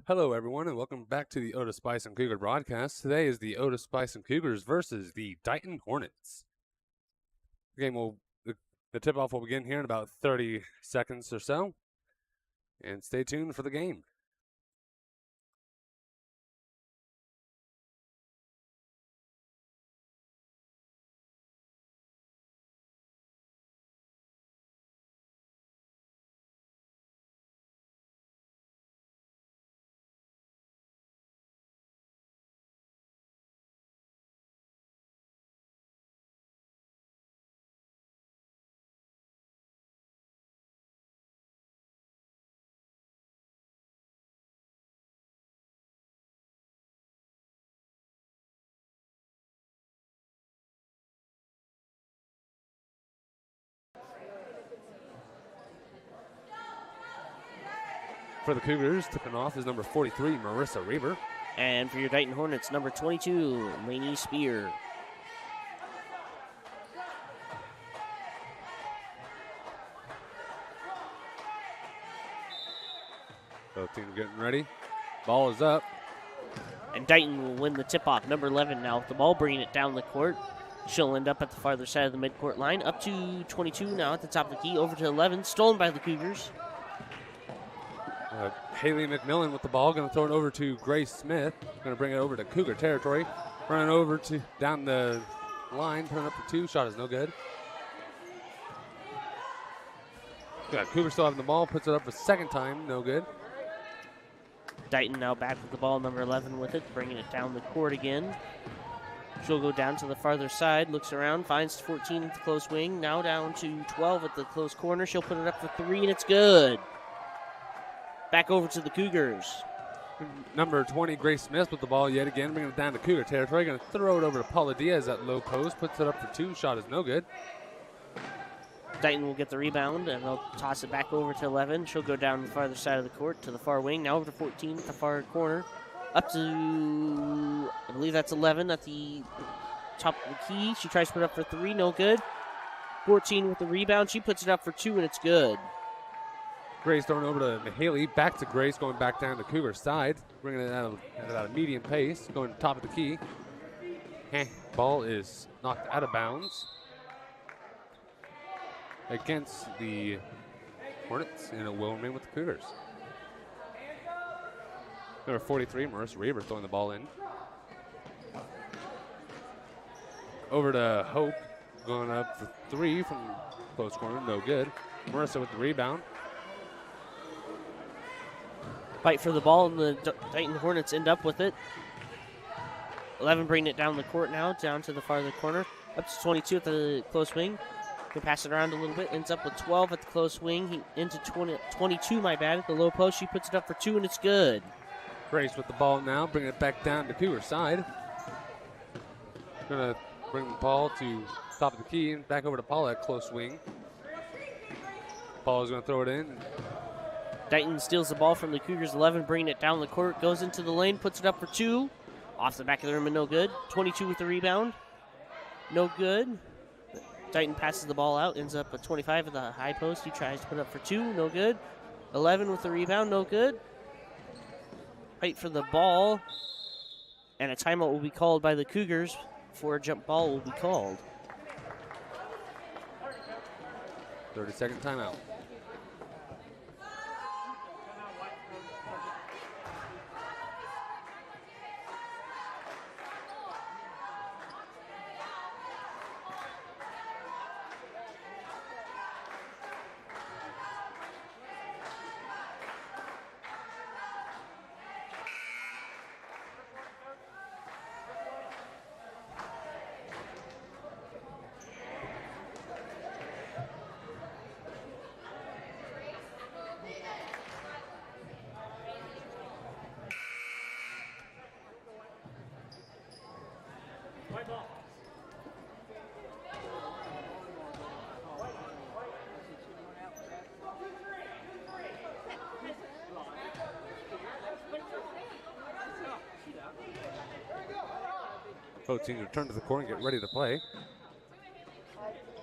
Hello, everyone, and welcome back to the Otis-Bison Cougar broadcast. Today is the Otis-Bison Cougars versus the Dighton Hornets. The tip-off will begin here in about 30 seconds or so, and stay tuned for the game. For the Cougars, tipping off is number 43, Marissa Reber. And for your Dighton Hornets, number 22, Lainey Spear. Both teams getting ready. Ball is up. And Dighton will win the tip-off. Number 11 now with the ball, bringing it down the court. She'll end up at the farther side of the midcourt line. Up to 22 now at the top of the key. Over to 11, stolen by the Cougars. Haley McMillan with the ball, going to throw it over to Grace Smith. Going to bring it over to Cougar territory. Running over to down the line, putting up for two. Shot is no good. Cougar still having the ball, puts it up for second time, no good. Dighton now back with the ball, number 11 with it, bringing it down the court again. She'll go down to the farther side, looks around, finds 14 at the close wing, now down to 12 at the close corner. She'll put it up for three, and it's good. Back over to the Cougars. Number 20, Grace Smith with the ball yet again, bringing it down to Cougar territory. Going to throw it over to Paula Diaz at low post, puts it up for two. Shot is no good. Dighton will get the rebound, and they'll toss it back over to 11. She'll go down the farther side of the court to the far wing. Now over to 14 at the far corner. Up to, I believe that's 11 at the top of the key. She tries to put it up for three, no good. 14 with the rebound. She puts it up for two, and it's good. Grace throwing over to Haley, back to Grace, going back down to Cougar side, bringing it at about a medium pace, going to top of the key. Ball is knocked out of bounds against the Hornets, and it will remain with the Cougars. Number 43, Marissa Reber throwing the ball in. Over to Hope, going up for three from close corner, no good. Marissa with the rebound. Fight for the ball, and the Dighton Hornets end up with it. 11 bringing it down the court now, down to the farther corner. Up to 22 at the close wing. Can pass it around a little bit. Ends up with 12 at the close wing. Into 22, at the low post. She puts it up for two, and it's good. Grace with the ball now, bringing it back down to Cougar side. Going to bring the ball to top of the key and back over to Paula at close wing. Paula's going to throw it in. Dighton steals the ball from the Cougars. 11 bringing it down the court. Goes into the lane, puts it up for two. Off the back of the rim and no good. 22 with the rebound. No good. Dighton passes the ball out. Ends up at 25 at the high post. He tries to put it up for two. No good. 11 with the rebound. No good. Fight for the ball. And a timeout will be called by the Cougars before a jump ball will be called. 30-second timeout. Both teams return to the court and get ready to play.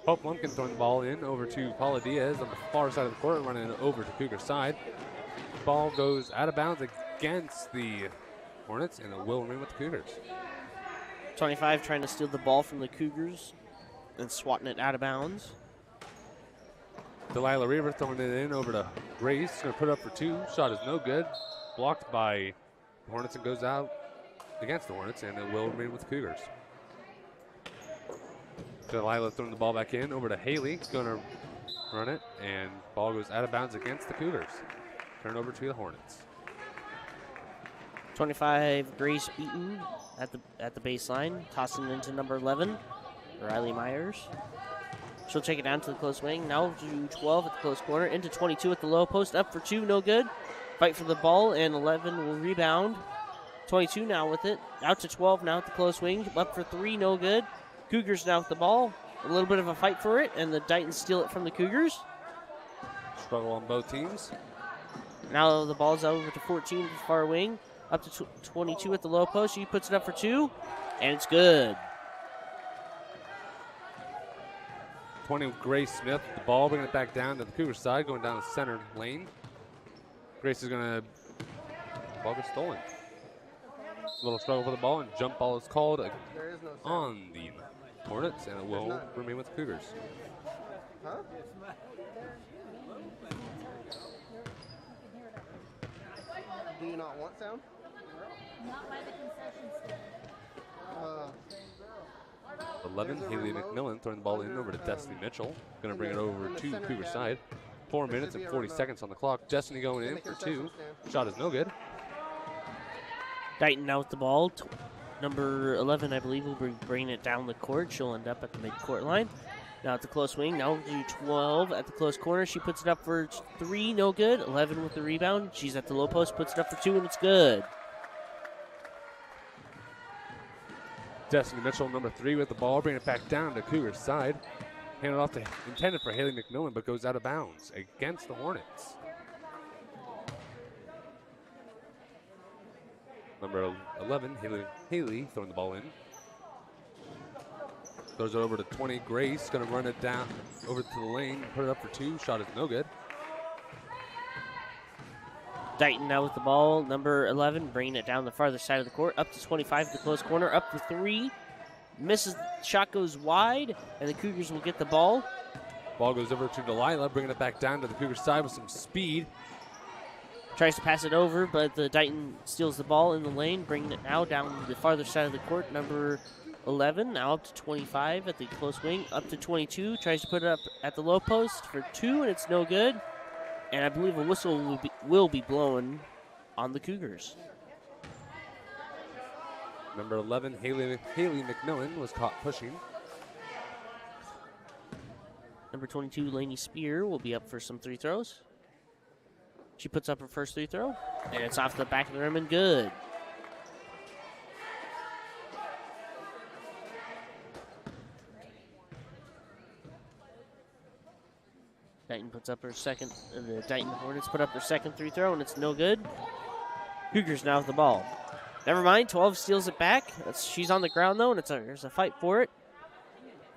Hope Lumpkin throwing the ball in over to Paula Diaz on the far side of the court, running it over to Cougar side. Ball goes out of bounds against the Hornets, and it will remain with the Cougars. 25 trying to steal the ball from the Cougars and swatting it out of bounds. Delilah Reaver throwing it in over to Grace. Going to put it up for 2. Shot is no good. Blocked by the Hornets and goes out against the Hornets, and it will remain with the Cougars. Delilah throwing the ball back in over to Haley. Going to run it, and ball goes out of bounds against the Cougars. Turn over to the Hornets. 25 Grace Beaton at the baseline, tossing it into number 11, Riley Myers. She'll take it down to the close wing. Now to 12 at the close corner, into 22 at the low post, up for 2, no good. Fight for the ball, and 11 will rebound. 22 now with it, out to 12 now at the close wing, up for 3, no good. Cougars now with the ball, a little bit of a fight for it, and the Dighton steal it from the Cougars. Struggle on both teams. Now the ball's over to 14 at the far wing, up to 22 at the low post. She puts it up for 2, and it's good. 20 Grace Smith with the ball, bringing it back down to the Cougar side, going down the center lane. Grace is going to, ball gets stolen. A little struggle for the ball, and jump ball is called on the Hornets, and it will remain with the Cougars. Huh? Do you not want sound? Not by the concession stand. 11, Haley McMillan throwing the ball in over to Destiny Mitchell. Going to bring it over to Cougar side. 4 minutes and 40 seconds on the clock. Destiny going in for 2. Shot is no good. Dighton now with the ball. Number 11, I believe, will be bringing it down the court. She'll end up at the mid-court line. Now at the close wing. Now to 12 at the close corner. She puts it up for 3, no good. 11 with the rebound. She's at the low post, puts it up for 2, and it's good. Destiny Mitchell, number 3, with the ball, bringing it back down to Cougar side. Handed off to, intended for Haley McMillan, but goes out of bounds against the Hornets. Number 11, Haley throwing the ball in. Throws it over to 20, Grace, going to run it down over to the lane, put it up for 2. Shot is no good. Dighton now with the ball, number 11, bringing it down the farther side of the court, up to 25 at the close corner, up for 3. Misses, shot goes wide, and the Cougars will get the ball. Ball goes over to Delilah, bringing it back down to the Cougar side with some speed. Tries to pass it over, but the Dighton steals the ball in the lane, bringing it now down the farther side of the court. Number 11, now up to 25 at the close wing, up to 22. Tries to put it up at the low post for 2, and it's no good. And I believe a whistle will be blown on the Cougars. Number 11, Haley McMillan was caught pushing. Number 22, Lainey Spear, will be up for some free throws. She puts up her first free throw, and it's off the back of the rim and good. Dighton puts up her second, the Dighton Hornets put up their second free throw, and it's no good. Cougars now with the ball. Never mind, 12 steals it back. She's on the ground, though, and there's a fight for it.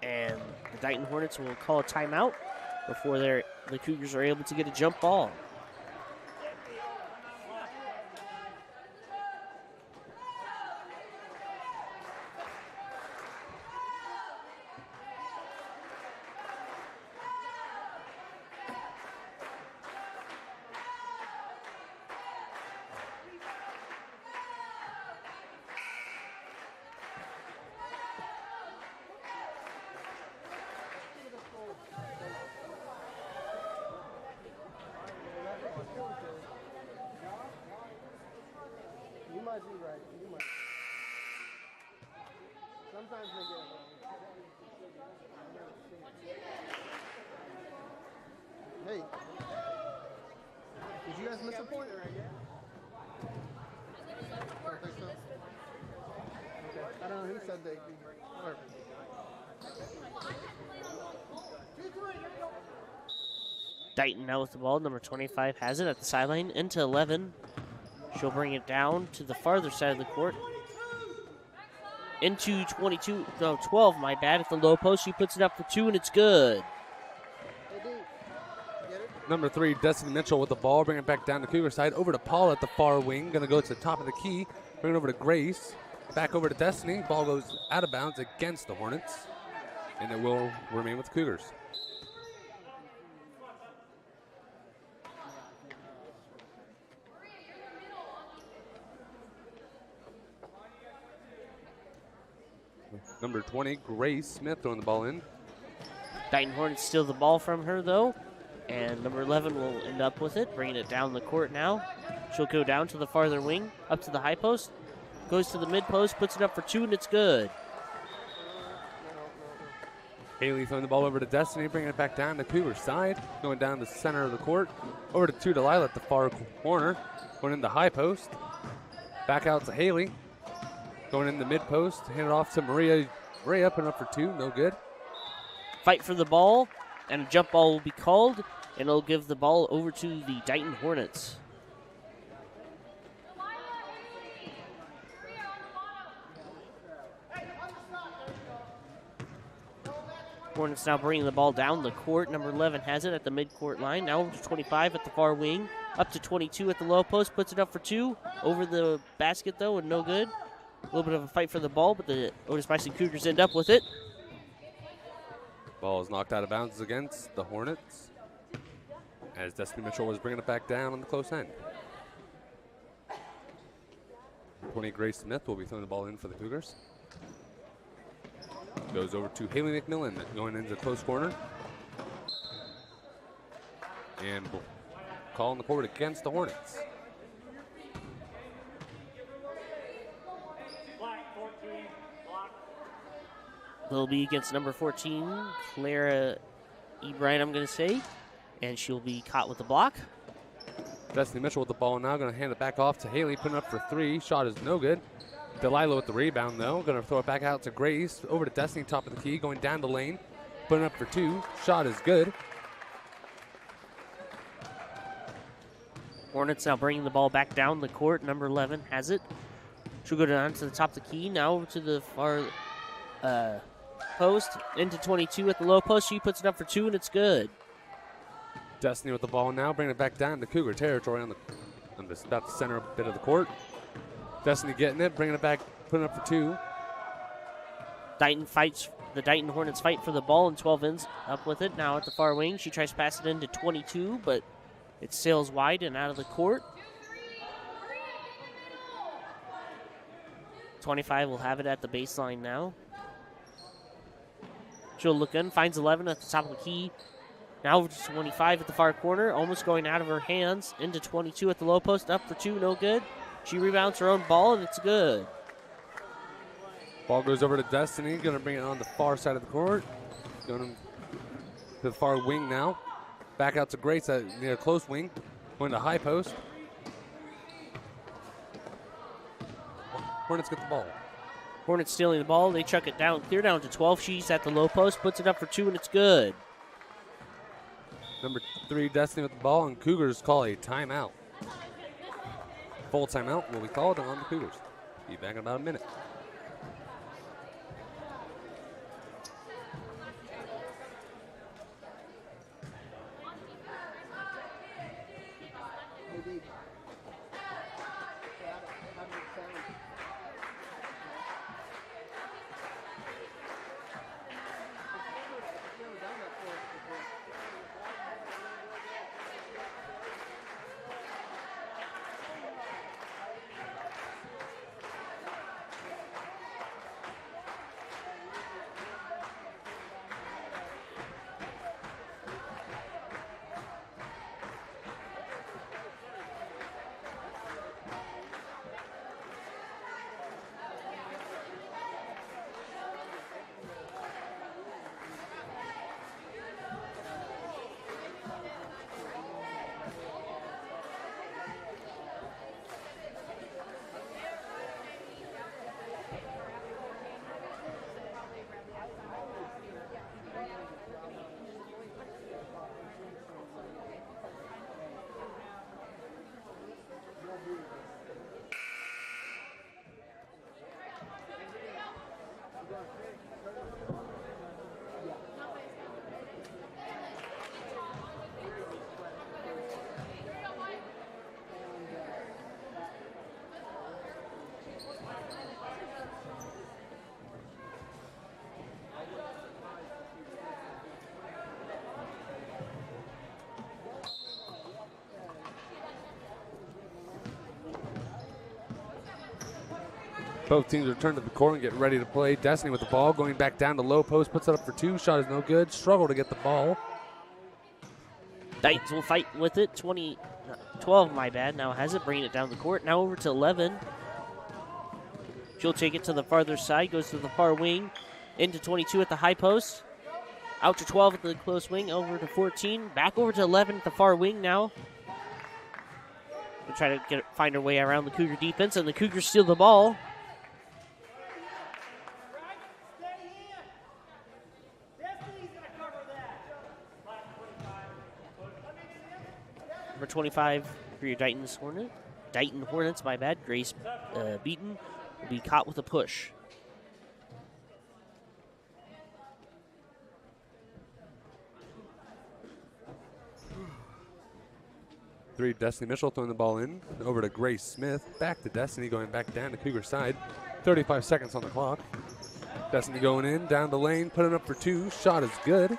And the Dighton Hornets will call a timeout before the Cougars are able to get a jump ball. You might be right. You might. Sometimes they get it wrong. Hey, did you guys miss a point? I don't think so. Okay. I don't know who said they. Whatever. Dighton now with the ball. Number 25 has it at the sideline into 11. She'll bring it down to the farther side of the court. Into 12, my bad, at the low post. She puts it up for 2, and it's good. Hey, dude. Get it? number 3, Destiny Mitchell with the ball. Bring it back down the Cougar side. Over to Paul at the far wing. Going to go to the top of the key. Bring it over to Grace. Back over to Destiny. Ball goes out of bounds against the Hornets. And it will remain with the Cougars. Number 20, Grace Smith throwing the ball in. Dighton Hornets steal the ball from her, though. And number 11 will end up with it, bringing it down the court now. She'll go down to the farther wing, up to the high post. Goes to the mid post, puts it up for 2, and it's good. Haley throwing the ball over to Destiny, bringing it back down to Cougar side. Going down the center of the court. Over to Delilah at the far corner. Going in the high post. Back out to Haley. Going in the mid post. Hand it off to Maria. Maria putting up for 2, no good. Fight for the ball, and a jump ball will be called, and it'll give the ball over to the Dighton Hornets. Hornets now bringing the ball down the court. Number 11 has it at the midcourt line. Now 25 at the far wing. Up to 22 at the low post. Puts it up for 2. Over the basket, though, and no good. A little bit of a fight for the ball, but the Otis-Bison Cougars end up with it. Ball is knocked out of bounds against the Hornets, as Destiny Mitchell was bringing it back down on the close end. 20, Grace Smith will be throwing the ball in for the Cougars. Goes over to Haley McMillan going into the close corner. And calling the court against the Hornets. They'll be against number 14, Clara E. Bryant, I'm going to say. And she'll be caught with the block. Destiny Mitchell with the ball now, going to hand it back off to Haley, putting up for 3. Shot is no good. Delilah with the rebound, though. Going to throw it back out to Grace. Over to Destiny, top of the key, going down the lane. Putting up for 2. Shot is good. Hornets now bringing the ball back down the court. Number 11 has it. She'll go down to the top of the key. Now over to the far post. Into 22 at the low post. She puts it up for 2, and it's good. Destiny with the ball now, bringing it back down to Cougar territory on about the center bit of the court. Destiny getting it, bringing it back, putting up for 2. Dighton fights. The Dighton Hornets fight for the ball, and 12 ends up with it. Now at the far wing, she tries to pass it into 22, but it sails wide and out of the court. 25 will have it at the baseline now. She'll look in, finds 11 at the top of the key. Now over to 25 at the far corner, almost going out of her hands. Into 22 at the low post, up for 2, no good. She rebounds her own ball, and it's good. Ball goes over to Destiny, going to bring it on the far side of the court. Going to the far wing now. Back out to Grace at near close wing. Going to high post. Hornets get the ball. Hornets stealing the ball. They chuck it down, clear down to 12. She's at the low post, puts it up for 2, and it's good. Number 3, Destiny with the ball, and Cougars call a timeout. Full timeout will be called on the Cougars. Be back in about a minute. Both teams return to the court and get ready to play. Destiny with the ball, going back down to low post, puts it up for 2. Shot is no good. Struggle to get the ball. Dighton will fight with it. 12, my bad. Now has it, bringing it down the court. Now over to 11. She'll take it to the farther side, goes to the far wing, into 22 at the high post. Out to 12 at the close wing, over to 14. Back over to 11 at the far wing now. We'll try to find her way around the Cougar defense, and the Cougars steal the ball. Number 25 for your Dighton Hornets, my bad. Grace Beaton will be caught with a push. Three, Destiny Mitchell throwing the ball in. Over to Grace Smith. Back to Destiny, going back down to Cougar side. 35 seconds on the clock. Destiny going in, down the lane, putting up for 2. Shot is good.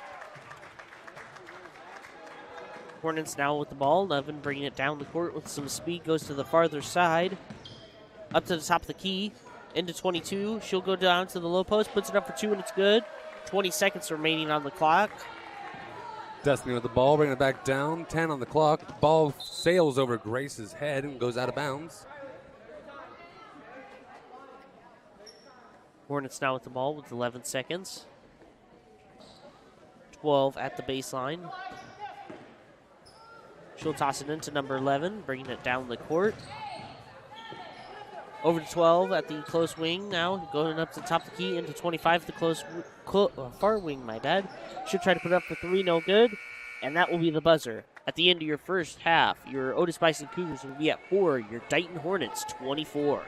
Hornets now with the ball. 11 bringing it down the court with some speed. Goes to the farther side. Up to the top of the key. Into 22. She'll go down to the low post. Puts it up for 2 and it's good. 20 seconds remaining on the clock. Destiny with the ball, bringing it back down. 10 on the clock. Ball sails over Grace's head and goes out of bounds. Hornets now with the ball with 11 seconds. 12 at the baseline. She'll toss it into number 11, bringing it down the court. Over to 12 at the close wing now, going up to the top of the key, into 25 at the far wing, my bad. Should try to put it up for 3, no good. And that will be the buzzer. At the end of your first half, your Otis-Bison Cougars will be at 4, your Dighton Hornets 24.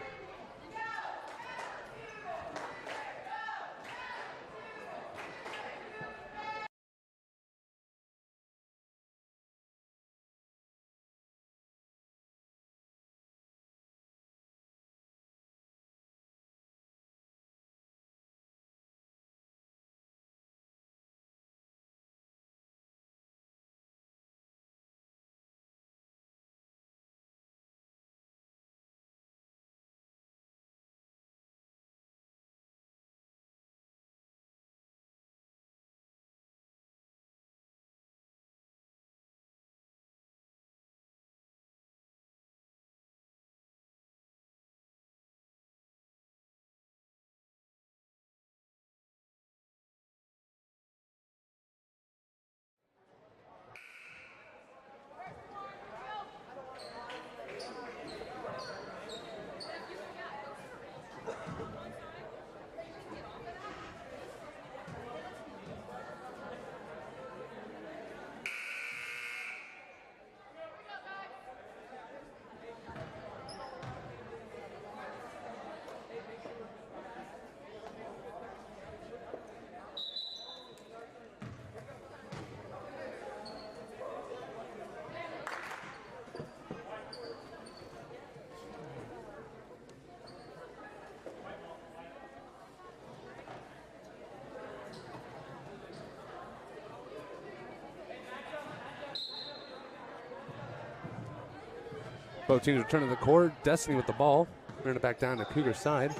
Both teams return to the court. Destiny with the ball. Bringing it back down to Cougar side.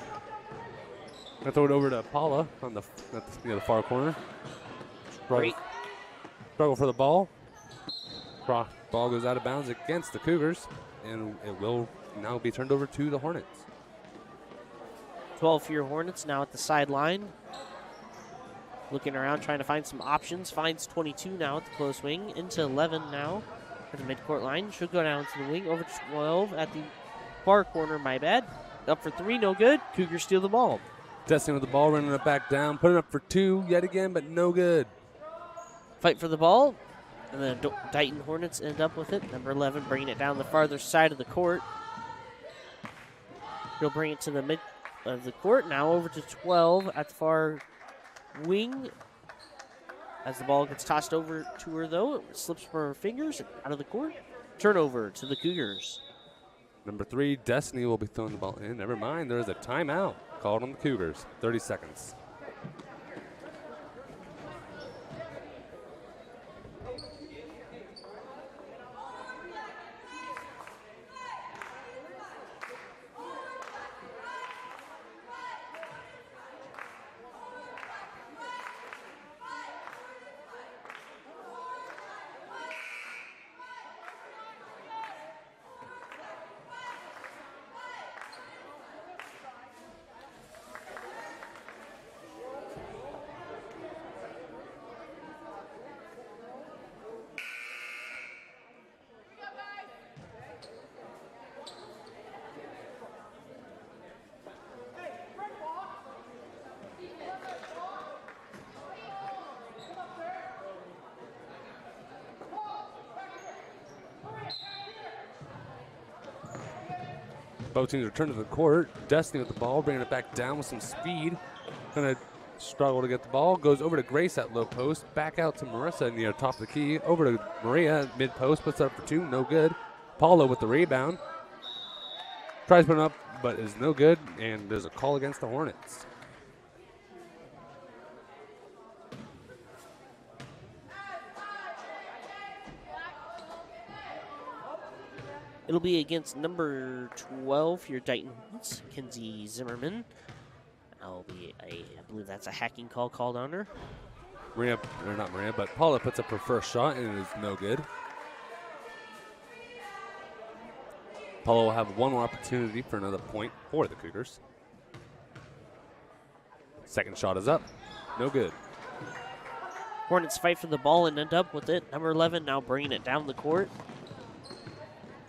Gonna throw it over to Paula on the the far corner. Struggle for the ball. Ball goes out of bounds against the Cougars, and it will now be turned over to the Hornets. 12 for your Hornets now at the sideline. Looking around, trying to find some options. Finds 22 now at the close wing. Into 11 now at the midcourt line. Should go down to the wing. Over to 12 at the far corner, my bad. Up for 3, no good. Cougars steal the ball. Destiny with the ball, running it back down. Putting up for 2 yet again, but no good. Fight for the ball. And the Dighton Hornets end up with it. Number 11 bringing it down the farther side of the court. He'll bring it to the mid of the court. Now over to 12 at the far wing. As the ball gets tossed over to her, though, it slips from her fingers out of the court. Turnover to the Cougars. Number 3, Destiny will be throwing the ball in. Never mind, there is a timeout called on the Cougars. 30 seconds. Both teams return to the court. Destiny with the ball, bringing it back down with some speed. Gonna struggle to get the ball. Goes over to Grace at low post. Back out to Marissa near top of the key. Over to Maria at mid post. Puts it up for 2. No good. Paulo with the rebound. Tries to put it up, but is no good. And there's a call against the Hornets. It'll be against number 12, your Dighton, Kinsey Zimmerman. I believe that's a hacking call called on her. Maria, or not Maria, but Paula puts up her first shot, and it is no good. Paula will have one more opportunity for another point for the Cougars. Second shot is up. No good. Hornets fight for the ball and end up with it. Number 11 now bringing it down the court.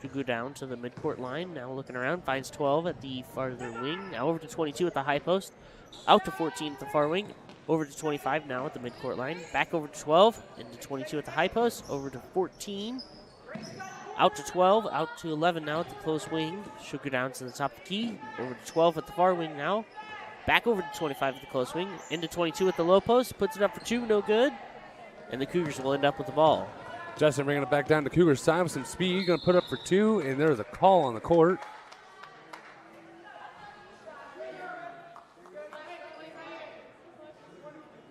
To go down to the midcourt line. Now looking around, finds 12 at the farther wing. Now over to 22 at the high post. Out to 14 at the far wing. Over to 25 now at the midcourt line. Back over to 12. Into 22 at the high post. Over to 14. Out to 12. Out to 11 now at the close wing. She'll go down to the top of the key. Over to 12 at the far wing now. Back over to 25 at the close wing. Into 22 at the low post. Puts it up for 2. No good. And the Cougars will end up with the ball. Justin bringing it back down to Cougars side with some speed. Going to put up for 2, and there's a call on the court.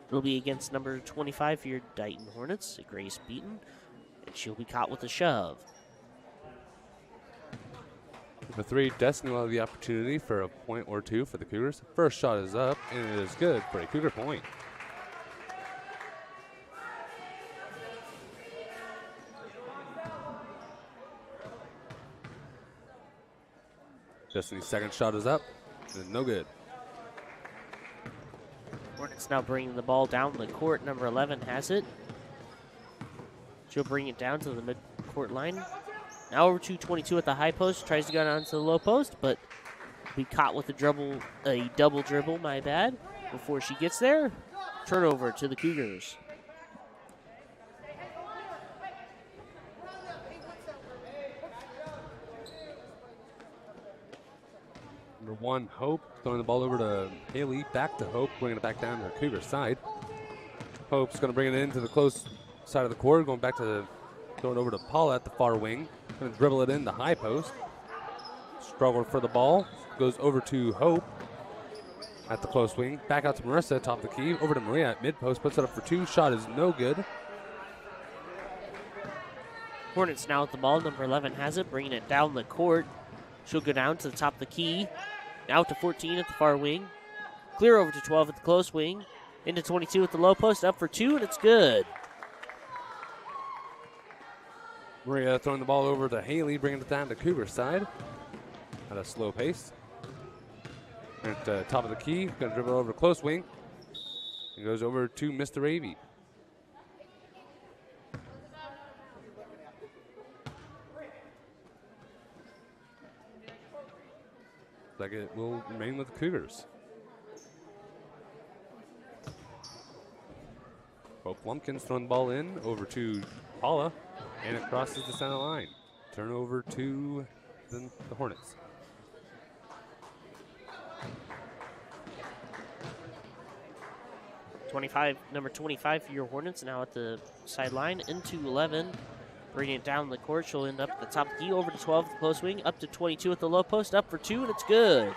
It'll be against number 25 for your Dighton Hornets, Grace Beaton, and she'll be caught with a shove. Number 3, Destiny will have the opportunity for a point or 2 for the Cougars. First shot is up, and it is good for a Cougar point. Destiny's second shot is up. And no good. Hornets now bringing the ball down the court. Number 11 has it. She'll bring it down to the mid-court line. Now over to 22 at the high post. Tries to go down to the low post, but be caught with a double dribble, my bad, before she gets there. Turnover to the Cougars. Number 1, Hope, throwing the ball over to Haley. Back to Hope, bringing it back down to the Cougar side. Hope's going to bring it into the close side of the court, going back to throw it over to Paula at the far wing. Going to dribble it in the high post. Struggled for the ball. Goes over to Hope at the close wing. Back out to Marissa, top of the key. Over to Maria at mid post. Puts it up for 2. Shot is no good. Hornets now with the ball. Number 11 has it, bringing it down the court. She'll go down to the top of the key. Out to 14 at the far wing. Clear over to 12 at the close wing. Into 22 at the low post. Up for 2, and it's good. Maria throwing the ball over to Haley, bringing it down to Cougar side at a slow pace. At the top of the key, going to dribble over to close wing. It goes over to Mr. Avey. Like it will remain with the Cougars. Hope Lumpkins throwing the ball in over to Paula, and it crosses the center line. Turnover to the Hornets. Number 25 for your Hornets now at the sideline. Into 11. Bringing it down the court. She'll end up at the top of the key. Over to 12 at the close wing. Up to 22 at the low post. Up for 2, and it's good.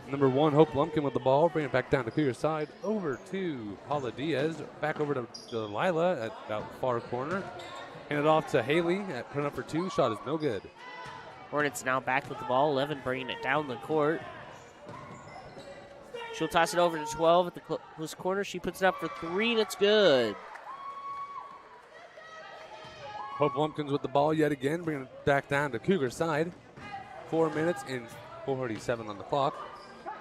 Number 1, Hope Lumpkin with the ball. Bring it back down to Cougar side. Over to Paula Diaz. Back over to Delilah at that far corner. Hand it off to Haley. Put it up for 2. Shot is no good. Hornets now back with the ball. 11 bringing it down the court. She'll toss it over to 12 at the close corner. She puts it up for 3, and it's good. Hope Lumpkins with the ball yet again, bringing it back down to Cougar side. 4 minutes and 47 on the clock.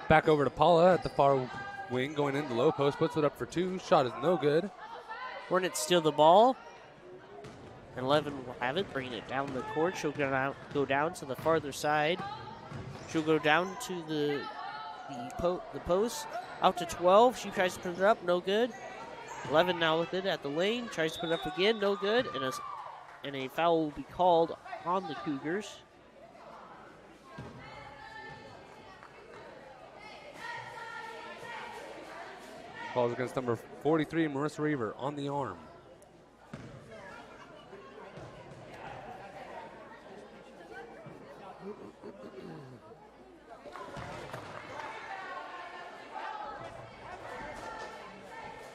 Back over to Paula at the far wing, going into low post, puts it up for 2. Shot is no good. Hornets steal the ball. And 11 will have it, bringing it down the court. She'll go down to the farther side. She'll go down to the post. Out to 12. She tries to put it up. No good. 11 now with it at the lane. Tries to put it up again. No good. And a and a foul will be called on the Cougars. Calls against number 43, Marissa Reaver, on the arm.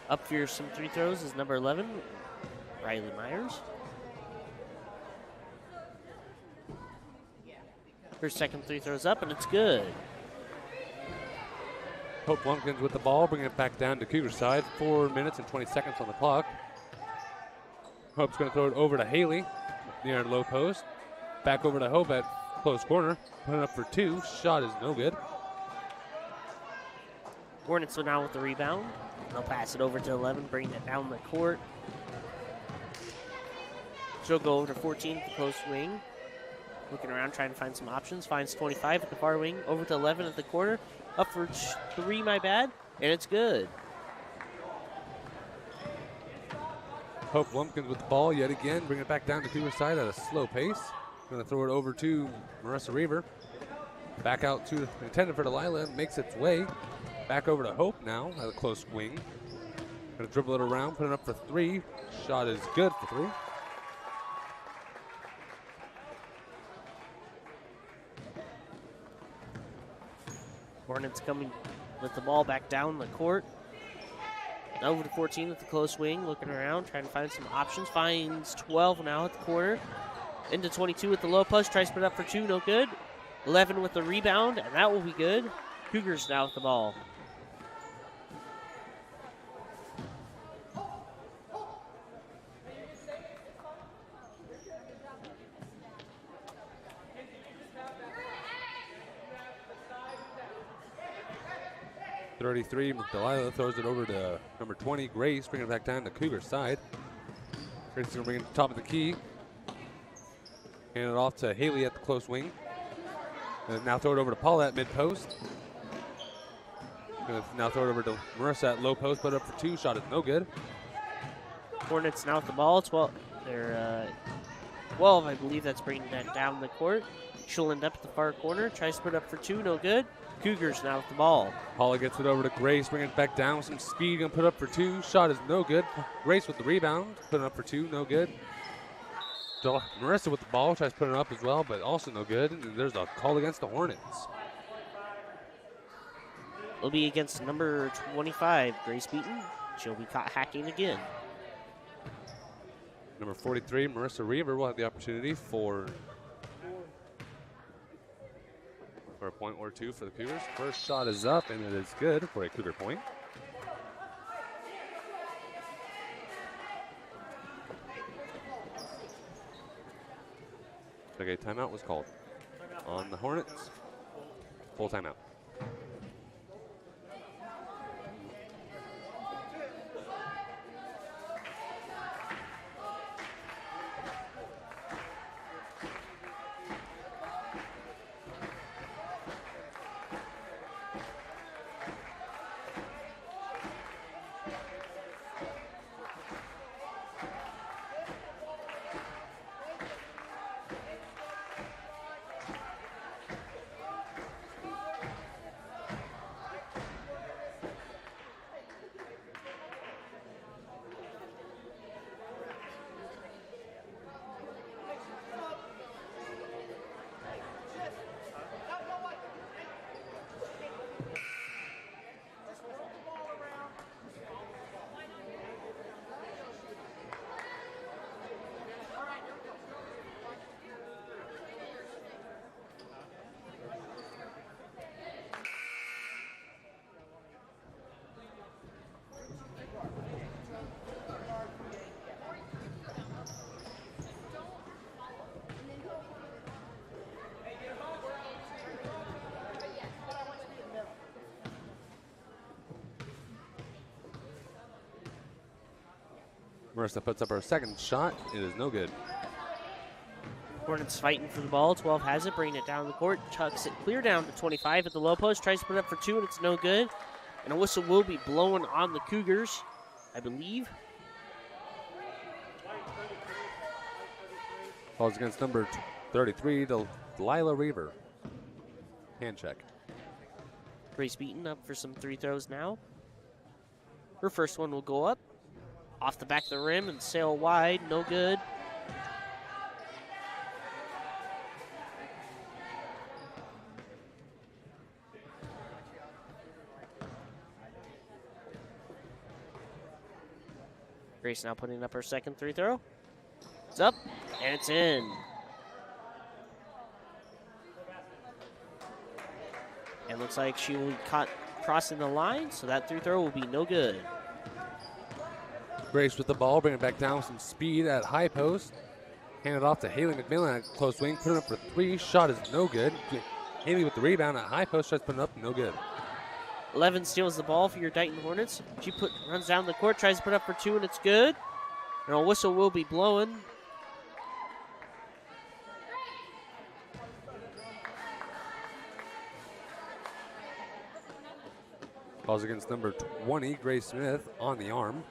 Up for some free throws is number 11, Riley Myers. Her second free throw's up, and it's good. Hope Lumpkins with the ball, bringing it back down to Cougar side. 4 minutes and 20 seconds on the clock. Hope's going to throw it over to Haley near low post. Back over to Hope at close corner. Put it up for 2. Shot is no good. Hornets are now with the rebound. They'll pass it over to 11, bringing it down the court. She'll go over to 14 at the close wing. Looking around, trying to find some options. Finds 25 at the far wing. Over to 11 at the corner. Up for 3, my bad. And it's good. Hope Lumpkins with the ball yet again. Bring it back down to Cougar side at a slow pace. Going to throw it over to Marissa Reaver. Back out to intended for Delilah. Makes its way. Back over to Hope now at a close wing. Going to dribble it around. Put it up for 3. Shot is good for 3. Hornets coming with the ball back down the court. Over to 14 with the close wing, looking around, trying to find some options. Finds 12 now at the corner. Into 22 with the low post, tries to put it up for 2, no good. 11 with the rebound, and that will be good. Cougars now with the ball. Delilah throws it over to number 20, Grace, bringing it back down to Cougar side. Grace is going to bring it to the top of the key. Hand it off to Haley at the close wing. And now throw it over to Paula at mid-post. Now throw it over to Marissa at low post, put it up for 2. Shot is no good. Hornets now with the ball. 12, they're 12, I believe. That's bringing that down the court. She'll end up at the far corner. Tries to put it up for 2, no good. Cougars now with the ball. Paula gets it over to Grace, bringing it back down with some speed. Going to put it up for 2. Shot is no good. Grace with the rebound, put it up for 2, no good. Marissa with the ball, tries to put it up as well, but also no good. And there's a call against the Hornets. It'll be against number 25, Grace Beaton. She'll be caught hacking again. Number 43, Marissa Reaver, will have the opportunity for a point or 2 for the Cougars. First shot is up, and it is good for a Cougar point. Okay, timeout was called on the Hornets. Full timeout. Marissa puts up her second shot. It is no good. Hornets fighting for the ball. 12 has it, bringing it down the court. Chucks it clear down to 25 at the low post. Tries to put it up for 2, and it's no good. And a whistle will be blowing on the Cougars, I believe. Calls against number 33, Delilah Reaver. Hand check. Grace Beaton up for some free throws now. Her first one will go up. Off the back of the rim and sail wide. No good. Grace now putting up her second free throw. It's up, and it's in. And looks like she will be caught crossing the line, so that free throw will be no good. Grace with the ball, bring it back down with some speed at high post. Hand it off to Haley McMillan at close wing, put it up for three. Shot is no good. Haley with the rebound at high post, tries to put it up, no good. 11 steals the ball for your Dighton Hornets. She runs down the court, tries to put up for two, and it's good. And a whistle will be blowing. Calls against number 20, Grace Smith, on the arm.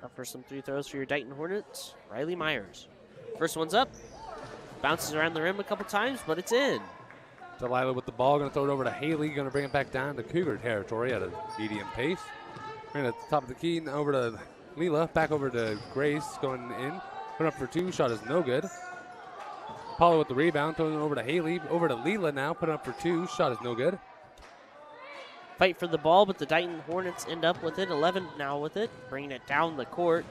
Up for some free throws for your Dighton Hornets, Riley Myers. First one's up. Bounces around the rim a couple times, but it's in. Delilah with the ball, going to throw it over to Haley, going to bring it back down to Cougar territory at a medium pace. Bring it at the top of the key, and over to Leela, back over to Grace, going in. Put up for two, shot is no good. Paula with the rebound, throwing it over to Haley, over to Leela now, putting up for two, shot is no good. Fight for the ball, but the Dighton Hornets end up with it. 11 now with it, bringing it down the court.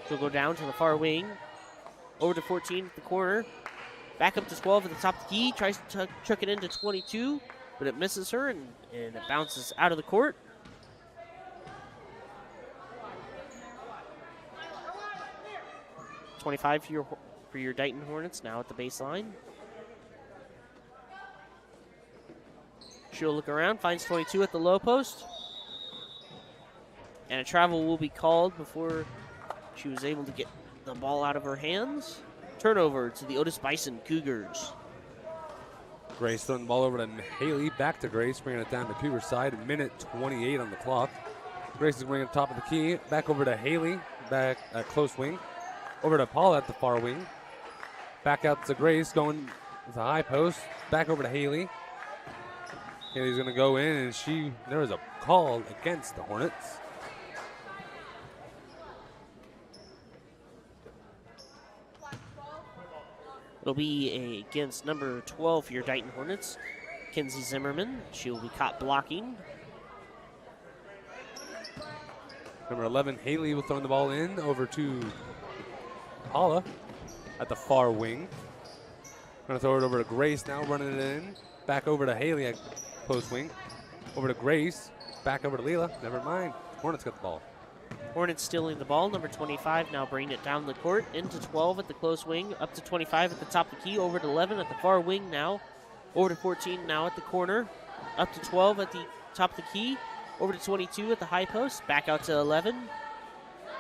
She'll go down to the far wing. Over to 14 at the corner. Back up to 12 at the top of the key. Tries to chuck it into 22, but it misses her, and it bounces out of the court. .25 for your Dighton Hornets now at the baseline. She'll look around, finds 22 at the low post. And a travel will be called before she was able to get the ball out of her hands. Turnover to the Otis-Bison Cougars. Grace throwing the ball over to Haley, back to Grace, bringing it down to Cougar side. A minute 28 on the clock. Grace is bringing it top of the key, back over to Haley, back at close wing. Over to Paula at the far wing. Back out to Grace, going with a high post. Back over to Haley. Haley's going to go in, and there was a call against the Hornets. It'll be against number 12 for your Dighton Hornets, Kenzie Zimmerman. She will be caught blocking. Number 11, Haley will throw the ball in over to Paula at the far wing. Going to throw it over to Grace now, running it in. Back over to Haley at close wing. Over to Grace. Back over to Leela. Never mind. Hornets got the ball. Hornets stealing the ball. Number 25 now bringing it down the court. Into 12 at the close wing. Up to 25 at the top of the key. Over to 11 at the far wing now. Over to 14 now at the corner. Up to 12 at the top of the key. Over to 22 at the high post. Back out to 11.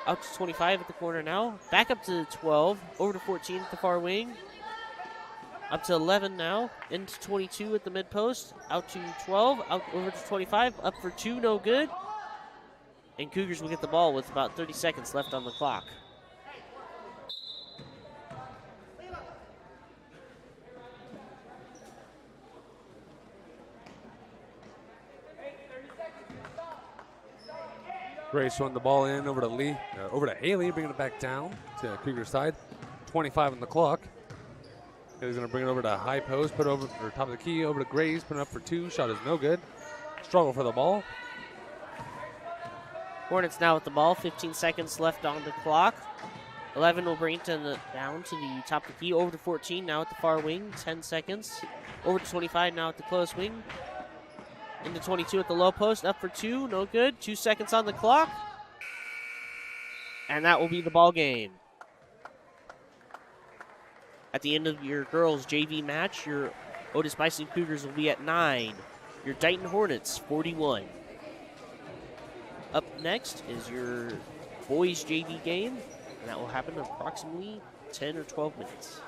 Out to 25 at the corner now. Back up to 12. Over to 14 at the far wing. Up to 11 now. Into 22 at the mid post. Out to 12. Out over to 25. Up for two. No good. And Cougars will get the ball with about 30 seconds left on the clock. Grace throwing the ball in over to over to Haley, bringing it back down to Cougar side. 25 on the clock. Haley's going to bring it over to high post, put over or top of the key, over to Grace, put it up for two. Shot is no good. Struggle for the ball. Hornets now with the ball. 15 seconds left on the clock. 11 will bring it down to the top of the key. Over to 14 now at the far wing. 10 seconds. Over to 25 now at the close wing. Into 22 at the low post. Up for two. No good. 2 seconds on the clock. And that will be the ball game. At the end of your girls' JV match, your Otis-Bison Cougars will be at 9. Your Dighton Hornets, 41. Up next is your boys' JV game, and that will happen in approximately 10 or 12 minutes.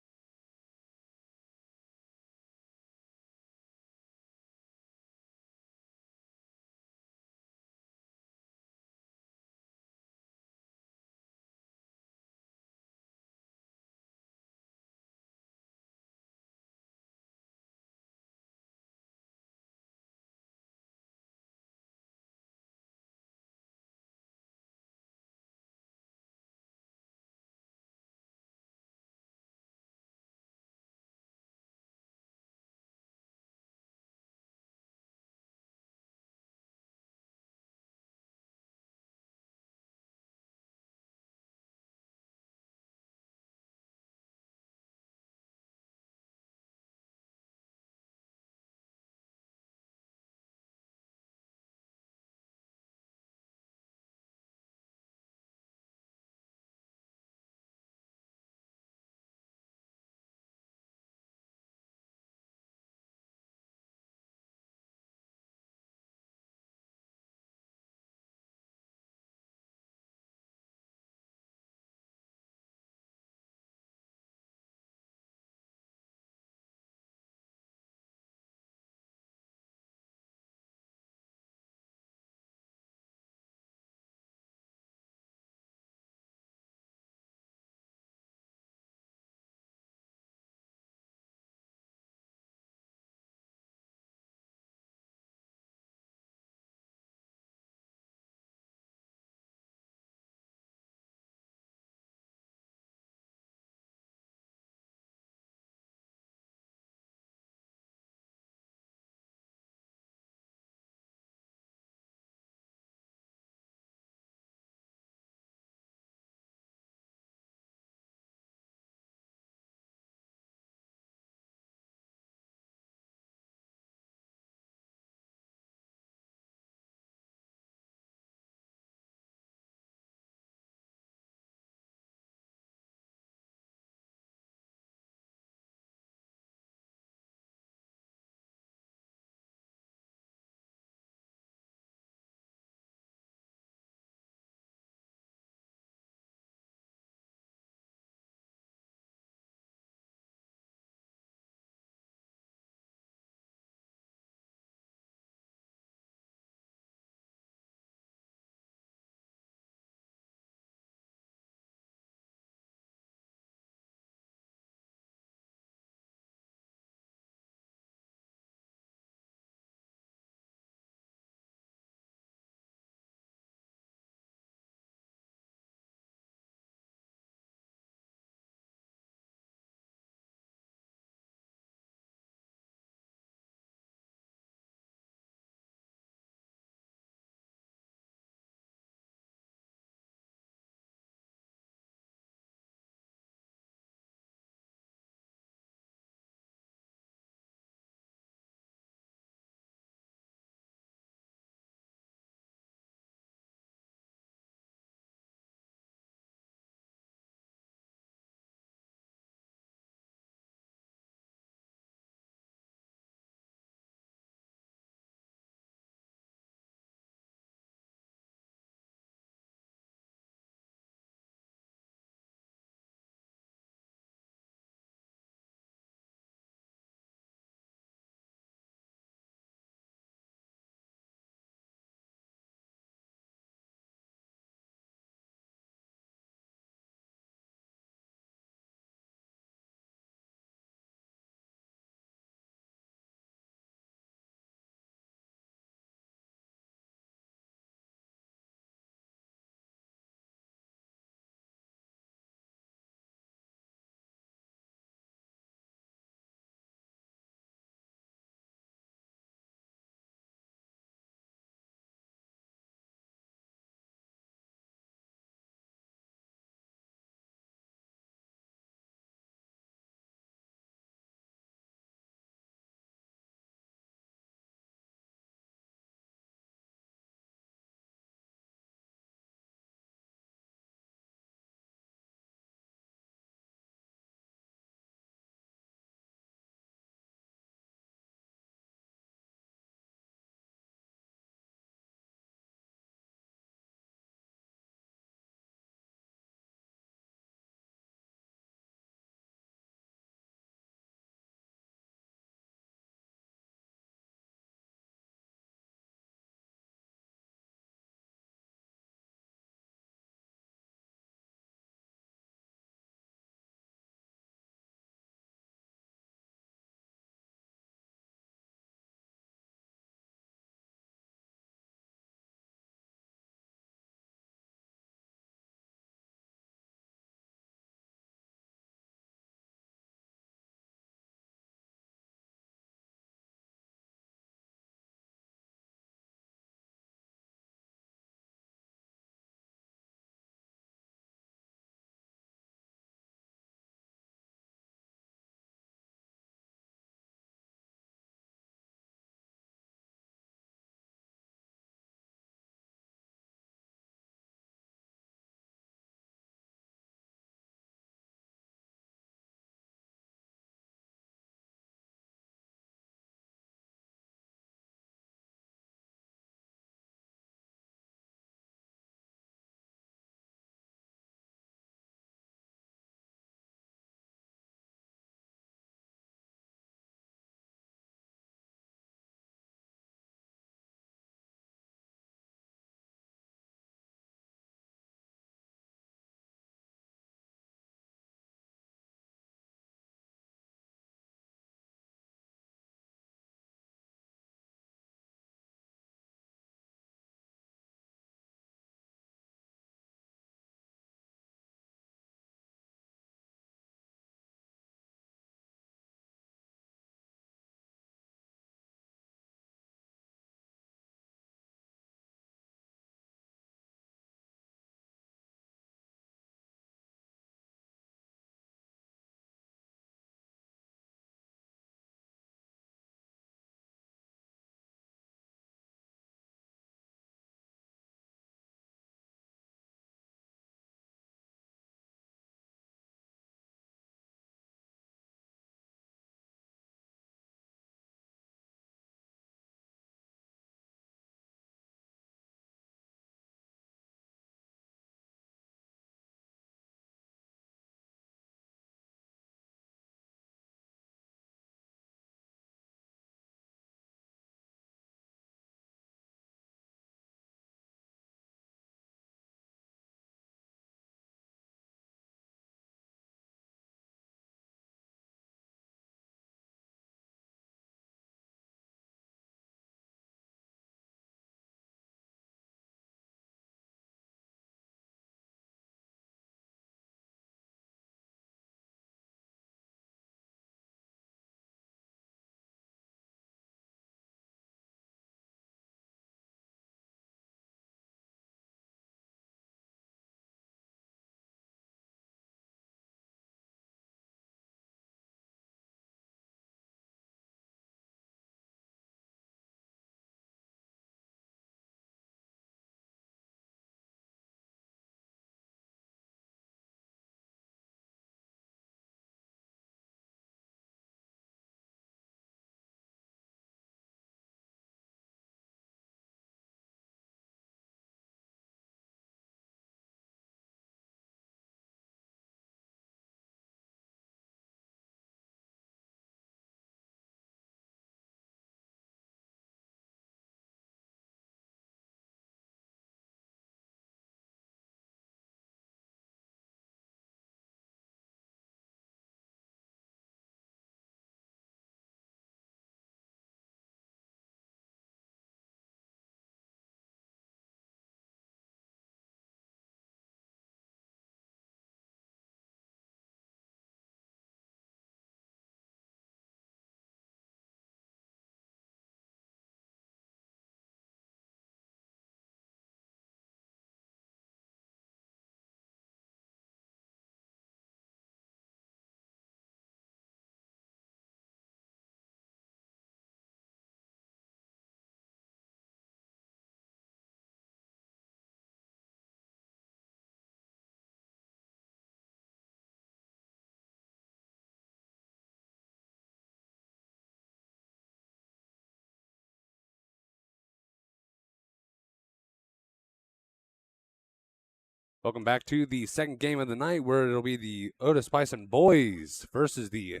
Welcome back to the second game of the night, where it'll be the Otis-Bison boys versus the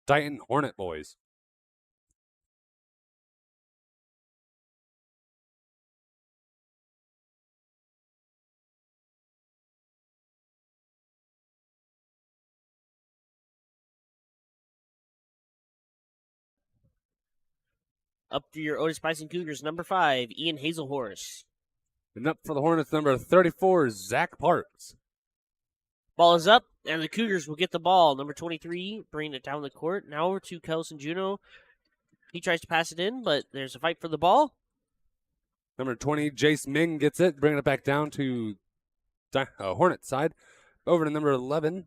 Dighton Hornet boys. Up to your Otis-Bison Cougars, number 5, Ian Hazelhorse. And up for the Hornets, number 34, Zach Parks. Ball is up, and the Cougars will get the ball. Number 23, bringing it down the court. Now over to Kelson Juno. He tries to pass it in, but there's a fight for the ball. Number 20, Jace Ming gets it, bringing it back down to Hornet side. Over to number 11,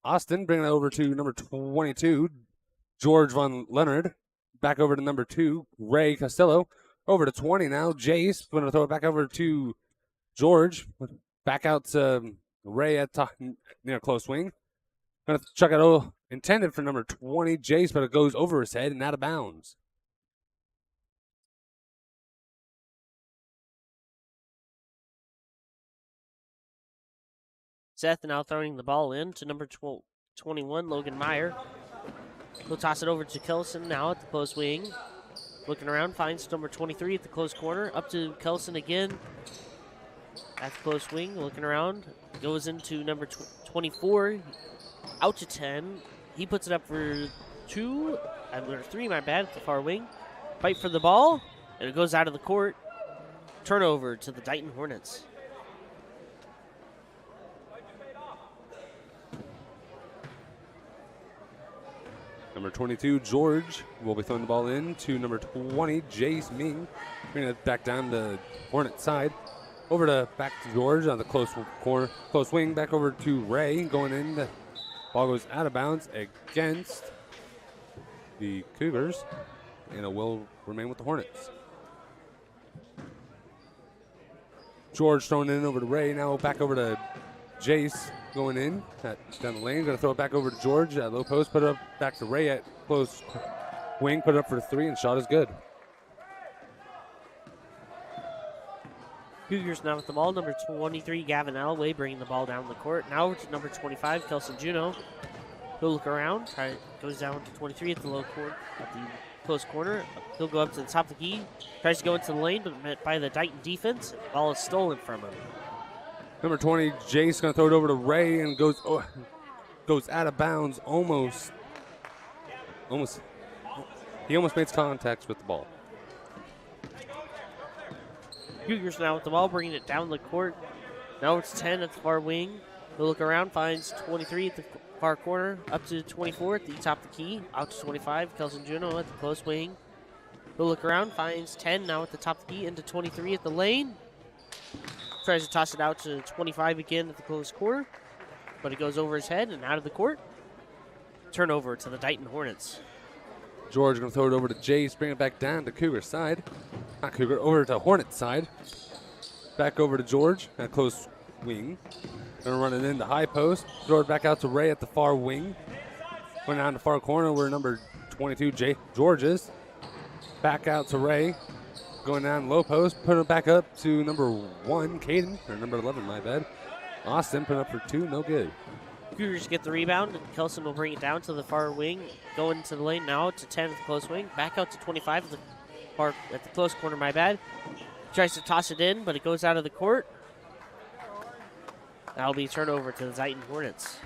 Austin, bringing it over to number 22, George Von Leonard. Back over to number 2, Ray Costello. Over to 20 now, Jace. Going to throw it back over to George. Back out to Ray at top, near close wing. Going to chuck it intended for number 20, Jace, but it goes over his head and out of bounds. Seth now throwing the ball in to number 21, Logan Meyer. He'll toss it over to Kelson now at the close wing. Looking around, finds number 23 at the close corner. Up to Kelson again at the close wing. Looking around, goes into number 24, out to 10. He puts it up for 3, my bad, at the far wing. Fight for the ball, and it goes out of the court. Turnover to the Dighton Hornets. Number 22, George, will be throwing the ball in to number 20, Jace Ming. Bringing it back down to Hornet side. Back to George on the close wing. Back over to Ray. Going in. The ball goes out of bounds against the Cougars. And it will remain with the Hornets. George throwing it in over to Ray. Now back over to Jace. Going in down the lane. Going to throw it back over to George at low post. Put it up back to Ray at close wing. Put it up for 3, and shot is good. Cougars now with the ball. Number 23, Gavin Alloway, bringing the ball down the court. Now over to number 25, Kelson Juno. He'll look around. Goes down to 23 at the low court, at the close corner. He'll go up to the top of the key. Tries to go into the lane, but met by the Dighton defense. The ball is stolen from him. Number 20, Jace, going to throw it over to Ray, and goes out of bounds almost. He almost makes contact with the ball. Cougars now with the ball, bringing it down the court. Now it's 10 at the far wing. He'll look around, finds 23 at the far corner, up to 24 at the top of the key, out to 25, Kelson Juno at the close wing. He'll look around, finds 10 now at the top of the key, into 23 at the lane. Tries to toss it out to 25 again at the close corner, but it goes over his head and out of the court. Turnover to the Dighton Hornets. George going to throw it over to Jace, bring it back down to Cougar side. Not Cougar, over to Hornet side. Back over to George at close wing. Going to run it into high post. Throw it back out to Ray at the far wing. Going down to far corner where number 22, George is. Back out to Ray. Going down low post, putting it back up to number 1, Caden, or number 11, my bad. Austin putting up for 2, no good. Cougars get the rebound, and Kelson will bring it down to the far wing. Going to the lane now to 10 at the close wing. Back out to 25 at the close corner, my bad. Tries to toss it in, but it goes out of the court. That'll be a turnover to the Dighton Hornets.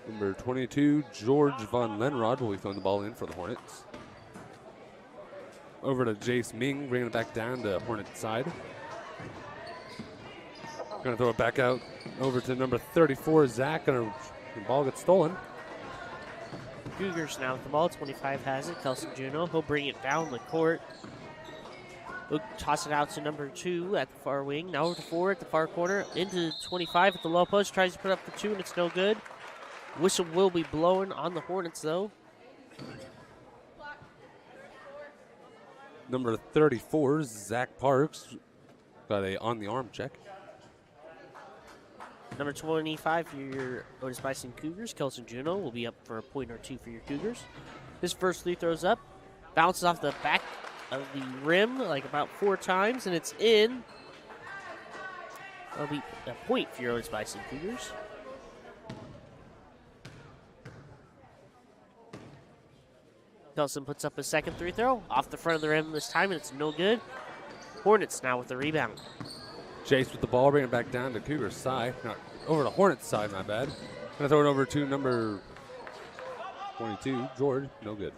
Number 22, George Von Lenrod, will be throwing the ball in for the Hornets. Over to Jace Ming, bringing it back down to Hornet side. Going to throw it back out over to number 34, Zach, and the ball gets stolen. Cougars now with the ball. 25 has it. Kelson Juno. He'll bring it down the court. He'll toss it out to number 2 at the far wing. Now over to 4 at the far corner. Into 25 at the low post. Tries to put up for 2, and it's no good. Whistle will be blowing on the Hornets, though. Number 34, Zach Parks, got a on-the-arm check. Number 25 for your Otis-Bison Cougars, Kelson Juno, will be up for a point or 2 for your Cougars. His first free throw's up. Bounces off the back of the rim like about 4 times, and it's in. That'll be a point for your Otis-Bison Cougars. Kelson puts up a second free throw off the front of the rim this time, and it's no good. Hornets now with the rebound. Chase with the ball, bring it back down to Cougars' side. Not over to Hornets' side, my bad. Gonna throw it over to number 22, George. No good.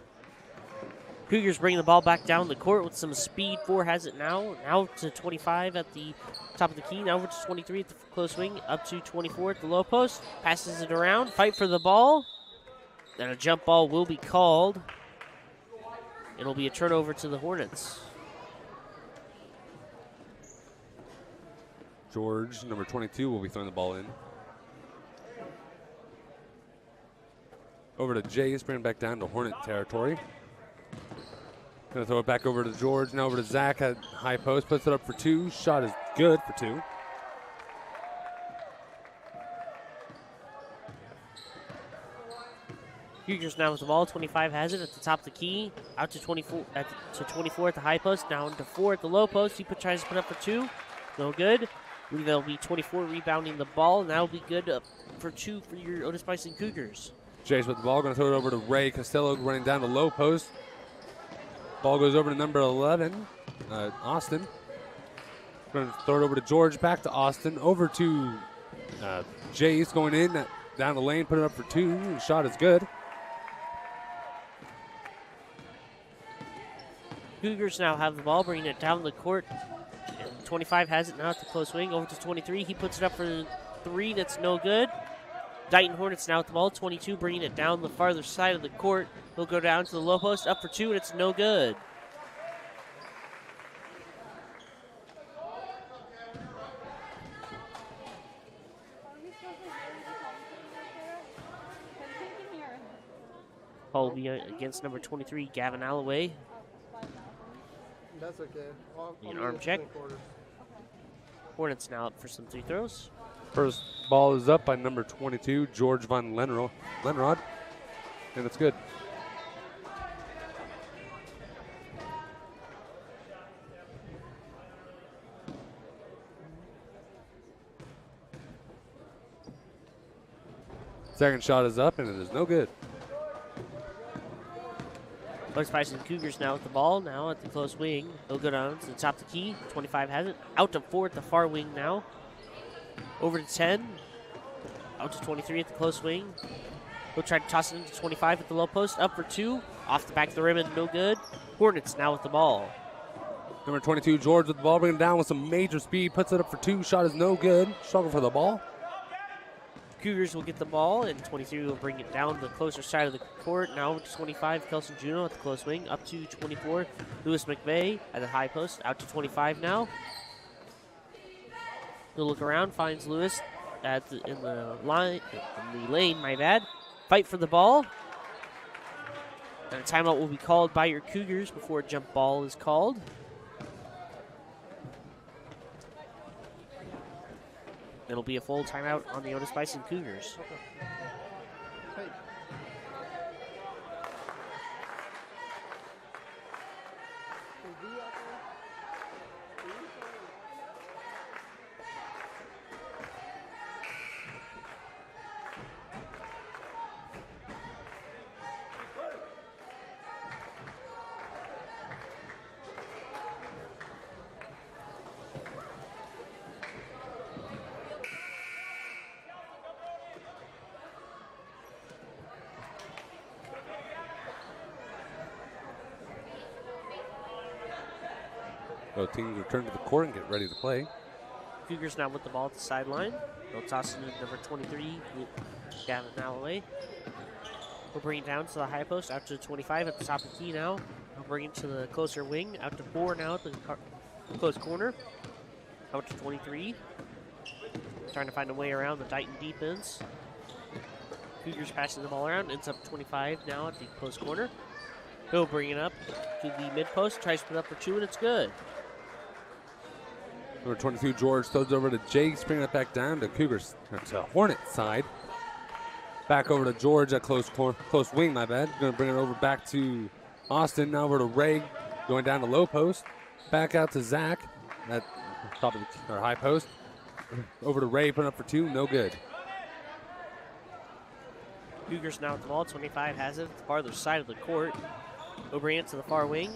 Cougars bring the ball back down the court with some speed. 4 has it now. Now to 25 at the top of the key. Now over to 23 at the close wing. Up to 24 at the low post. Passes it around. Fight for the ball. And a jump ball will be called. It'll be a turnover to the Hornets. George, number 22, will be throwing the ball in. Over to Jace, bring it back down to Hornet territory. Gonna throw it back over to George. Now over to Zach at high post. Puts it up for 2. Shot is good for 2. Cougars now with the ball. 25 has it at the top of the key. Out to 24 to 24 at the high post. Down to 4 at the low post. He tries to put up for 2. No good. There'll be 24 rebounding the ball, and that'll be good for 2 for your Otis-Bison Cougars. Jace with the ball. Gonna throw it over to Ray Costello running down the low post. Ball goes over to number 11, Austin. Going to throw it over to George, back to Austin, over to Jace going in, down the lane, put it up for 2, and shot is good. Cougars now have the ball, bringing it down the court. And 25 has it now at the close wing, over to 23. He puts it up for 3, that's no good. Dighton Hornets now with the ball. 22 bringing it down the farther side of the court. He'll go down to the low post, up for 2, and it's no good. Ball will be against number 23, Gavin Alloway. That's okay. An arm check. Hornets now up for some free throws. First ball is up by number 22, George Von Lenrod, and it's good. Second shot is up, and it is no good. Otis-Bison Cougars now with the ball, now at the close wing. They'll go down to the top of the key. 25 has it. Out to 4 at the far wing now. Over to 10. Out to 23 at the close wing. He'll try to toss it into 25 at the low post. Up for 2. Off the back of the rim and no good. Hornets now with the ball. Number 22, George with the ball, bringing it down with some major speed. Puts it up for 2. Shot is no good. Struggle for the ball. Cougars will get the ball, and 23 will bring it down the closer side of the court. Now over to 25, Kelson Juno at the close wing. Up to 24, Lewis McVeigh at the high post. Out to 25 now. He'll look around, finds Lewis in the lane, my bad. Fight for the ball. And a timeout will be called by your Cougars before a jump ball is called. It'll be a full timeout on the Otis-Bison Cougars. Hey. Both teams return to the court and get ready to play. Cougars now with the ball at the sideline. They'll toss it to number 23, Gavin Alloway. We'll bring it down to the high post, out to 25 at the top of the key now. We'll bring it to the closer wing, out to 4 now at the close corner. Out to 23. Trying to find a way around the Dighton defense. Cougars passing the ball around, ends up 25 now at the close corner. He'll bring it up to the mid post, tries to put up for 2, and it's good. Number 22, George, throws over to Jakes, bringing it back down to Cougars, to Hornets side. Back over to George at close wing, my bad. Going to bring it over back to Austin. Now over to Ray, going down to low post. Back out to Zach at top of the high post. Over to Ray, putting up for 2, no good. Cougars now with the ball. 25 has it. The farther side of the court. O'Brien to the far wing.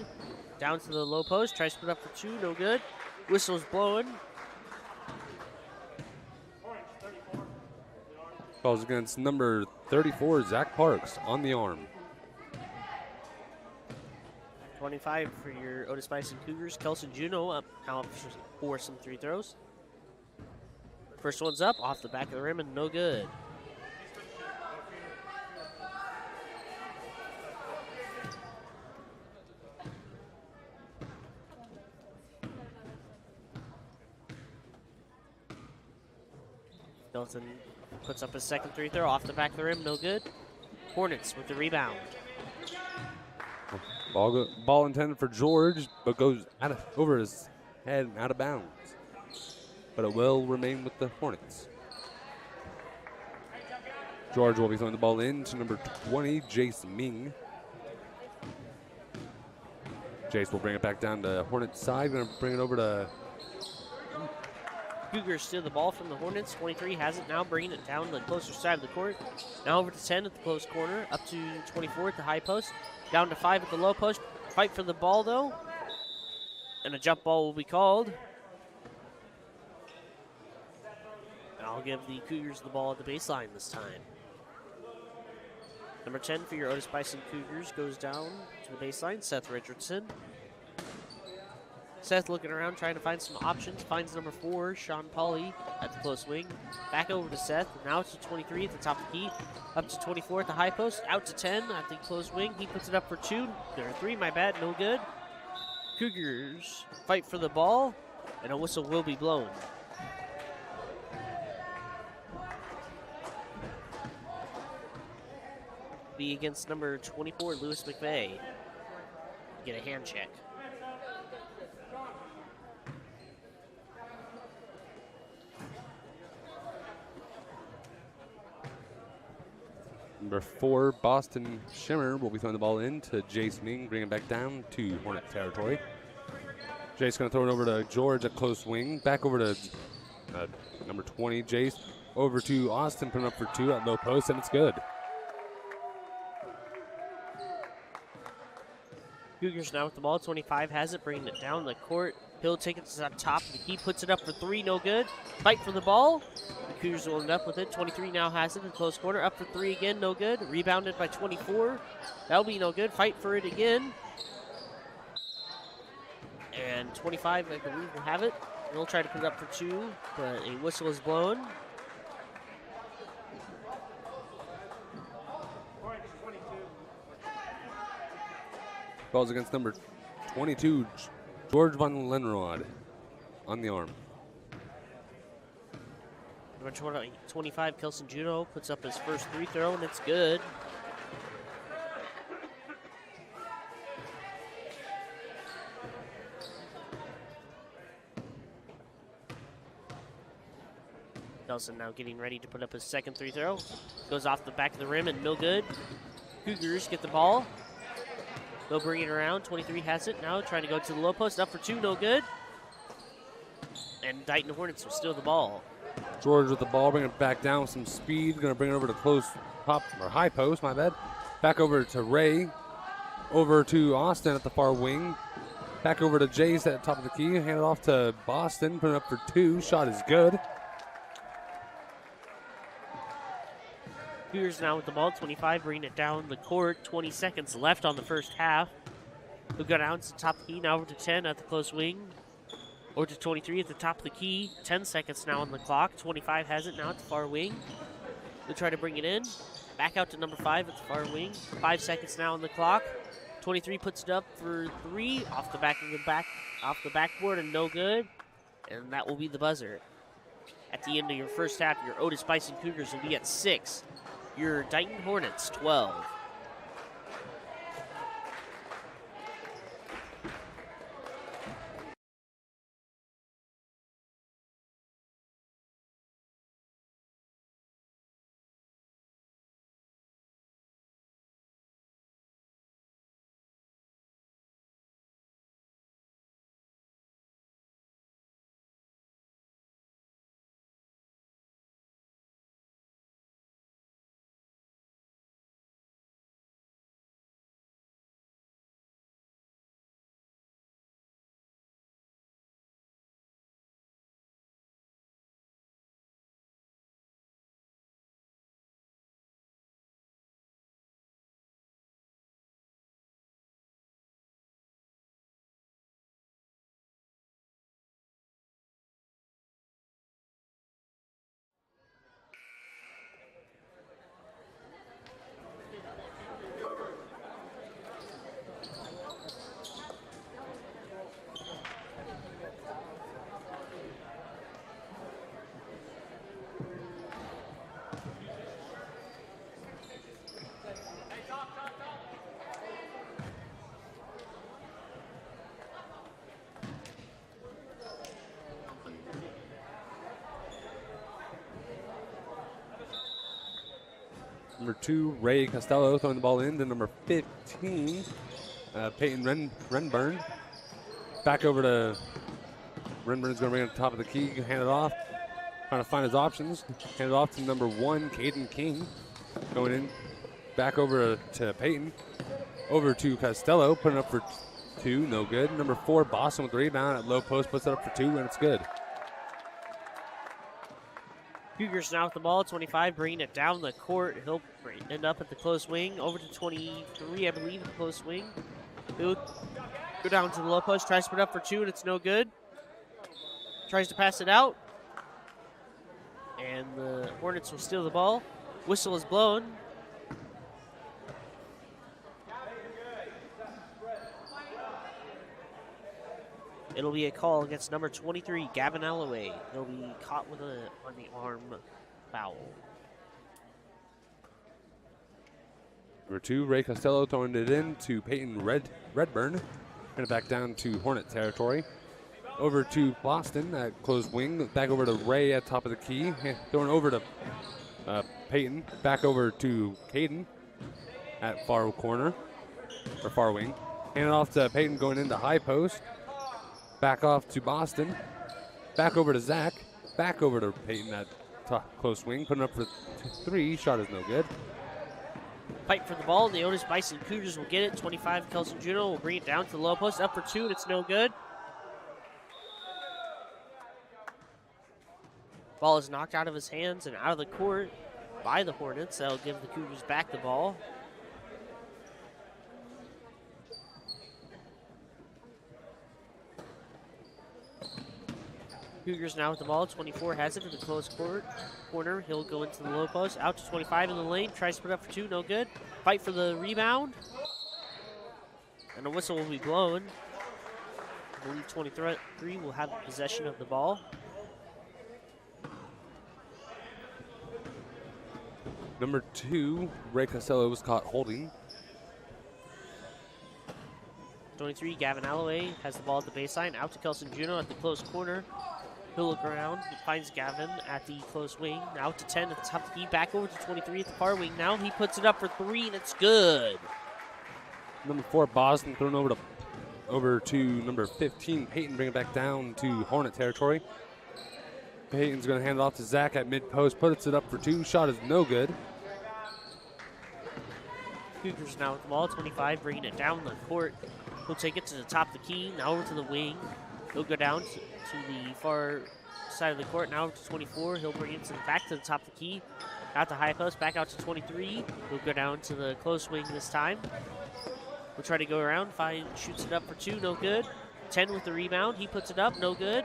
Down to the low post. Tries to put up for 2, no good. Whistle's blowing. Calls against number 34, Zach Parks, on the arm. 25 for your Otis-Bison Cougars. Kelson Juno up now for some free throws. First one's up, off the back of the rim, and no good. Kelson puts up his second free throw, off the back of the rim, no good. Hornets with the rebound. Ball intended for George, but goes over his head and out of bounds. But it will remain with the Hornets. George will be throwing the ball in to number 20, Jace Ming. Jace will bring it back down to Hornets side. Going to bring it over to... Cougars steal the ball from the Hornets. 23 has it now, bringing it down to the closer side of the court. Now over to 10 at the close corner, up to 24 at the high post, down to 5 at the low post. Fight for the ball, though. And a jump ball will be called. And I'll give the Cougars the ball at the baseline this time. Number 10 for your Otis-Bison Cougars goes down to the baseline, Seth Richardson. Seth looking around, trying to find some options. Finds number 4, Sean Pauly, at the close wing. Back over to Seth. Now to 23 at the top of the key. Up to 24 at the high post. Out to 10 at the close wing. He puts it up for 2. Or 3, my bad. No good. Cougars fight for the ball, and a whistle will be blown. Be against number 24, Lewis McVeigh. Get a hand check. Number 4, Boston Shimmer will be throwing the ball in to Jace Ming, bringing it back down to Hornet territory. Jace going to throw it over to George at close wing. Back over to number 20, Jace. Over to Austin, putting up for 2 at low post, and it's good. Cougars now with the ball. 25 has it, bringing it down the court. He'll take it to the top of the key, puts it up for 3, no good. Fight for the ball. The Cougars will end up with it. 23 now has it in close corner. Up for 3 again, no good. Rebounded by 24. That'll be no good. Fight for it again. And 25, I believe, will have it. He'll try to put it up for 2, but a whistle is blown. Balls against number 22, George Van Lenrod, on the arm. Number 25, Kelson Juno, puts up his first free throw, and it's good. Kelson now getting ready to put up his second free throw. Goes off the back of the rim and no good. Cougars get the ball. They'll bring it around. 23 has it now, trying to go to the low post. Up for 2, no good. And Dighton Hornets will steal the ball. George with the ball, bringing it back down with some speed. Going to bring it over to close top or high post, my bad. Back over to Ray. Over to Austin at the far wing. Back over to Jace at the top of the key. Hand it off to Boston, putting it up for 2. Shot is good. Cougars now with the ball. 25 bringing it down the court. 20 seconds left on the first half. They'll go down to the top of the key. Now over to 10 at the close wing. Over to 23 at the top of the key. 10 seconds now on the clock. 25 has it now at the far wing. They'll try to bring it in. Back out to number 5 at the far wing. 5 seconds now on the clock. 23 puts it up for 3 off the backboard and no good. And that will be the buzzer. At the end of your first half, your Otis-Bison Cougars will be at 6. Your Dighton Hornets 12. Number 2, Ray Costello throwing the ball in to number 15, Peyton Renburn. Back over to Renburn's going to bring it to the top of the key, hand it off. Trying to find his options. Hand it off to number 1, Caden King. Going in, back over to Peyton. Over to Costello, putting it up for 2, no good. Number 4, Boston with the rebound at low post, puts it up for 2, and it's good. Cougars now with the ball, 25, bringing it down the court. He'll end up at the close wing, over to 23, I believe, the close wing. He'll go down to the low post, tries to put it up for 2, and it's no good. Tries to pass it out. And the Hornets will steal the ball. Whistle is blown. It'll be a call against number 23, Gavin Alloway. He'll be caught with on the arm foul. Number 2, Ray Costello throwing it in to Peyton Redburn. Bring it back down to Hornet territory. Over to Boston at closed wing. Back over to Ray at top of the key. Throwing over to Peyton. Back over to Caden at far corner, or far wing. Hand it off to Peyton going into high post. Back off to Boston. Back over to Zach. Back over to Peyton at close wing. Putting up for 3. Shot is no good. Fight for the ball, and the Otis-Bison Cougars will get it. 25, Kelson Juno will bring it down to the low post. Up for 2, and it's no good. Ball is knocked out of his hands and out of the court by the Hornets. That'll give the Cougars back the ball. Cougars now with the ball. 24 has it in the close corner. He'll go into the low post. Out to 25 in the lane. Tries to put up for 2. No good. Fight for the rebound. And a whistle will be blown. I believe 23 will have possession of the ball. Number 2, Ray Costello was caught holding. 23, Gavin Alloway has the ball at the baseline. Out to Kelson Juno at the close corner. He'll look around. He finds Gavin at the close wing. Out to 10 at the top of the key. Back over to 23 at the far wing. Now he puts it up for 3, and it's good. Number 4, Boston thrown over to number 15, Peyton, bring it back down to Hornet territory. Peyton's going to hand it off to Zach at mid-post. Puts it up for 2. Shot is no good. Cougars now with the ball. 25, bringing it down the court. He'll take it to the top of the key. Now over to the wing. He'll go down to the far side of the court. Now over to 24. He'll bring it back to the top of the key. Out to high post. Back out to 23. He'll go down to the close wing this time. We'll try to go around. Shoots it up for 2. No good. 10 with the rebound. He puts it up. No good.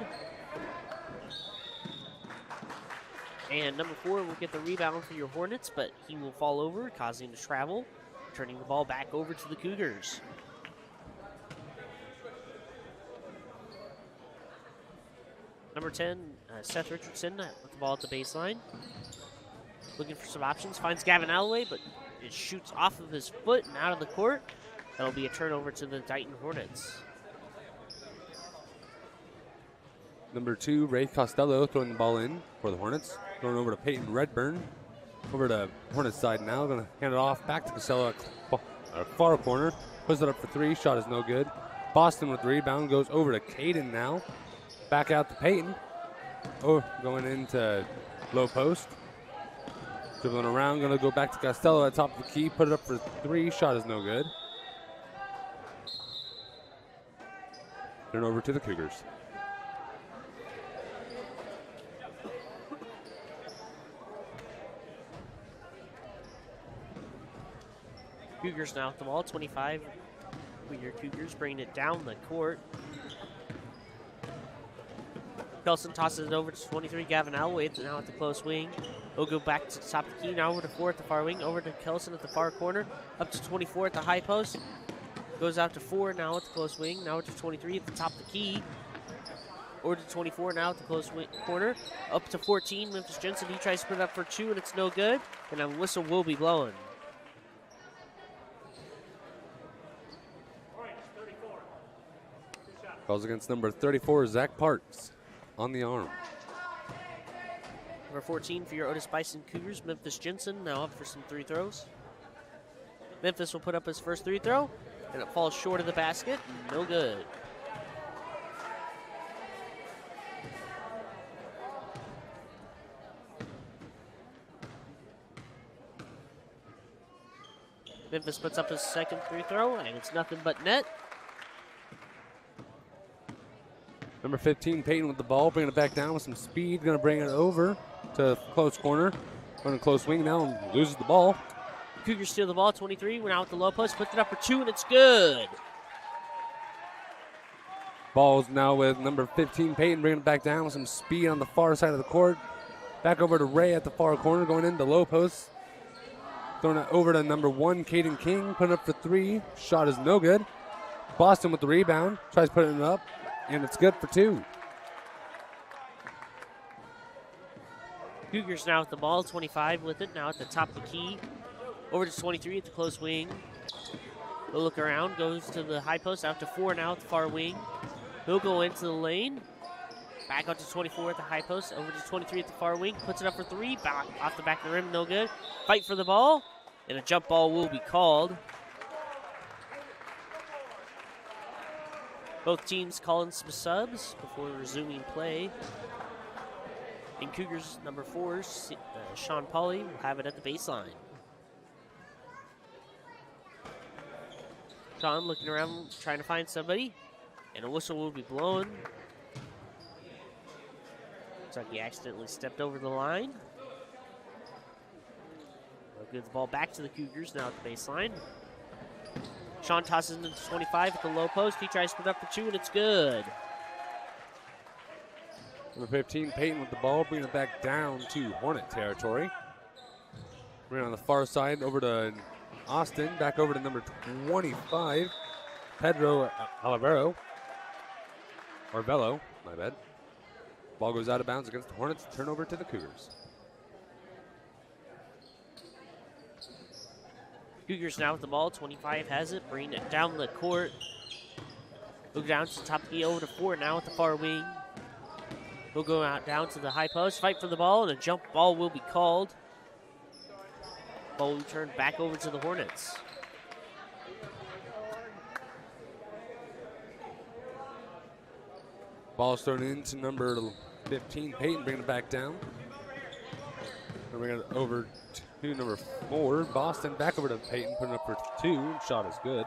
And number 4 will get the rebound for your Hornets, but he will fall over, causing the travel, turning the ball back over to the Cougars. Number 10, Seth Richardson with the ball at the baseline. Looking for some options. Finds Gavin Alloway, but it shoots off of his foot and out of the court. That'll be a turnover to the Dighton Hornets. Number 2, Ray Costello throwing the ball in for the Hornets. Going over to Peyton Redburn. Over to Hornets side now. Going to hand it off back to Costello at far corner. Puts it up for 3. Shot is no good. Boston with the rebound. Goes over to Caden now. Back out to Peyton. Oh, going into low post. Dribbling around. Going to go back to Costello at top of the key. Put it up for 3. Shot is no good. Turn over to the Cougars. Cougars now with the ball. 25 for your Cougars, bringing it down the court. Kelson tosses it over to 23, Gavin Alloway now at the close wing. He'll go back to the top of the key, now over to 4 at the far wing, over to Kelson at the far corner, up to 24 at the high post. Goes out to 4 now at the close wing, now to 23 at the top of the key. Over to 24 now at the close corner, up to 14, Memphis Jensen. He tries to put it up for 2, and it's no good, and a whistle will be blown. Calls against number 34, Zach Parks, on the arm. Number 14 for your Otis-Bison Cougars, Memphis Jensen, now up for some free throws. Memphis will put up his first free throw, and it falls short of the basket. No good. Memphis puts up his second free throw, and it's nothing but net. Number 15, Peyton with the ball, bringing it back down with some speed. Going to bring it over to close corner. Going to close wing now and loses the ball. Cougars steal the ball, 23. Went out with the low post, puts it up for 2, and it's good. Ball's now with number 15, Peyton, bringing it back down with some speed on the far side of the court. Back over to Ray at the far corner, going into low post. Throwing it over to number 1, Caden King, putting up for 3. Shot is no good. Boston with the rebound, tries putting it up, and it's good for 2. Cougars now with the ball, 25 with it, now at the top of the key. Over to 23 at the close wing. He'll look around, goes to the high post, out to 4 now at the far wing. He'll go into the lane. Back out to 24 at the high post, over to 23 at the far wing. Puts it up for 3, back off the back of the rim, no good. Fight for the ball, and a jump ball will be called. Both teams calling some subs before resuming play. And Cougars number 4, Sean Pauly, will have it at the baseline. Sean looking around, trying to find somebody, and a whistle will be blown. Looks like he accidentally stepped over the line. Well, good, the ball back to the Cougars now at the baseline. Sean tosses into 25 at the low post. He tries to put up for 2, and it's good. Number 15, Peyton with the ball, bringing it back down to Hornet territory. Bring it on the far side over to Austin, back over to number 25, Pedro Olivero. Or Bello, my bad. Ball goes out of bounds against the Hornets. Turnover to the Cougars. Cougars now with the ball. 25 has it, bringing it down the court. Look down to the top of the over to 4 now at the far wing. He'll go out down to the high post, fight for the ball, and a jump ball will be called. Ball will turn back over to the Hornets. Ball's thrown into number 15, Peyton, bringing it back down. Bringing it over to number 4, Boston, back over to Peyton, putting up for 2. Shot is good.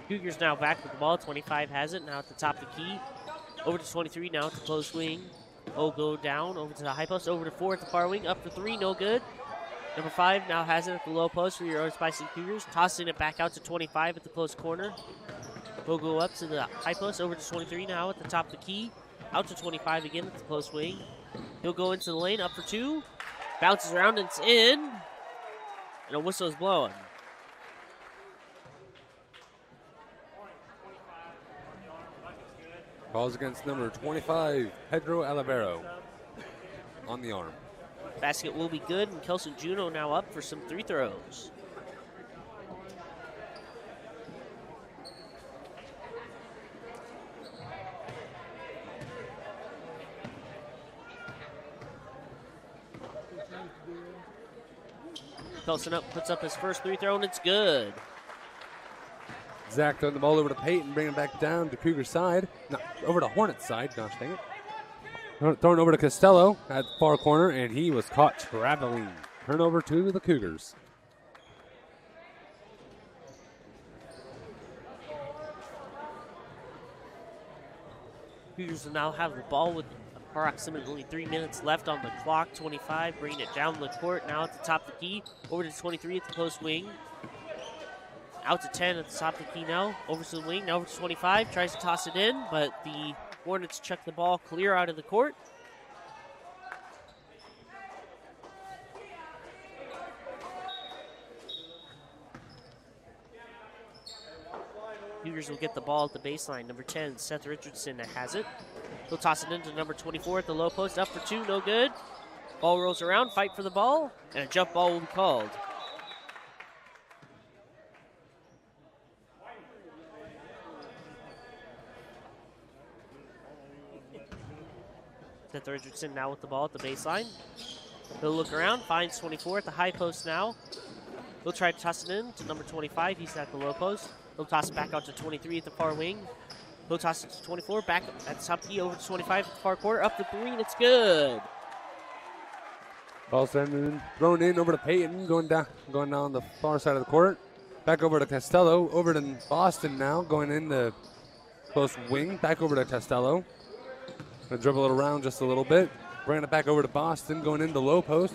Cougars now back with the ball. 25 has it, now at the top of the key. Over to 23, now at the close wing. Oh, go down, over to the high post, over to 4 at the far wing, up for 3, no good. Number 5 now has it at the low post for your Otis-Bison Cougars, tossing it back out to 25 at the close corner. He'll go up to the high post, over to 23 now at the top of the key. Out to 25 again at the close wing. He'll go into the lane, up for 2. Bounces around and it's in. And a whistle is blowing. Calls against number 25, Pedro Olivero, on the arm. Basket will be good, and Kelson Juno now up for some free throws. Kelson puts up his first free throw, and it's good. Zach throwing the ball over to Peyton, bringing it back down to Cougar side. No, over to Hornet side, gosh dang it. Throwing over to Costello at the far corner, and he was caught traveling. Turnover to the Cougars. Cougars will now have the ball with approximately 3 minutes left on the clock. 25 bringing it down the court, now at the top of the key. Over to 23 at the close wing. Out to 10 at the top of the key now. Over to the wing, now over to 25. Tries to toss it in, but the Hornets chuck the ball clear out of the court. Cougars will get the ball at the baseline. Number 10, Seth Richardson has it. He'll toss it into number 24 at the low post. Up for 2, no good. Ball rolls around, fight for the ball, and a jump ball will be called. Seth Richardson now with the ball at the baseline. He'll look around, finds 24 at the high post now. He'll try to toss it in to number 25. He's at the low post. He'll toss it back out to 23 at the far wing. He'll toss it to 24, back at the top key, over to 25 at the far corner, up the three, and it's good. Ball thrown in over to Peyton, going down the far side of the court. Back over to Costello, over to Boston now, going in the close wing, back over to Costello. Gonna dribble it around just a little bit. Bringing it back over to Boston, going into low post.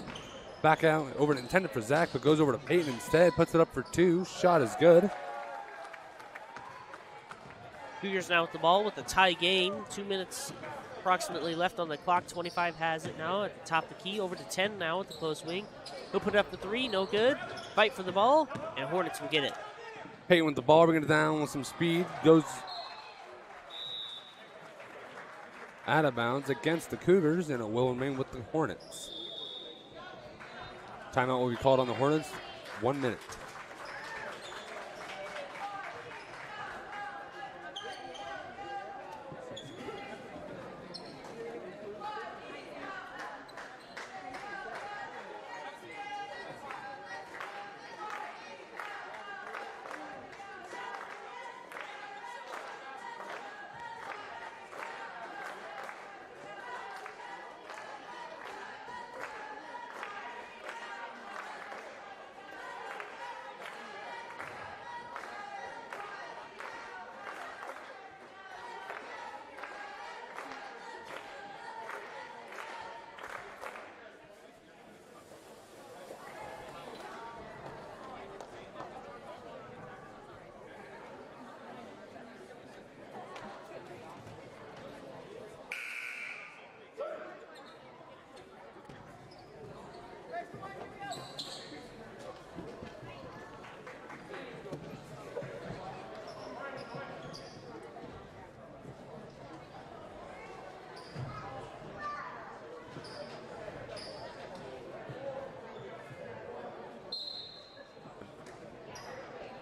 Back out, over to intended for Zach, but goes over to Peyton instead. Puts it up for two. Shot is good. Cougars now with the ball with a tie game. 2 minutes approximately left on the clock. 25 has it now at the top of the key. Over to 10 now at the close wing. He'll put it up the three. No good. Fight for the ball, and Hornets will get it. Peyton with the ball, bringing it down with some speed. Goes out of bounds against the Cougars, and it will remain with the Hornets. Timeout will be called on the Hornets. 1 minute.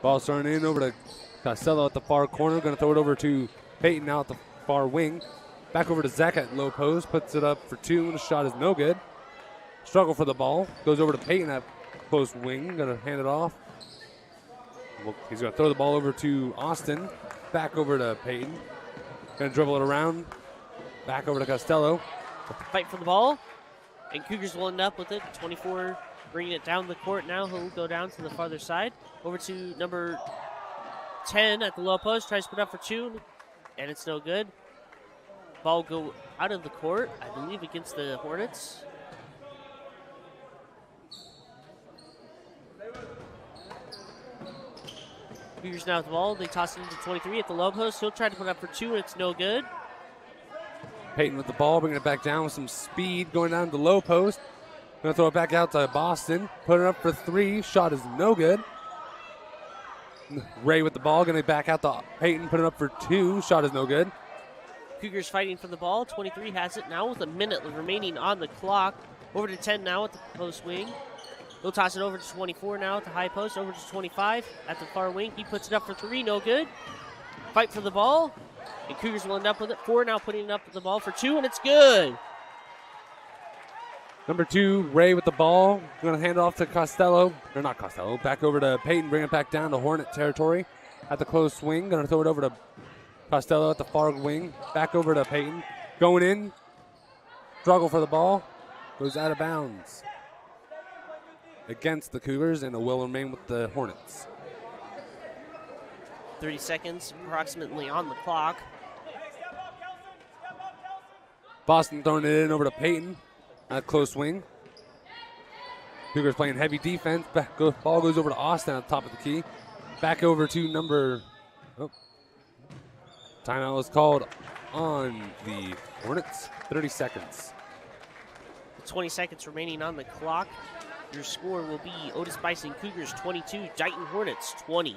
Ball starting in over to Costello at the far corner. Going to throw it over to Peyton now at the far wing. Back over to Zach at low post. Puts it up for two, and the shot is no good. Struggle for the ball. Goes over to Peyton at close wing. Going to hand it off. He's going to throw the ball over to Austin. Back over to Peyton. Going to dribble it around. Back over to Costello. Fight for the ball, and Cougars will end up with it. 24 bringing it down the court now. He'll go down to the farther side. Over to number 10 at the low post. Tries to put up for two, and it's no good. Ball go out of the court, I believe, against the Hornets. Cougars now with the ball. They toss it into 23 at the low post. He'll try to put up for two, and it's no good. Peyton with the ball, bringing it back down with some speed, going down to the low post. Going to throw it back out to Boston. Put it up for three. Shot is no good. Ray with the ball, going to back out to Peyton. Put it up for two. Shot is no good. Cougars fighting for the ball. 23 has it now with a minute remaining on the clock. Over to 10 now at the post wing. He'll toss it over to 24 now at the high post. Over to 25 at the far wing. He puts it up for three. No good. Fight for the ball. And Cougars will end up with it. Four now putting it up the ball for two, and it's good. Number two, Ray with the ball. Going to hand it off to Costello. Or not Costello. Back over to Peyton. Bring it back down to Hornet territory at the close swing. Going to throw it over to Costello at the far wing. Back over to Peyton. Going in. Struggle for the ball. Goes out of bounds against the Cougars, and it will remain with the Hornets. 30 seconds approximately on the clock. Boston throwing it in over to Peyton at close wing. Cougars playing heavy defense. Ball goes over to Austin at the top of the key. Back over to number... Timeout was called on the Hornets. 30 seconds. 20 seconds remaining on the clock. Your score will be Otis-Bison Cougars 22, Dighton Hornets 20.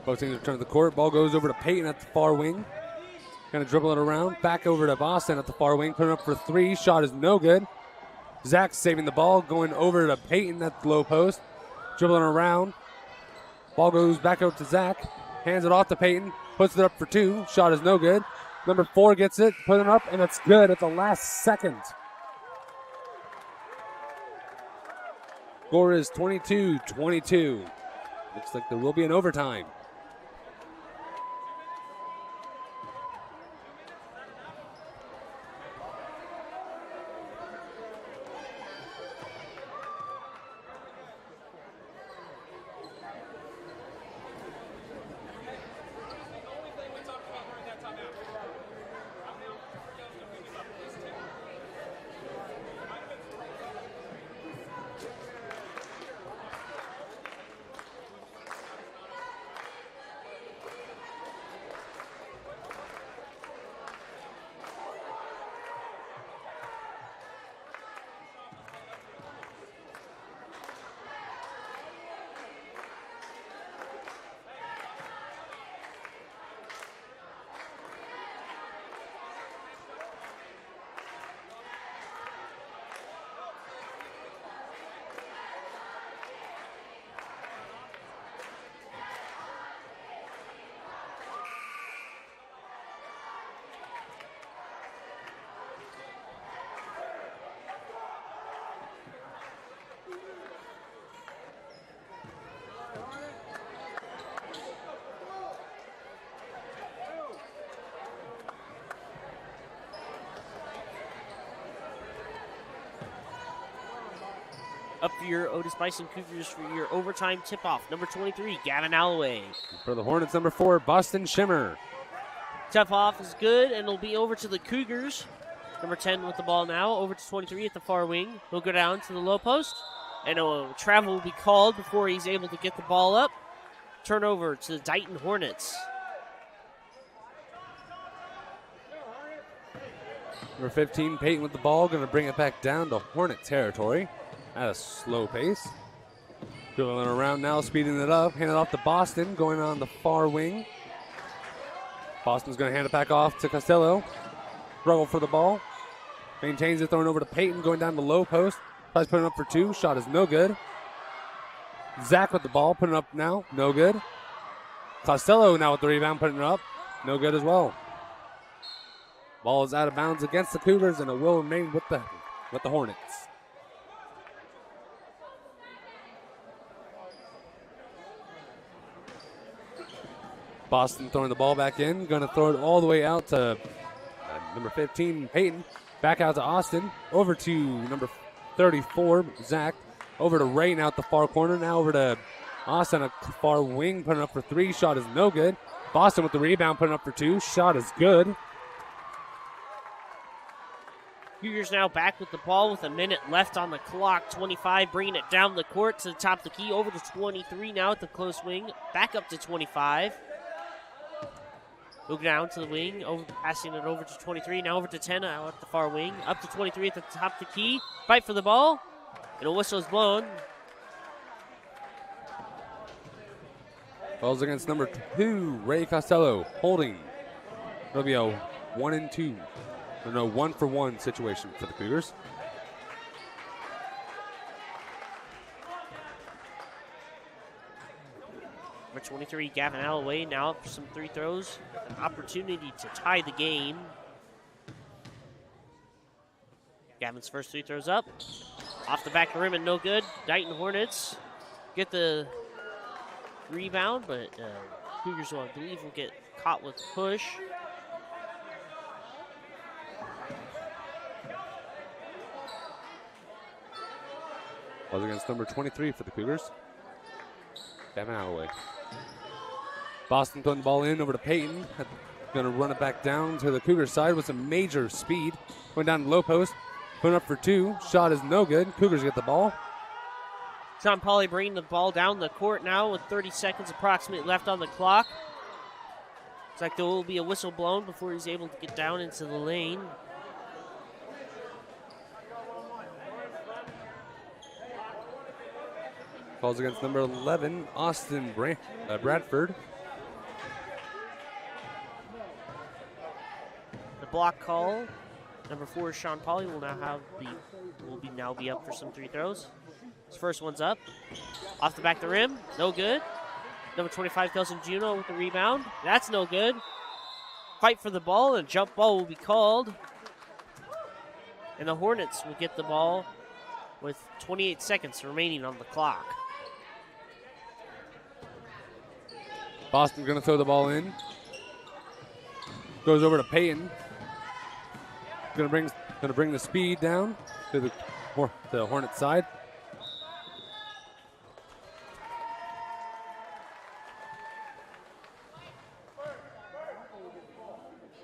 Both teams return to the court. Ball goes over to Peyton at the far wing. Kind of dribble it around. Back over to Boston at the far wing. Putting up for three. Shot is no good. Zach saving the ball. Going over to Peyton at the low post. Dribbling around. Ball goes back out to Zach. Hands it off to Peyton. Puts it up for two. Shot is no good. Number 4 gets it. Putting it up, and it's good at the last second. Score is 22-22. Looks like there will be an overtime. Up for your Otis-Bison Cougars for your overtime tip-off. Number 23, Gavin Alloway. For the Hornets, number 4, Boston Shimmer. Tip-off is good, and it'll be over to the Cougars. Number 10 with the ball now, over to 23 at the far wing. He'll go down to the low post, and a travel will be called before he's able to get the ball up. Turnover to the Dighton Hornets. Number 15, Peyton with the ball, going to bring it back down to Hornet territory at a slow pace. Dribbling around now, speeding it up, hand it off to Boston, going on the far wing. Boston's going to hand it back off to Costello. Struggle for the ball. Maintains it, throwing over to Peyton, going down the low post. Tries putting up for two. Shot is no good. Zach with the ball, putting it up now. No good. Costello now with the rebound, putting it up. No good as well. Ball is out of bounds against the Cougars, and it will remain with the Hornets. Boston throwing the ball back in. Going to throw it all the way out to number 15, Peyton. Back out to Austin. Over to number 34, Zach. Over to Ray now at the far corner. Now over to Austin at the far wing. Putting up for three. Shot is no good. Boston with the rebound. Putting up for two. Shot is good. Cougars now back with the ball with a minute left on the clock. 25 bringing it down the court to the top of the key. Over to 23 now at the close wing. Back up to 25. Move down to the wing, passing it over to 23. Now over to 10 now at the far wing. Up to 23 at the top of the key. Fight for the ball. And a whistle is blown. Balls against number 2, Ray Costello, holding. It'll be a 1-and-2. No, 1-for-1 situation for the Cougars. Number 23, Gavin Alloway, now up for some free throws. An opportunity to tie the game. Gavin's first free throws up. Off the back of the rim and no good. Dighton Hornets get the rebound, but Cougars, I believe, will get caught with push. Balls against number 23 for the Cougars. Gavin Alloway. Boston throwing the ball in over to Peyton. Going to run it back down to the Cougars side with some major speed. Going down the low post. Putting up for two. Shot is no good. Cougars get the ball. Sean Pauly bringing the ball down the court now with 30 seconds approximately left on the clock. Looks like there will be a whistle blown before he's able to get down into the lane. Calls against number 11, Austin Bradford. block call. Number 4, Sean Pauly, will now be up for some free throws. His first one's up. Off the back of the rim, no good. Number 25, Kelson Juno with the rebound. That's no good. Fight for the ball, and a jump ball will be called. And the Hornets will get the ball with 28 seconds remaining on the clock. Boston's going to throw the ball in. Goes over to Peyton. Going to bring the speed down to the Hornets side.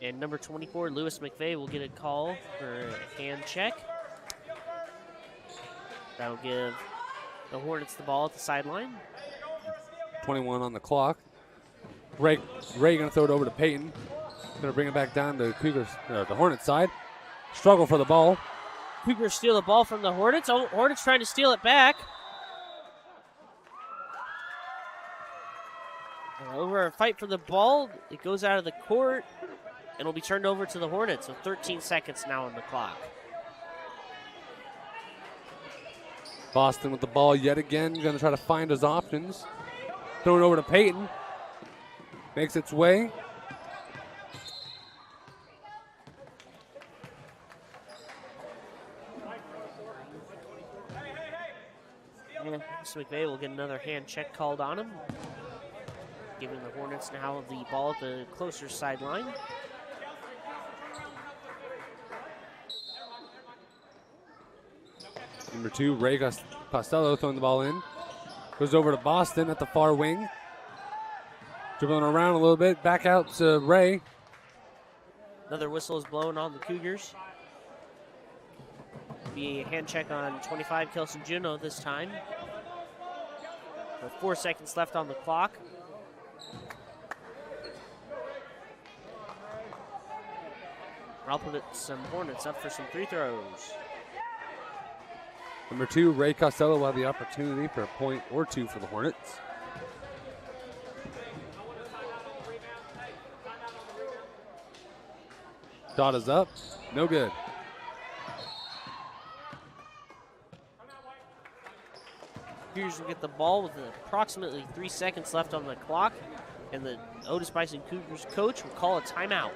And number 24, Lewis McVeigh, will get a call for a hand check. That'll give the Hornets the ball at the sideline. 21 on the clock. Ray going to throw it over to Peyton. Going to bring it back down to the Hornets side. Struggle for the ball. Cougars steal the ball from the Hornets. Oh, Hornets trying to steal it back. Over a fight for the ball. It goes out of the court and will be turned over to the Hornets with 13 seconds now on the clock. Boston with the ball yet again. Going to try to find his options. Throw it over to Peyton. Makes its way. McVeigh will get another hand check called on him, giving the Hornets now the ball at the closer sideline. Number 2, Ray Costello throwing the ball in. Goes over to Boston at the far wing. Dribbling around a little bit. Back out to Ray. Another whistle is blown on the Cougars. Be a hand check on 25, Kelson Juno this time. With 4 seconds left on the clock. I'll put some Hornets up for some free throws. Number 2, Ray Costello will have the opportunity for a point or two for the Hornets. Dot is up. No good. Cougars will get the ball with approximately 3 seconds left on the clock, and the Otis-Bison Cougars coach will call a timeout.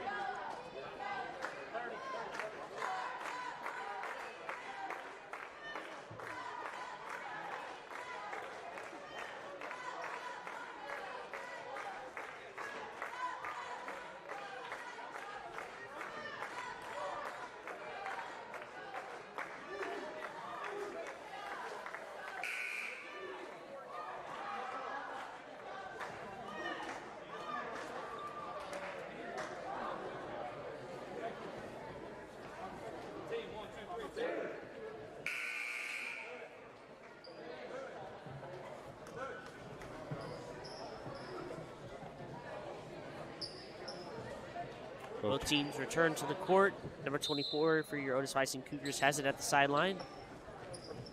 Both teams return to the court. Number 24 for your Otis-Bison Cougars has it at the sideline.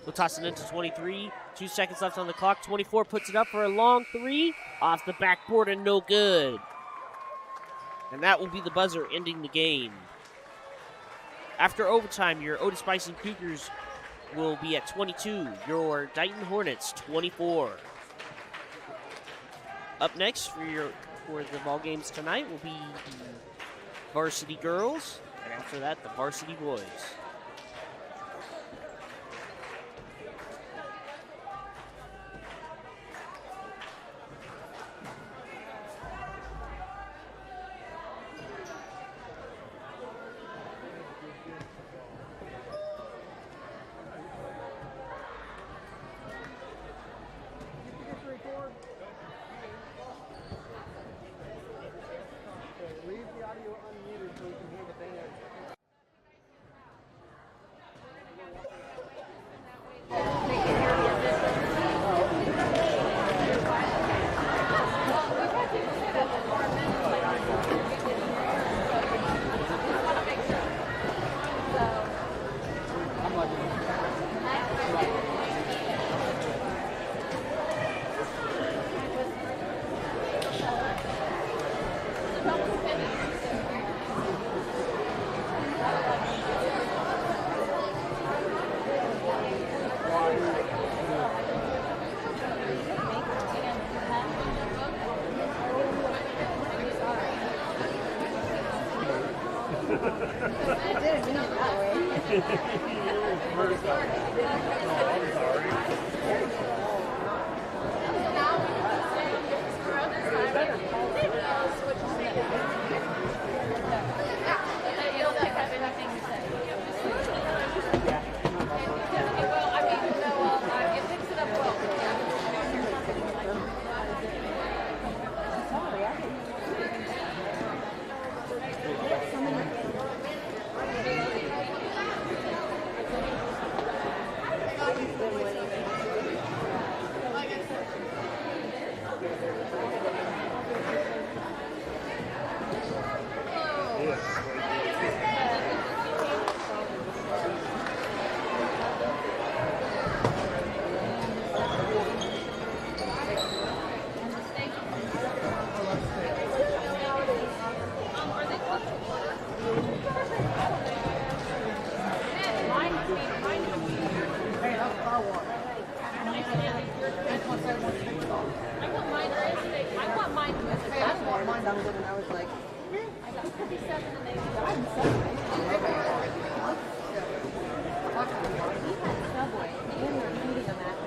We'll toss it into 23. 2 seconds left on the clock. 24 puts it up for a long three. Off the backboard and no good. And that will be the buzzer ending the game. After overtime, your Otis-Bison Cougars will be at 22. Your Dighton Hornets, 24. Up next for the ball games tonight will be the varsity girls, and after that, the varsity boys. Leave the audio unmuted so we can hear the band. didn't mean it that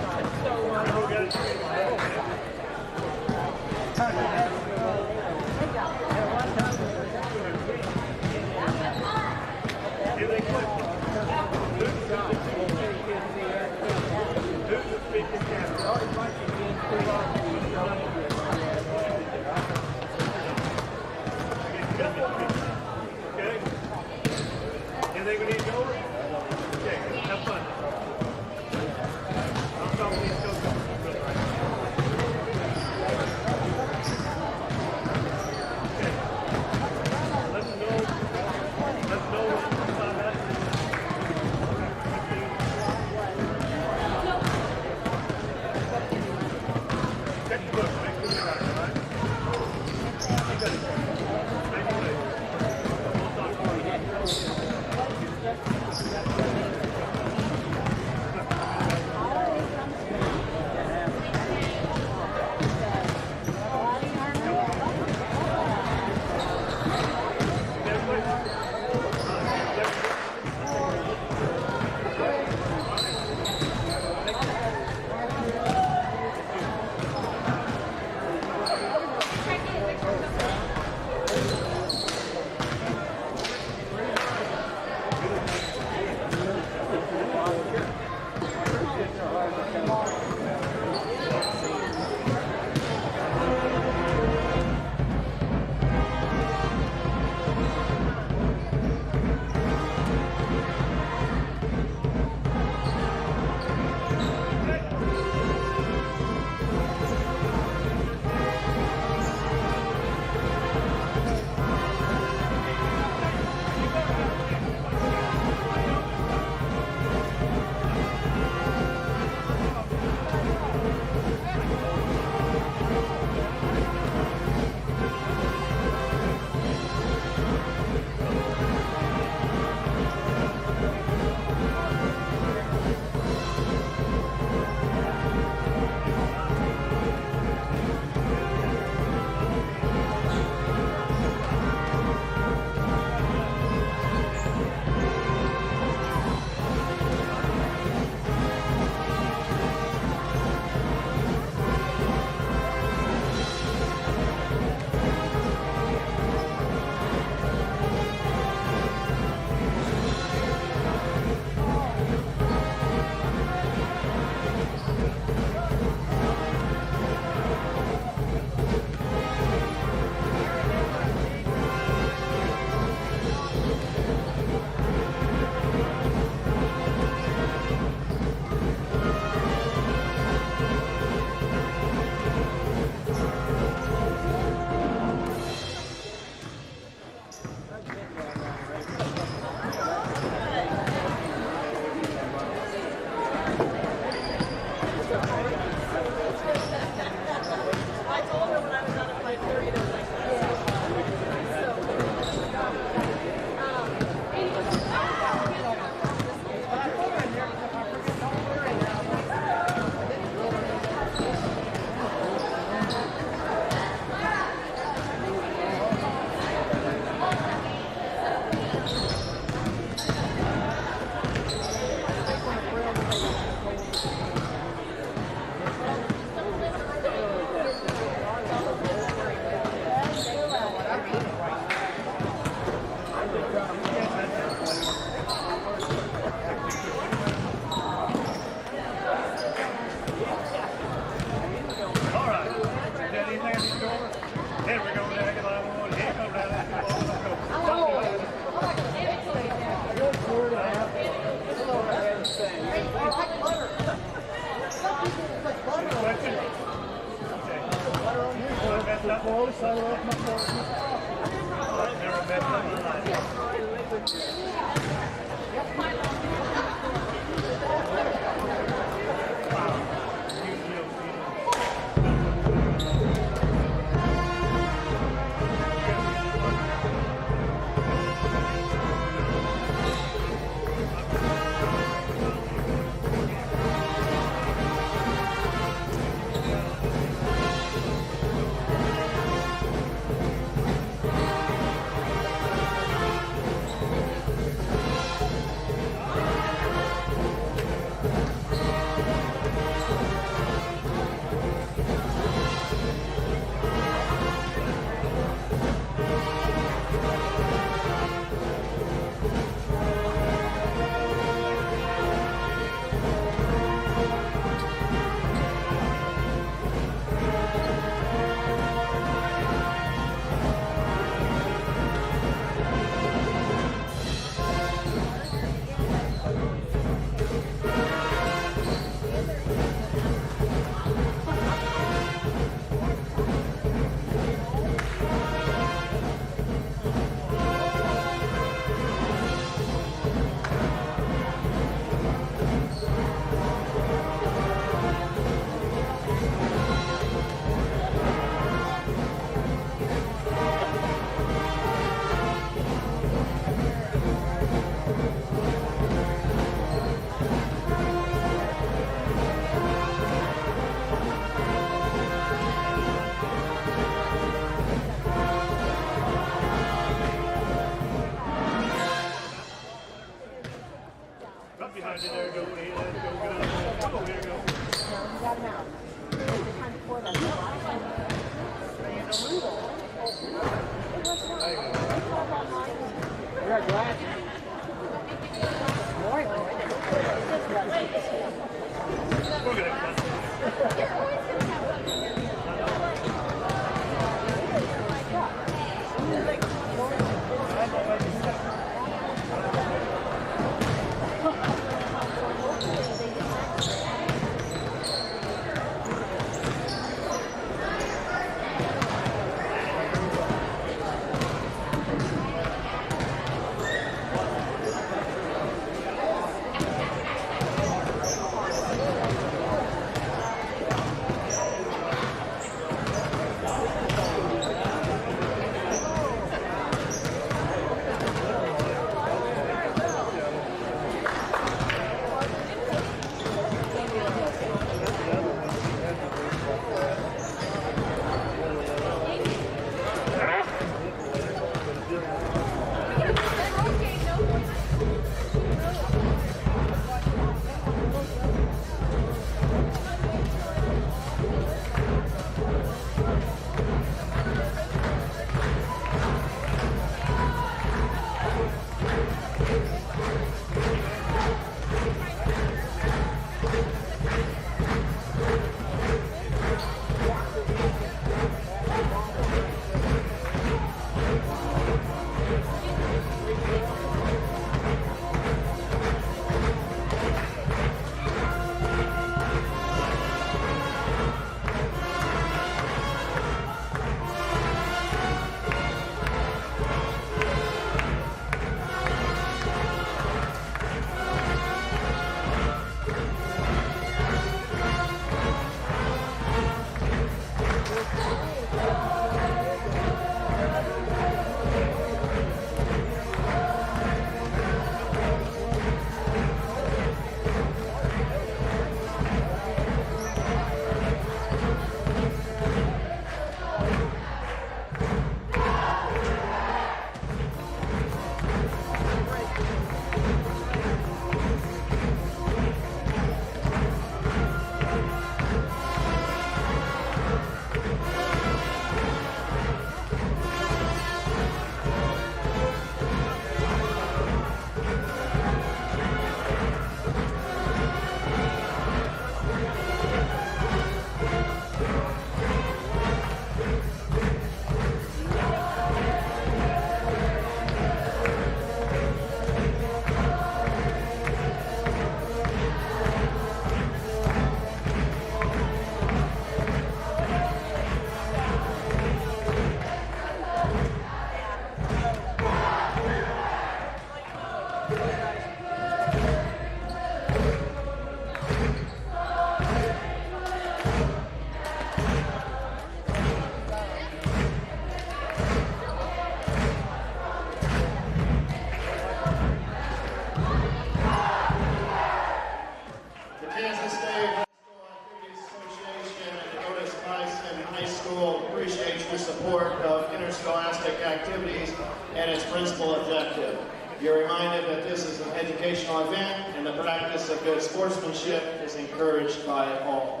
school appreciates the support of interscholastic activities and its principal objective. You're reminded that this is an educational event and the practice of good sportsmanship is encouraged by all.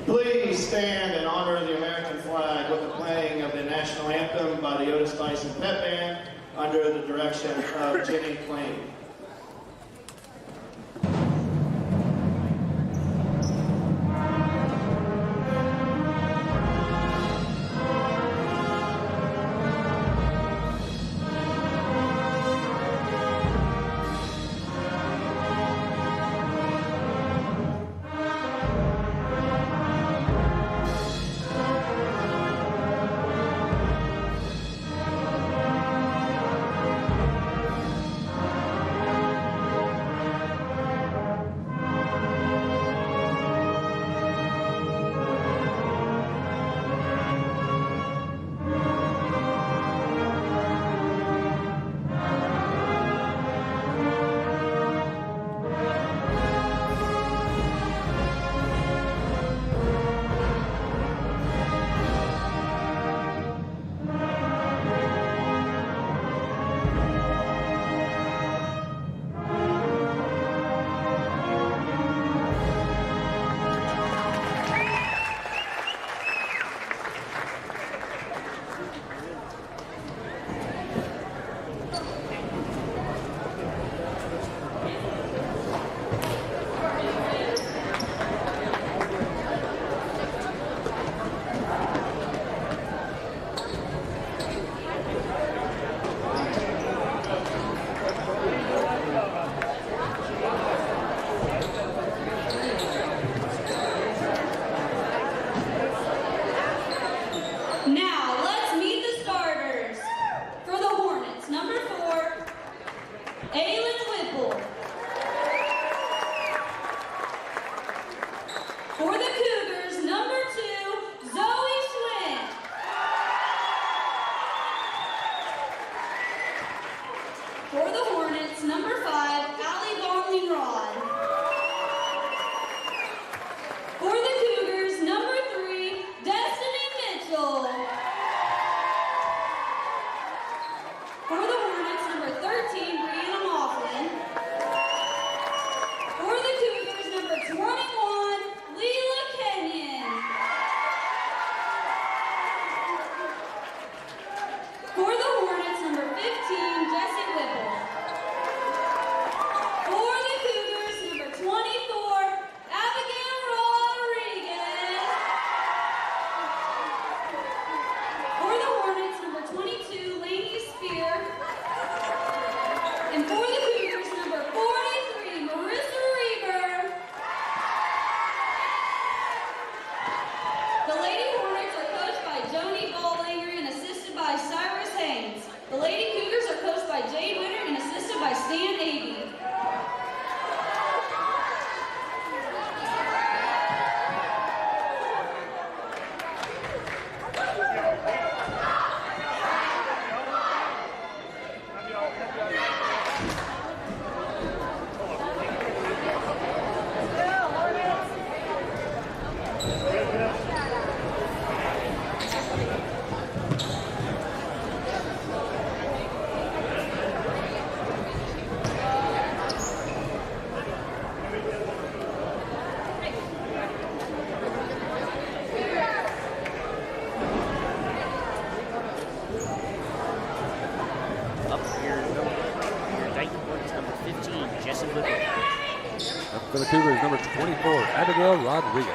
Please stand in honor of the American flag with the playing of the national anthem by the Otis-Bison Pep Band under the direction of Jenny Plain. For the Cougars, number 24, Abigail Rodriguez.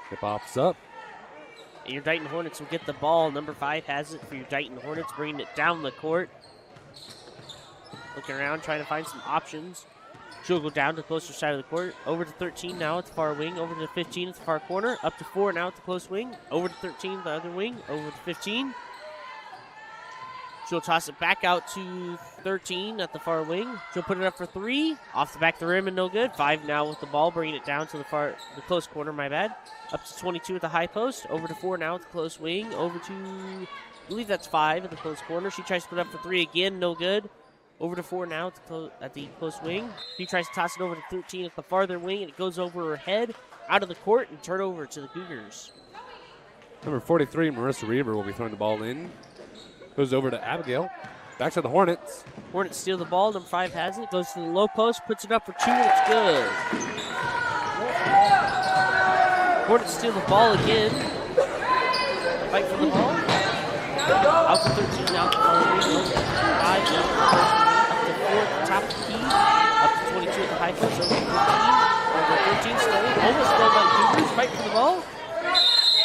Tip-off's up. Your Dighton Hornets will get the ball. Number 5 has it for your Dighton Hornets, bringing it down the court. Looking around, trying to find some options. She'll go down to the closer side of the court. Over to 13 now at the far wing. Over to 15 at the far corner. Up to 4 now at the close wing. Over to 13, the other wing. Over to 15. She'll toss it back out to 13 at the far wing. She'll put it up for 3. Off the back of the rim and no good. 5 now with the ball, bringing it down to the close corner, my bad. Up to 22 at the high post. Over to 4 now at the close wing. Over to I believe that's 5 at the close corner. She tries to put up for 3 again, no good. Over to 4 now at the close wing. She tries to toss it over to 13 at the farther wing, and it goes over her head, out of the court, and turnover to the Cougars. Number 43, Marissa Reaver, will be throwing the ball in. Goes over to Abigail. Back to the Hornets. Hornets steal the ball. Number 5 has it. Goes to the low post, puts it up for 2, and it's good. Hornets steal the ball again. Fight for the ball. Out to 13 now. 5 now. Up to 4 at the top of the key. Up to 22 at the high post. Over to 15. Over 13 stolen. Almost stolen by the Cougars. Fight for the ball.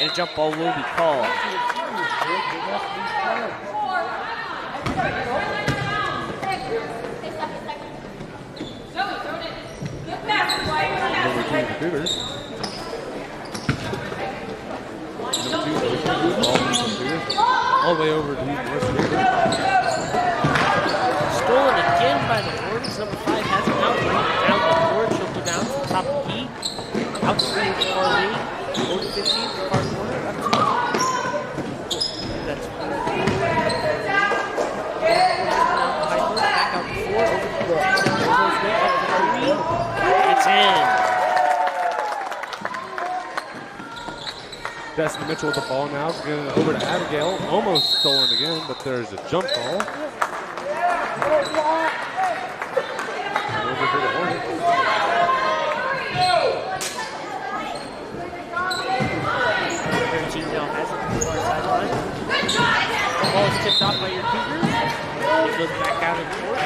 And a jump ball will be called. Number 2, the Cougars. All the way over to Marissa Reaver. Stolen again by the Hornets. Number 5 has it now. Down the court. She'll go down to the top of the key. Out to the far lead. Over to 15 to the far corner. Up to that's 4. Back out to 4. Over to 15. It's in. Destiny Mitchell with the ball now. Getting it over to Abigail. Almost stolen again, but there's a jump ball. Over to the Hornets. 13 now has it. The ball is tipped off by your Cougars. It goes back out in court.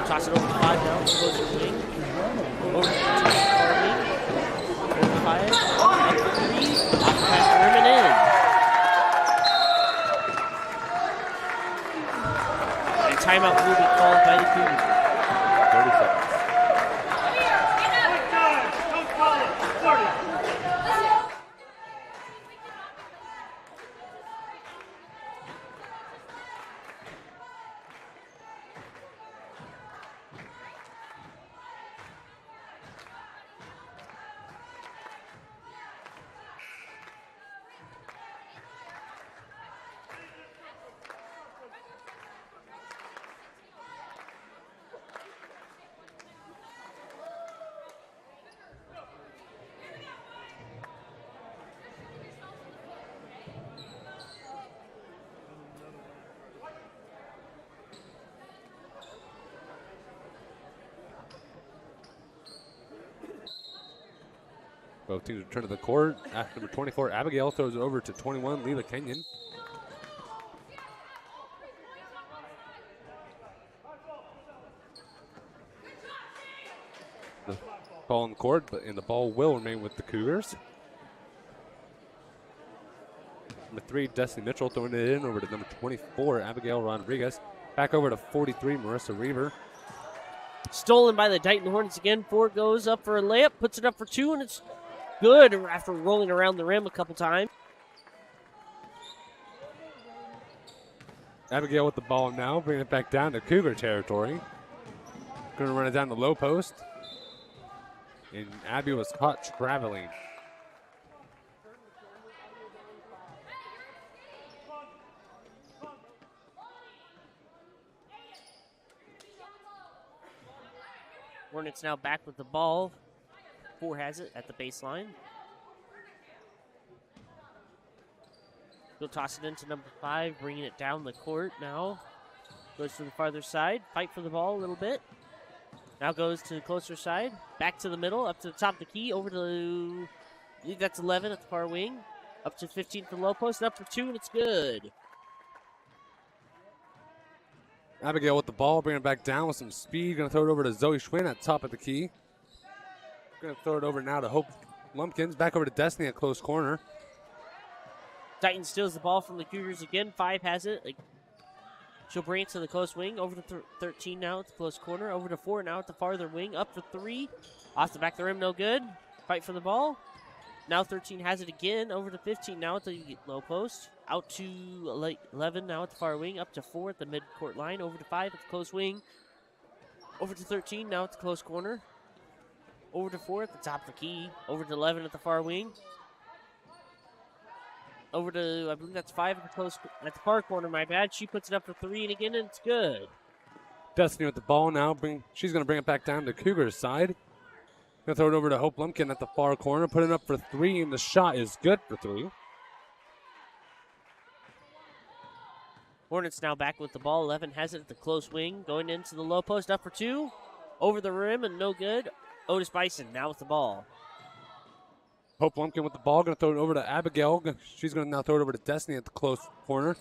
Toss it over to 5 now. Goes to the wing. Over to 2. Over to 5. Up to 3. Off the pass rim and in. And timeout will be called by the Cougars. 30 seconds. Both teams return to the court. After number 24, Abigail throws it over to 21, Leela Kenyon. The ball on the court, and the ball will remain with the Cougars. Number 3, Destiny Mitchell throwing it in over to number 24, Abigail Rodriguez. Back over to 43, Marissa Reaver. Stolen by the Dighton Hornets again. 4 goes up for a layup, puts it up for 2, and it's good after rolling around the rim a couple times. Abigail with the ball now, bringing it back down to Cougar territory. Going to run it down the low post. And Abby was caught traveling. Hornets now back with the ball. 4 has it at the baseline. He'll toss it into number 5, bringing it down the court now. Goes to the farther side. Fight for the ball a little bit. Now goes to the closer side. Back to the middle, up to the top of the key. Over to, I think that's 11 at the far wing. Up to 15 for the low post. And up for 2, and it's good. Abigail with the ball, bringing it back down with some speed. Going to throw it over to Zoe Schwinn at top of the key. Going to throw it over now to Hope Lumpkins. Back over to Destiny at close corner. Dighton steals the ball from the Cougars again. 5 has it. She'll bring it to the close wing. Over to 13 now at the close corner. Over to 4 now at the farther wing. Up for 3. Off the back of the rim, no good. Fight for the ball. Now 13 has it again. Over to 15 now at the low post. Out to 11 now at the far wing. Up to 4 at the midcourt line. Over to 5 at the close wing. Over to 13 now at the close corner. Over to 4 at the top of the key. Over to 11 at the far wing. Over to, I believe that's 5 at the far corner, my bad. She puts it up for 3, and again, it's good. Destiny with the ball now. She's going to bring it back down to Cougars' side. Going to throw it over to Hope Lumpkin at the far corner. Put it up for 3, and the shot is good for 3. Hornets now back with the ball. 11 has it at the close wing. Going into the low post, up for 2. Over the rim, and no good. Otis-Bison now with the ball. Hope Lumpkin with the ball. Going to throw it over to Abigail. She's going to now throw it over to Destiny at the close corner.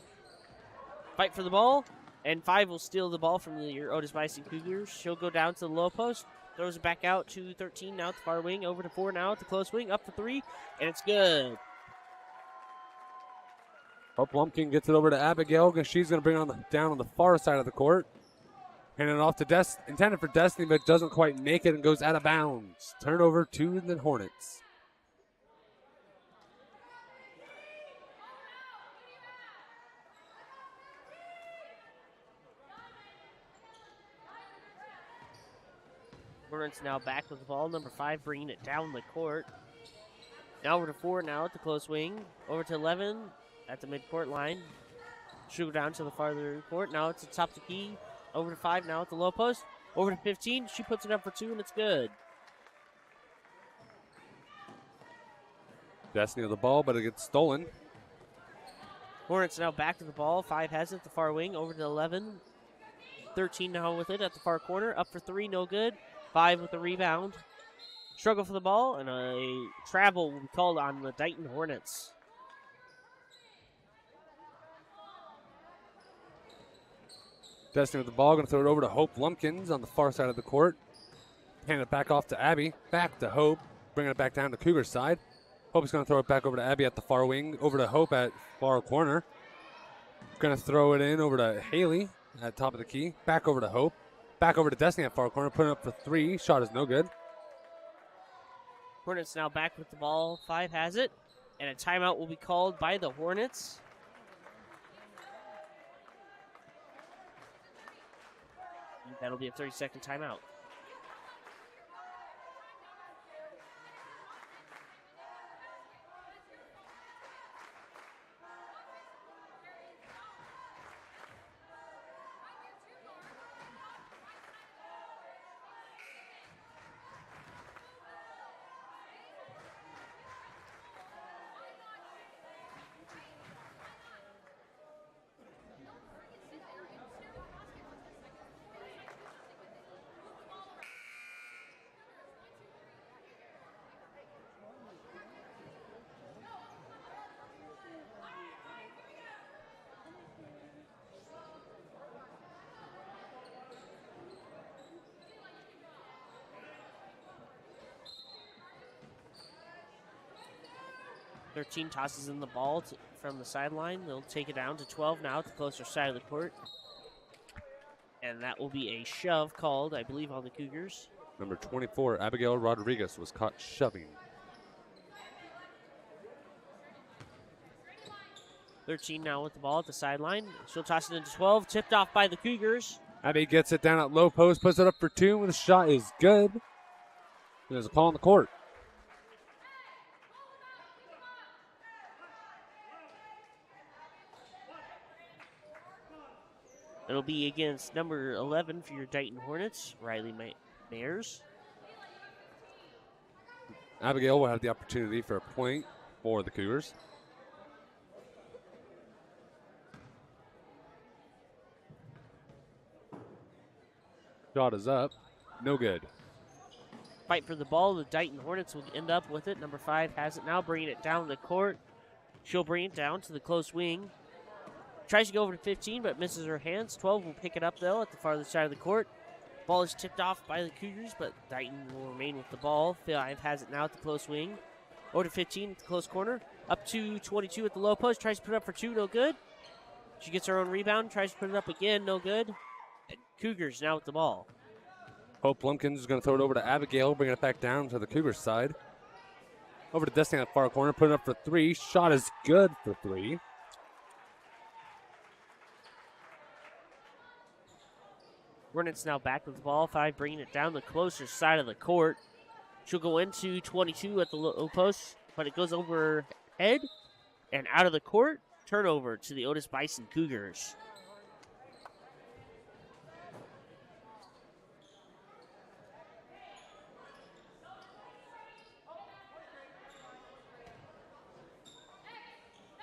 Fight for the ball. And 5 will steal the ball from the Otis-Bison Cougars. She'll go down to the low post. Throws it back out to 13 now at the far wing. Over to 4 now at the close wing. Up for 3. And it's good. Hope Lumpkin gets it over to Abigail. She's going to bring it down on the far side of the court. Hand it off to intended for Destiny, but doesn't quite make it and goes out of bounds. Turnover to the Hornets. Hornets now back with the ball. Number 5 bringing it down the court. Now over to 4 now at the close wing. Over to 11 at the midcourt line. She'll go down to the farther court. Now it's the top of the key. Over to 5 now at the low post. Over to 15. She puts it up for 2, and it's good. Destiny with the ball, but it gets stolen. Hornets now back to the ball. 5 has it at the far wing. Over to 11. 13 now with it at the far corner. Up for 3, no good. 5 with the rebound. Struggle for the ball, and a travel will be called on the Dighton Hornets. Destiny with the ball, going to throw it over to Hope Lumpkins on the far side of the court. Hand it back off to Abby. Back to Hope, bringing it back down to Cougar side. Hope's going to throw it back over to Abby at the far wing. Over to Hope at far corner. Going to throw it in over to Haley at top of the key. Back over to Hope. Back over to Destiny at far corner. Putting up for 3. Shot is no good. Hornets now back with the ball. 5 has it. And a timeout will be called by the Hornets. That'll be a 30-second timeout. Thirteen tosses in the ball from the sideline. They'll take it down to 12 now at the closer side of the court. And that will be a shove called, I believe, on the Cougars. Number 24, Abigail Rodriguez, was caught shoving. 13 now with the ball at the sideline. She'll toss it into 12, tipped off by the Cougars. Abby gets it down at low post, puts it up for 2, and the shot is good. There's a call on the court. It'll be against number 11 for your Dighton Hornets, Riley Mayers. Abigail will have the opportunity for a point for the Cougars. Shot is up. No good. Fight for the ball. The Dighton Hornets will end up with it. Number 5 has it now, bringing it down the court. She'll bring it down to the close wing. Tries to go over to 15, but misses her hands. 12 will pick it up, though, at the farther side of the court. Ball is tipped off by the Cougars, but Dighton will remain with the ball. 5 has it now at the close wing. Over to 15 at the close corner. Up to 22 at the low post. Tries to put it up for 2, no good. She gets her own rebound. Tries to put it up again, no good. And Cougars now with the ball. Hope Lumpkins is going to throw it over to Abigail, bringing it back down to the Cougars side. Over to Destiny at the far corner, putting up for three. Shot is good for three. Hornets now back with the ball. 5 bringing it down the closer side of the court. She'll go into 22 at the low post, but it goes overhead and out of the court. Turnover to the Otis-Bison Cougars.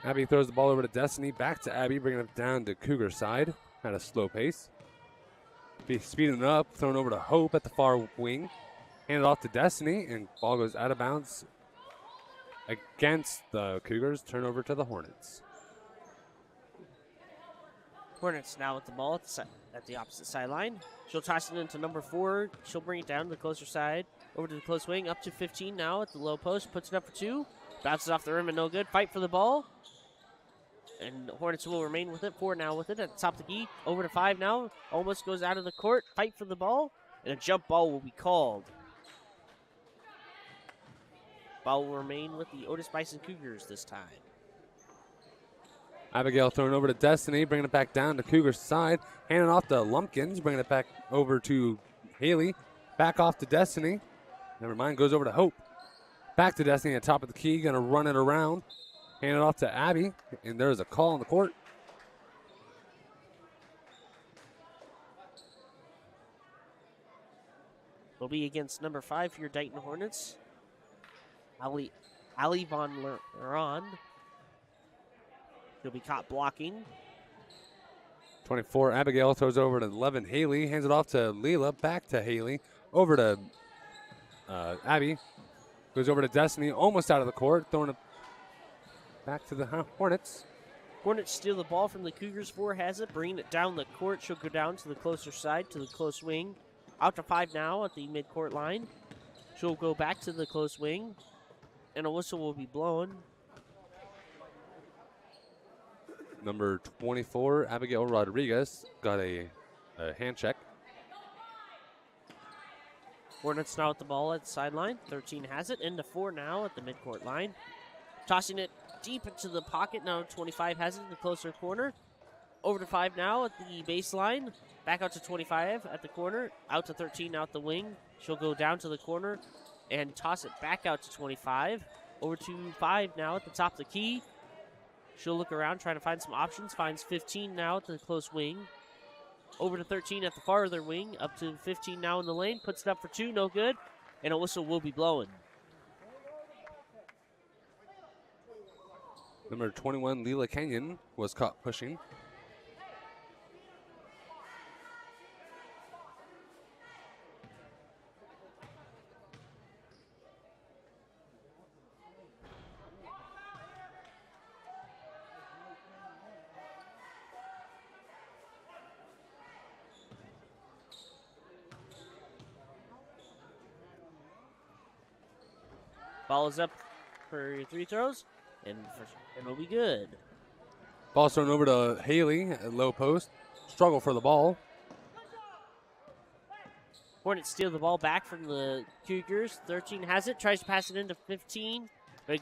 Abby throws the ball over to Destiny. Back to Abby, bringing it down to Cougar side at a slow pace. Be speeding it up, thrown over to Hope at the far wing. Handed off to Destiny, and ball goes out of bounds against the Cougars. Turnover to the Hornets. Hornets now with the ball at the opposite sideline. She'll toss it into number 4. She'll bring it down to the closer side. Over to the close wing, up to 15 now at the low post. Puts it up for 2. Bounces off the rim and no good. Fight for the ball. And the Hornets will remain with it. 4 now with it at the top of the key. Over to 5 now. Almost goes out of the court. Fight for the ball. And a jump ball will be called. Ball will remain with the Otis-Bison Cougars this time. Abigail throwing over to Destiny, bringing it back down to Cougar's side. Handing off to Lumpkins, bringing it back over to Haley. Back off to Destiny. Never mind, goes over to Hope. Back to Destiny at top of the key, going to run it around. Hand it off to Abby, and there's a call on the court. Will be against number 5 for your Dighton Hornets. Ali Von Leron. He'll be caught blocking. 24, Abigail throws over to 11, Haley. Hands it off to Leela, back to Haley. Over to Abby. Goes over to Destiny, almost out of the court. Throwing it back to the Hornets. Hornets steal the ball from the Cougars. 4 has it, bringing it down the court. She'll go down to the closer side, to the close wing. Out to 5 now at the midcourt line. She'll go back to the close wing, and a whistle will be blown. Number 24, Abigail Rodriguez, got a hand check. Hornets now with the ball at the sideline. 13 has it, into 4 now at the midcourt line. Tossing it deep into the pocket. Now 25 has it in the closer corner. Over to 5 now at the baseline. Back out to 25 at the corner. Out to 13 out the wing. She'll go down to the corner and toss it back out to 25. Over to 5 now at the top of the key. She'll look around, trying to find some options. Finds 15 now at the close wing. Over to 13 at the farther wing. Up to 15 now in the lane. Puts it up for 2, no good. And a whistle will be blowing. Number 21, Leela Kenyon, was caught pushing. Ball is up for your 3 throws, and it'll be good. Ball thrown over to Haley at low post. Struggle for the ball. Hornets steal the ball back from the Cougars. 13 has it, tries to pass it into 15, but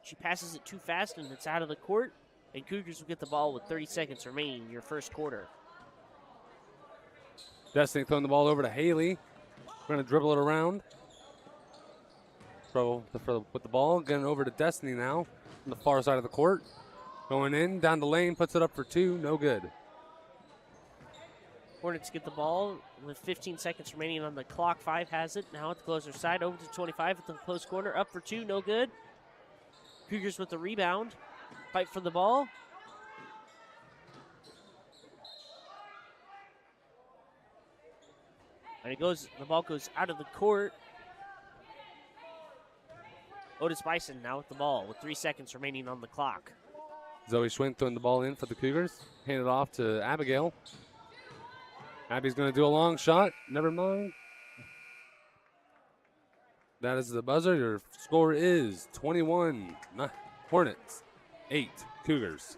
she passes it too fast and it's out of the court. And Cougars will get the ball with 30 seconds remaining in your first quarter. Destiny throwing the ball over to Haley. We're going to dribble it around. Throw with the ball. Getting over to Destiny now on the far side of the court. Going in, down the lane, puts it up for 2. No good. Hornets get the ball with 15 seconds remaining on the clock. 5 has it. Now at the closer side. Over to 25 at the close corner. Up for 2. No good. Cougars with the rebound. Fight for the ball. And the ball goes out of the court. Otis-Bison now with the ball with 3 seconds remaining on the clock. Zoe Schwinn throwing the ball in for the Cougars. Hand it off to Abigail. Abby's going to do a long shot. Never mind. That is the buzzer. Your score is 21 Hornets, 8 Cougars.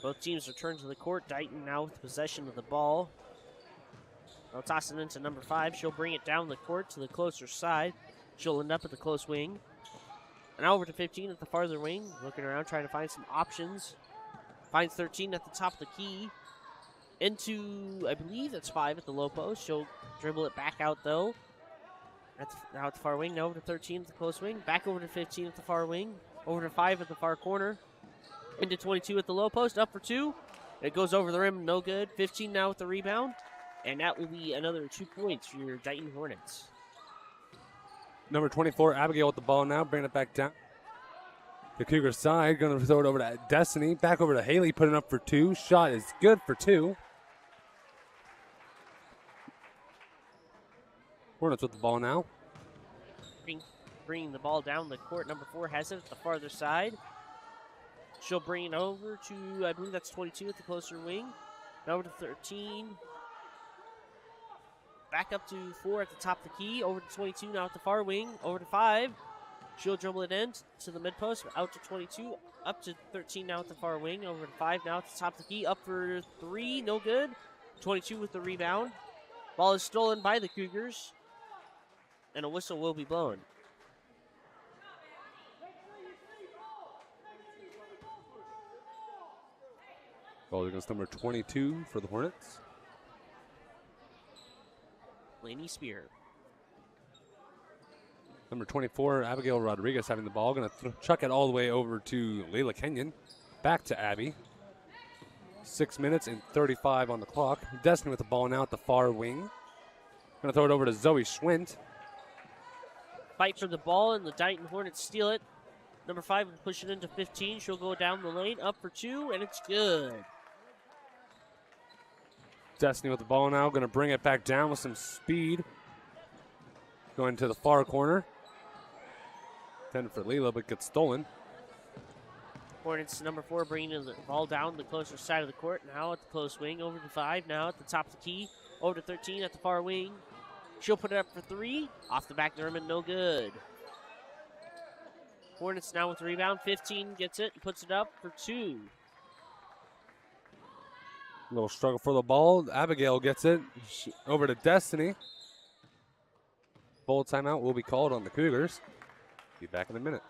Both teams return to the court. Dighton now with possession of the ball. They'll toss it into number 5. She'll bring it down the court to the closer side. She'll end up at the close wing. And now over to 15 at the farther wing. Looking around, trying to find some options. Finds 13 at the top of the key. Into, I believe that's 5 at the low post. She'll dribble it back out, though. Now at the far wing. Now over to 13 at the close wing. Back over to 15 at the far wing. Over to 5 at the far corner. Into 22 at the low post. Up for 2. It goes over the rim. No good. 15 now with the rebound. And that will be another 2 points for your Dighton Hornets. Number 24, Abigail with the ball now, bringing it back down. The Cougars side, going to throw it over to Destiny. Back over to Haley, putting up for 2. Shot is good for 2. Hornets with the ball now. Bringing the ball down the court. Number 4 has it at the farther side. She'll bring it over to, I believe that's 22 at the closer wing. Now over to 13. Back up to 4 at the top of the key. Over to 22 now at the far wing. Over to 5. She'll dribble it in to the mid post. Out to 22. Up to 13 now at the far wing. Over to 5 now at the top of the key. Up for 3. No good. 22 with the rebound. Ball is stolen by the Cougars. And a whistle will be blown. Ball against number 22 for the Hornets. Laney Spear. Number 24, Abigail Rodriguez having the ball. Going to chuck it all the way over to Layla Kenyon. Back to Abby. 6 minutes and 35 on the clock. Destiny with the ball now at the far wing. Going to throw it over to Zoe Schwint. Fight for the ball, and the Dighton Hornets steal it. Number 5 will push it into 15. She'll go down the lane, up for 2, and it's good. Destiny with the ball now. Going to bring it back down with some speed. Going to the far corner. Intended for Leela, but gets stolen. Hornets number 4 bringing the ball down the closer side of the court. Now at the close wing. Over to 5. Now at the top of the key. Over to 13 at the far wing. She'll put it up for 3. Off the back of the rim and no good. Hornets now with the rebound. 15 gets it and puts it up for 2. A little struggle for the ball. Abigail gets it over to Destiny. Full timeout will be called on the Cougars. Be back in a minute.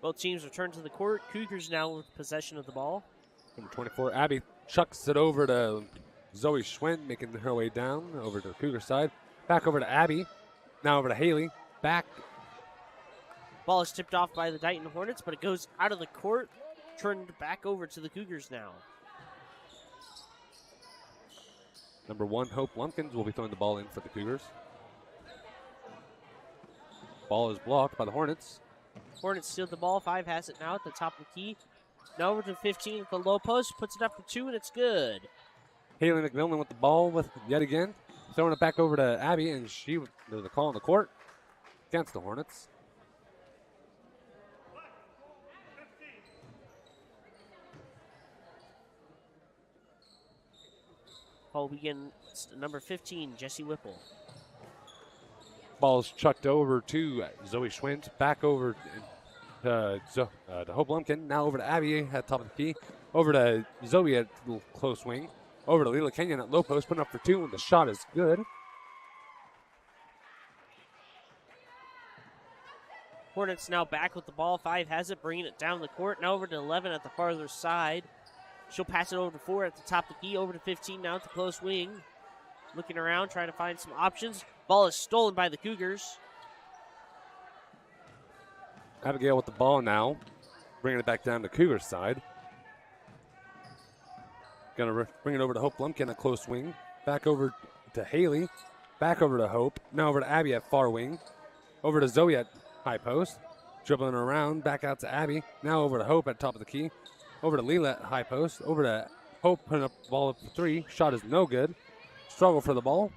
Both teams return to the court. Cougars now with possession of the ball. Number 24, Abby chucks it over to Zoe Schwint, making her way down over to the Cougar side. Back over to Abby. Now over to Haley. Back. Ball is tipped off by the Dighton Hornets, but it goes out of the court. Turned back over to the Cougars now. Number 1, Hope Lumpkins will be throwing the ball in for the Cougars. Ball is blocked by the Hornets. Hornets steal the ball. 5 has it now at the top of the key. Now over to 15 at the low post. Puts it up for 2, and it's good. Haley McMillan with the ball with yet again. Throwing it back over to Abby, and there's a call on the court against the Hornets. Ball begins number 15, Jesse Whipple. Ball's chucked over to Zoe Schwint. Back over to Hope Lumpkin. Now over to Abby at the top of the key. Over to Zoe at close wing. Over to Lila Kenyon at low post, putting up for 2, and the shot is good. Hornets now back with the ball. 5 has it, bringing it down the court. Now over to 11 at the farther side. She'll pass it over to 4 at the top of the key. Over to 15 now at the close wing. Looking around, trying to find some options. Ball is stolen by the Cougars. Abigail with the ball now, bringing it back down to Cougars side. Gonna bring it over to Hope Lumpkin at close wing. Back over to Haley. Back over to Hope. Now over to Abby at far wing. Over to Zoe at high post. Dribbling around. Back out to Abby. Now over to Hope at top of the key. Over to Leela at high post. Over to Hope putting up the ball up for 3. Shot is no good. Struggle for the ball.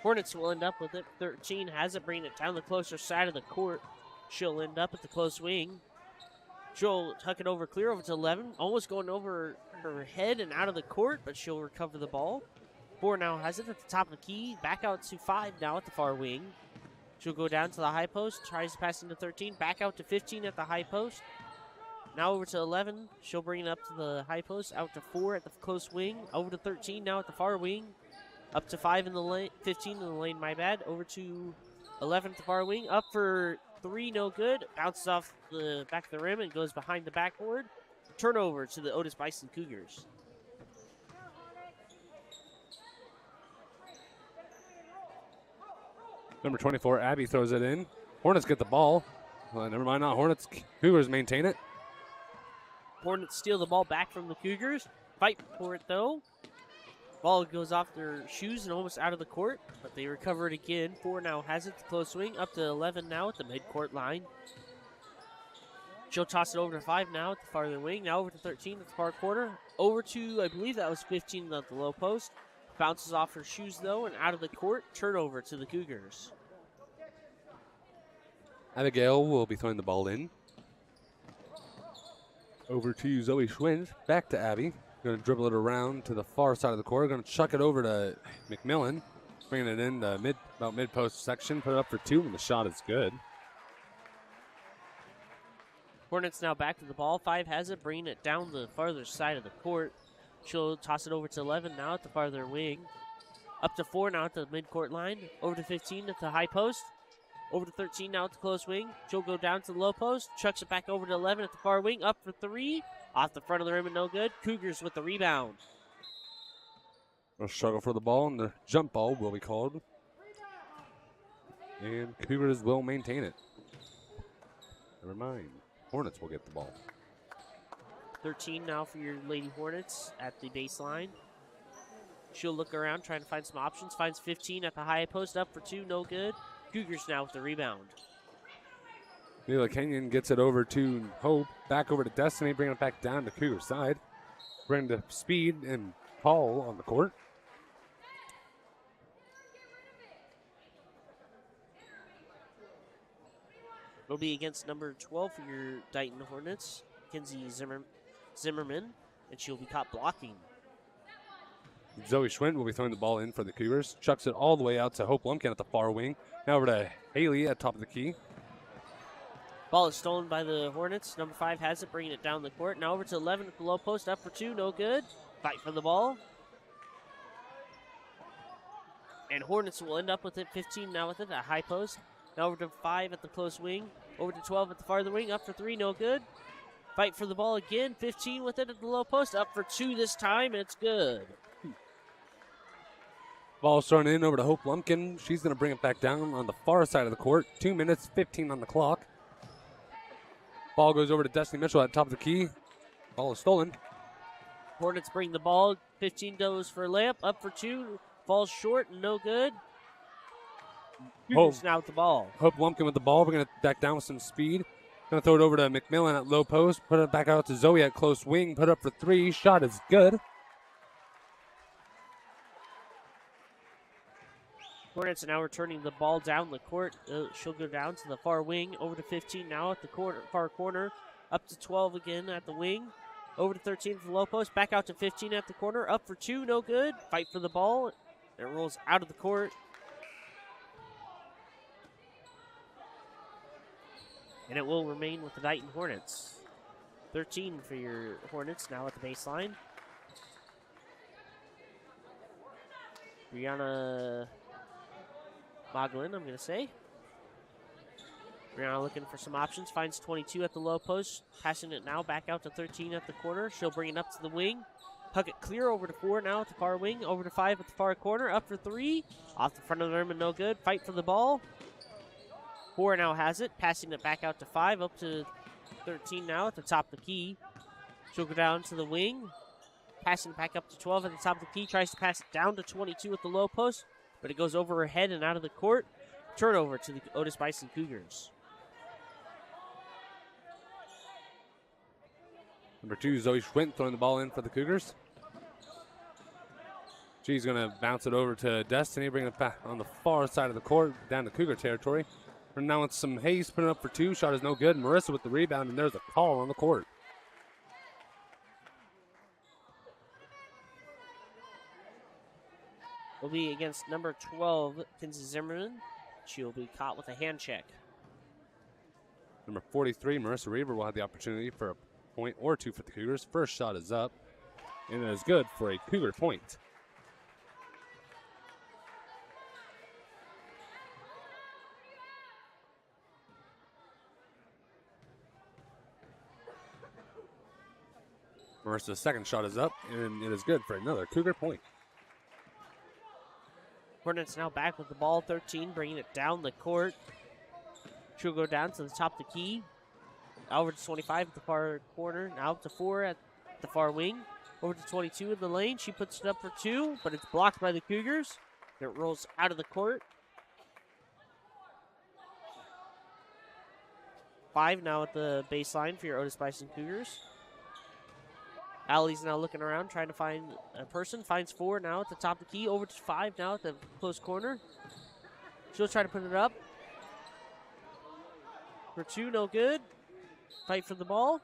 Hornets will end up with it. 13 has it, bringing it down the closer side of the court. She'll end up at the close wing. She'll tuck it over clear over to 11. Almost going over her head and out of the court, but she'll recover the ball. 4 now has it at the top of the key. Back out to 5 now at the far wing. She'll go down to the high post. Tries to pass into 13. Back out to 15 at the high post. Now over to 11. She'll bring it up to the high post. Out to 4 at the close wing. Over to 13 now at the far wing. Up to 5 in the lane. 15 in the lane, my bad. Over to 11 at the far wing. Up for 3, no good. Bounces off the back of the rim and goes behind the backboard. Turnover to the Otis-Bison Cougars. Number 24, Abby throws it in. Hornets get the ball. Well, never mind, not Hornets. Cougars maintain it. Hornets steal the ball back from the Cougars. Fight for it, though. Ball goes off their shoes and almost out of the court, but they recover it again. 4 now has it, the close swing. Up to 11 now at the midcourt line. She'll toss it over to 5 now at the farther wing. Now over to 13 at the far corner. Over to, I believe that was 15 at the low post. Bounces off her shoes, though, and out of the court. Turnover to the Cougars. Abigail will be throwing the ball in. Over to Zoe Schwinn. Back to Abby. Going to dribble it around to the far side of the court. Going to chuck it over to McMillan. Bringing it in the mid-post section. Put it up for 2, and the shot is good. Hornets now back to the ball. 5 has it, bringing it down the farther side of the court. She'll toss it over to 11 now at the farther wing. Up to 4 now at the midcourt line. Over to 15 at the high post. Over to 13 now at the close wing. She'll go down to the low post. Chucks it back over to 11 at the far wing. Up for 3. Off the front of the rim and no good. Cougars with the rebound. A struggle for the ball, and the jump ball will be called. And Cougars will maintain it. Never mind. Hornets will get the ball. 13 now for your Lady Hornets at the baseline. She'll look around, trying to find some options. Finds 15 at the high post, up for 2, no good. Cougars now with the rebound. Leela Kenyon gets it over to Hope. Back over to Destiny, bringing it back down to Cougar side. Bring the Speed and Paul on the court. It'll be against number 12 for your Dighton Hornets, Kinsey Zimmerman, and she'll be caught blocking. Zoe Schwinn will be throwing the ball in for the Cougars. Chucks it all the way out to Hope Lumpkin at the far wing. Now over to Haley at top of the key. Ball is stolen by the Hornets. Number 5 has it, bringing it down the court. Now over to 11 at the low post, up for 2, no good. Fight for the ball. And Hornets will end up with it. 15 now with it at high post. Now over to 5 at the close wing. Over to 12 at the farther wing, up for 3, no good. Fight for the ball again. 15 with it at the low post, up for 2 this time, and it's good. Ball's thrown in over to Hope Lumpkin. She's going to bring it back down on the far side of the court. 2 minutes, 15 on the clock. Ball goes over to Destiny Mitchell at top of the key. Ball is stolen. Hornets bring the ball. 15 goes for a layup, up for 2. Falls short, no good. Cougars now with the ball. Hope Lumpkin with the ball. We're going to back down with some speed. Going to throw it over to McMillan at low post. Put it back out to Zoe at close wing. Put up for 3. Shot is good. Hornets are now returning the ball down the court. She'll go down to the far wing. Over to 15 now at the far corner. Up to 12 again at the wing. Over to 13 for the low post. Back out to 15 at the corner. Up for 2, no good. Fight for the ball. It rolls out of the court. And it will remain with the Dighton Hornets. 13 for your Hornets now at the baseline. Brianna Moglin, I'm going to say. Brianna looking for some options. Finds 22 at the low post. Passing it now back out to 13 at the corner. She'll bring it up to the wing. Hug it clear over to 4 now at the far wing. Over to 5 at the far corner. Up for 3. Off the front of the rim and no good. Fight for the ball. 4 now has it. Passing it back out to 5. Up to 13 now at the top of the key. She'll go down to the wing. Passing it back up to 12 at the top of the key. Tries to pass it down to 22 at the low post. But it goes over her head and out of the court. Turnover to the Otis-Bison Cougars. Number 2, Zoe Schwint throwing the ball in for the Cougars. She's going to bounce it over to Destiny, bring it back on the far side of the court, down to Cougar territory. And now it's some Hayes putting up for 2. Shot is no good. Marissa with the rebound, and there's a call on the court. Will be against number 12, Kinsey Zimmerman. She'll be caught with a hand check. Number 43, Marissa Reaver will have the opportunity for a point or 2 for the Cougars. First shot is up, and it is good for a Cougar point. Marissa's second shot is up, and it is good for another Cougar point. Hornets now back with the ball. 13, bringing it down the court. She'll go down to the top of the key. Over to 25 at the far corner. Now up to 4 at the far wing. Over to 22 in the lane. She puts it up for 2, but it's blocked by the Cougars. It rolls out of the court. 5 now at the baseline for your Otis-Bison Cougars. Allie's now looking around, trying to find a person. Finds 4 now at the top of the key. Over to 5 now at the close corner. She'll try to put it up. For 2, no good. Fight for the ball.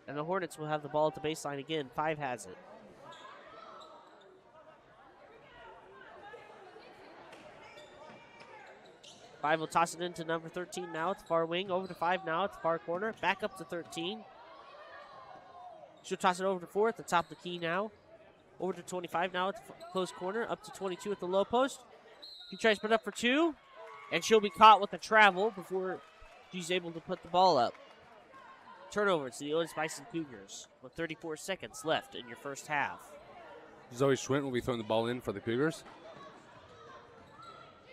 And the Hornets will have the ball at the baseline again. 5 has it. Five will toss it into number 13 now at the far wing. Over to 5 now at the far corner. Back up to 13. She'll toss it over to 4 at the top of the key now. Over to 25 now at the close corner. Up to 22 at the low post. She tries to put up for 2. And she'll be caught with a travel before she's able to put the ball up. Turnover to the Otis-Bison Cougars with 34 seconds left in your first half. Zoe Schwint will be throwing the ball in for the Cougars.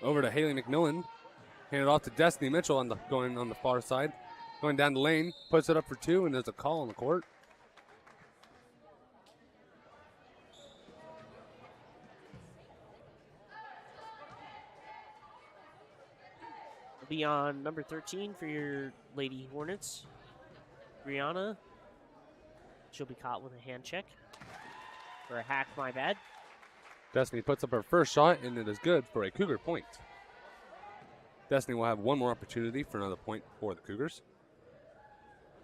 Over to Haley McMillan. Hand it off to Destiny Mitchell going on the far side. Going down the lane, puts it up for 2, and there's a call on the court. It'll be on number 13 for your Lady Hornets. Brianna. She'll be caught with a hand check. Or a hack, my bad. Destiny puts up her first shot, and it is good for a Cougar point. Destiny will have one more opportunity for another point for the Cougars.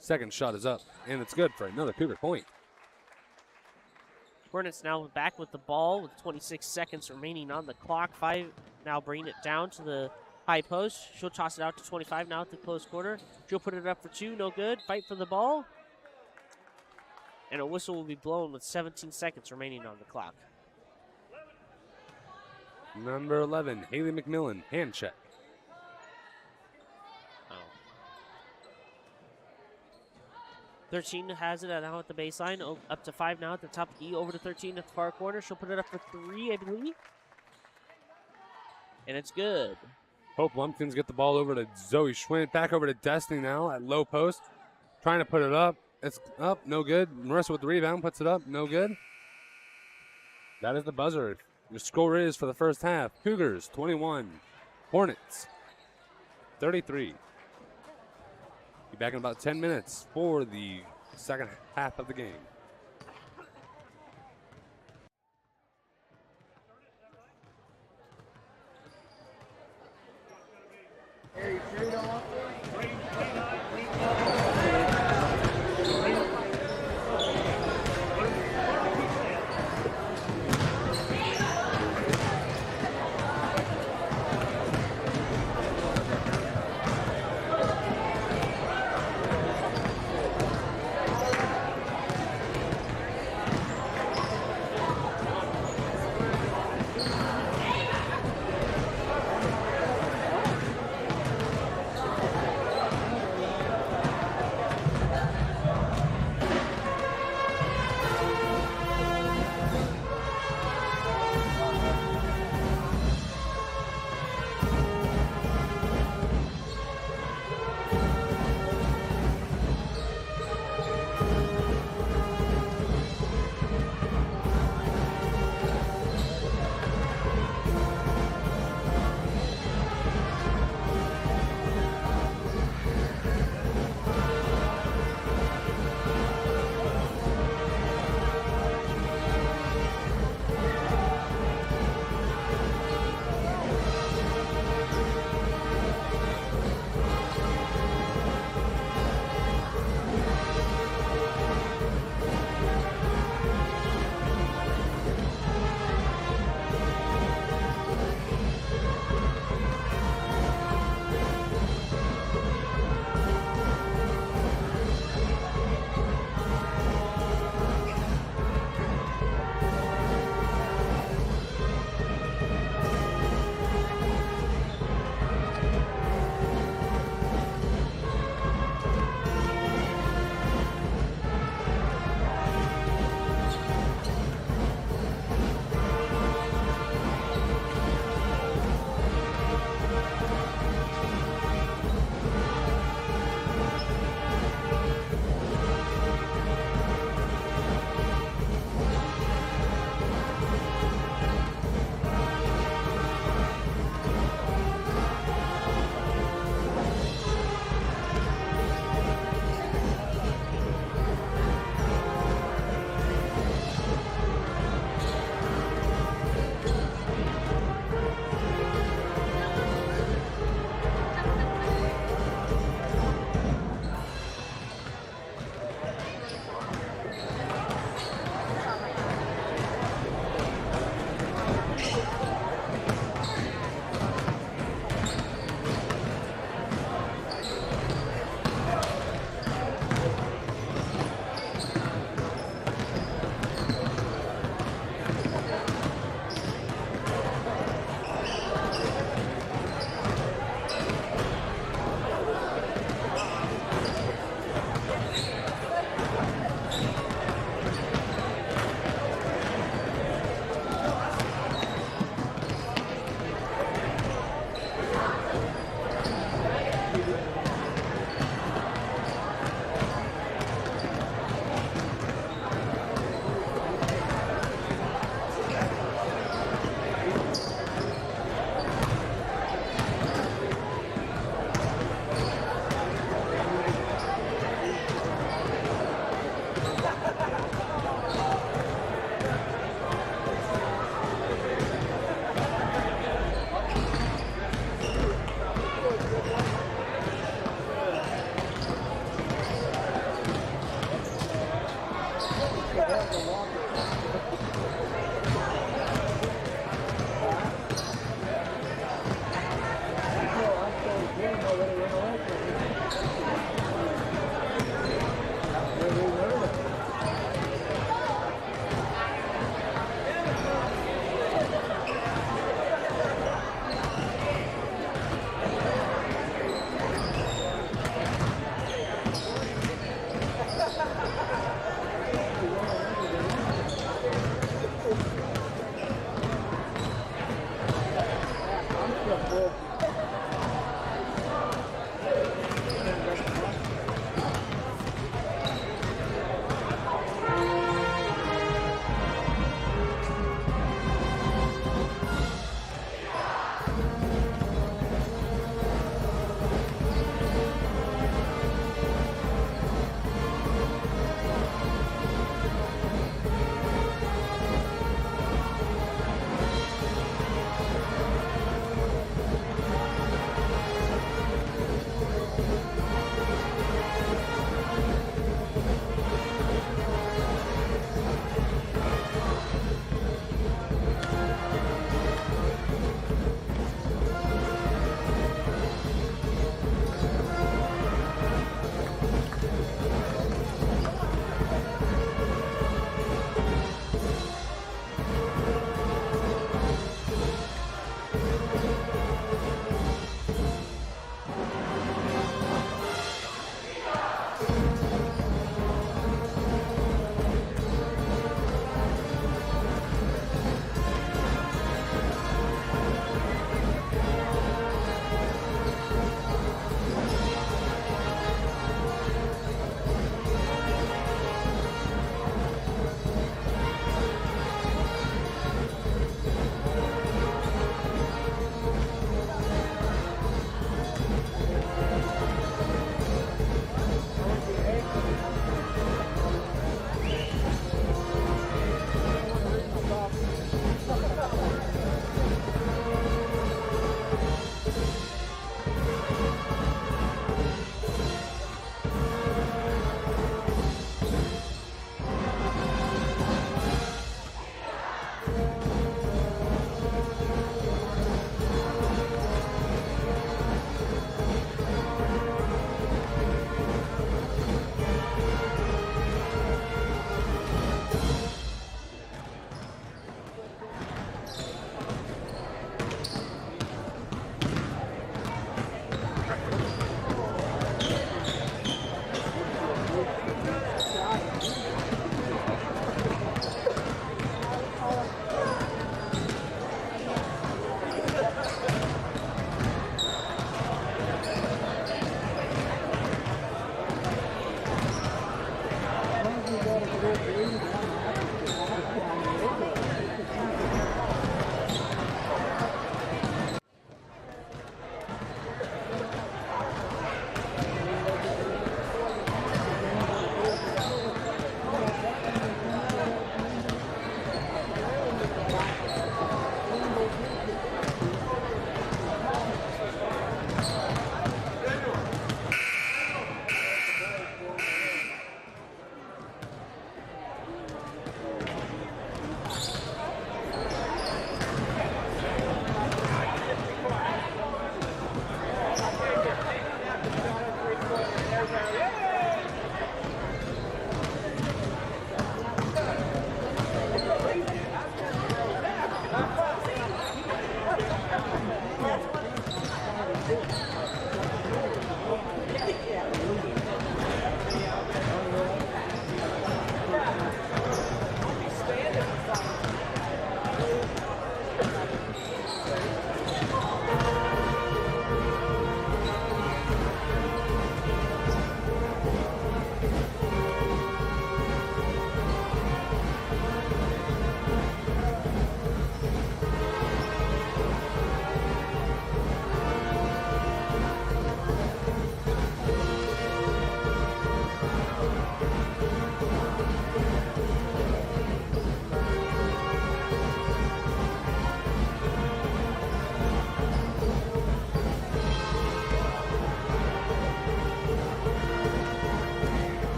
Second shot is up, and it's good for another Cougar point. Hornets now back with the ball with 26 seconds remaining on the clock. 5 now bringing it down to the high post. She'll toss it out to 25 now at the close corner. She'll put it up for 2, no good. Fight for the ball. And a whistle will be blown with 17 seconds remaining on the clock. Number 11, Haley McMillan, hand check. 13 has it now at the baseline. Up to 5 now at the top of the key. Over to 13 at the far corner. She'll put it up for 3, I believe. And it's good. Hope Lumpkins get the ball over to Zoe Schwint. Back over to Destiny now at low post. Trying to put it up. It's up, no good. Marissa with the rebound, puts it up, no good. That is the buzzer. Your score is for the first half. Cougars 21, Hornets 33. Be back in about 10 minutes for the second half of the game.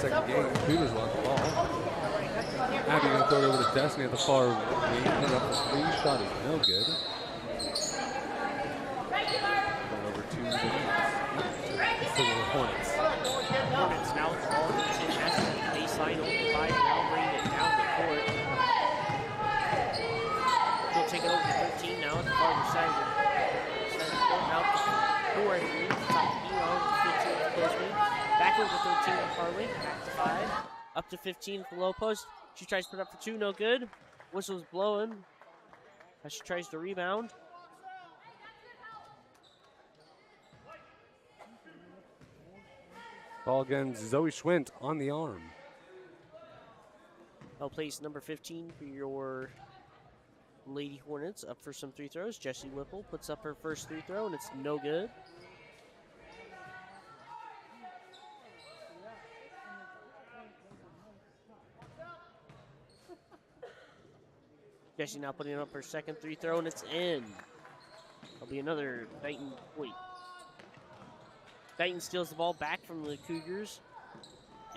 Second game. Cougars want the ball. Abby going to throw it over to Destiny at the far wing. Put up a 3 shot is no good. Going over to the Hornets. Hornets now with the ball. It's passing at the baseline over the 5. Now bringing it down the court. She'll take it over to 13 now at the farther side of the court. Now to 4 at the top of the over to 15 at the close wing. Back over to 13 at the far wing. Back to 5. Up to 15 at the low post. She tries to put up for 2, no good. Whistle's blowing as she tries to rebound. Ball against Zoe Schwint on the arm. I'll place number 15 for your Lady Hornets up for some free throws. Jessie Whipple puts up her first free throw, and it's no good. Jessie now putting up her second free throw, and it's in. There'll be another Dighton point. Dighton steals the ball back from the Cougars,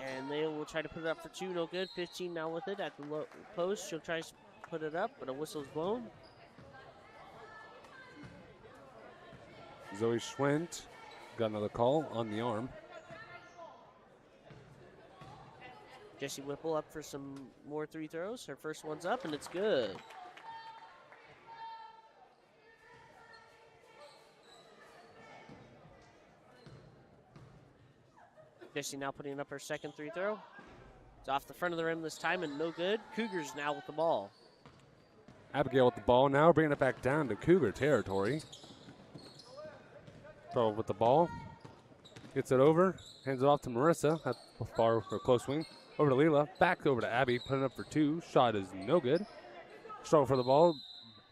and they will try to put it up for 2, no good. 15 now with it at the low post. She'll try to put it up, but a whistle's blown. Zoe Schwint got another call on the arm. Jessie Whipple up for some more free throws. Her first one's up, and it's good. Jessie now putting up her second free throw. It's off the front of the rim this time, and no good. Cougars now with the ball. Abigail with the ball now, bringing it back down to Cougar territory. Throw with the ball. Gets it over, hands it off to Marissa at the far or close wing. Over to Leela, back over to Abby, putting up for 2. Shot is no good. Struggle for the ball,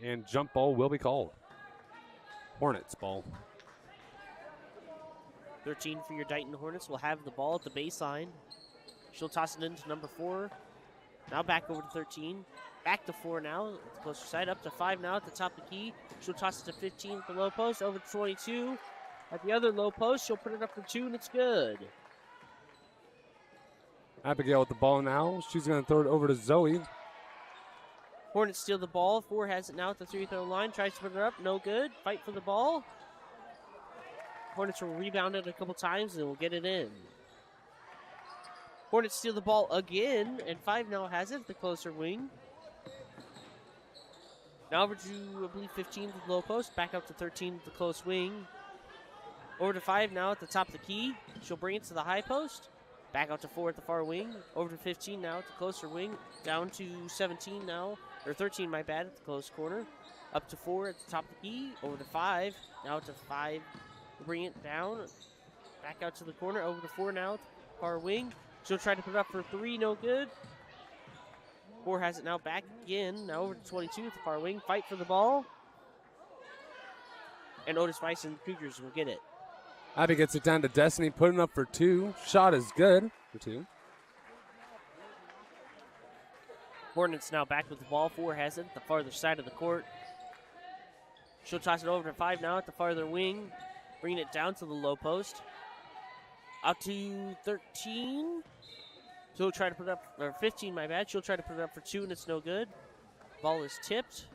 and jump ball will be called. Hornets ball. 13 for your Dighton Hornets will have the ball at the baseline. She'll toss it into number 4. Now back over to 13. Back to 4 now at the closer side. Up to 5 now at the top of the key. She'll toss it to 15 at the low post. Over to 22 at the other low post. She'll put it up for 2, and it's good. Abigail with the ball now. She's going to throw it over to Zoe. Hornets steal the ball. 4 has it now at the 3-throw line. Tries to put it up. No good. Fight for the ball. Hornets will rebound it a couple times and will get it in. Hornets steal the ball again, and 5 now has it at the closer wing. Now over to, I believe, 15 at the low post. Back up to 13 at the close wing. Over to 5 now at the top of the key. She'll bring it to the high post. Back out to 4 at the far wing. Over to 15 now at the closer wing. Down to 17 now, or 13, my bad, at the close corner. Up to 4 at the top of the key. Over to 5. Now to 5. Bring it down. Back out to the corner. Over to 4 now at the far wing. She'll try to put it up for 3. No good. 4 has it now back again. Now over to 22 at the far wing. Fight for the ball. And Otis-Bison Cougars will get it. Abby gets it down to Destiny, putting up for 2. Shot is good for 2. Hornets now back with the ball. 4 has it at the farther side of the court. She'll toss it over to 5 now at the farther wing. Bringing it down to the low post. Out to 13. She'll try to put it up, or 15, my bad. She'll try to put it up for 2, and it's no good. Ball is tipped,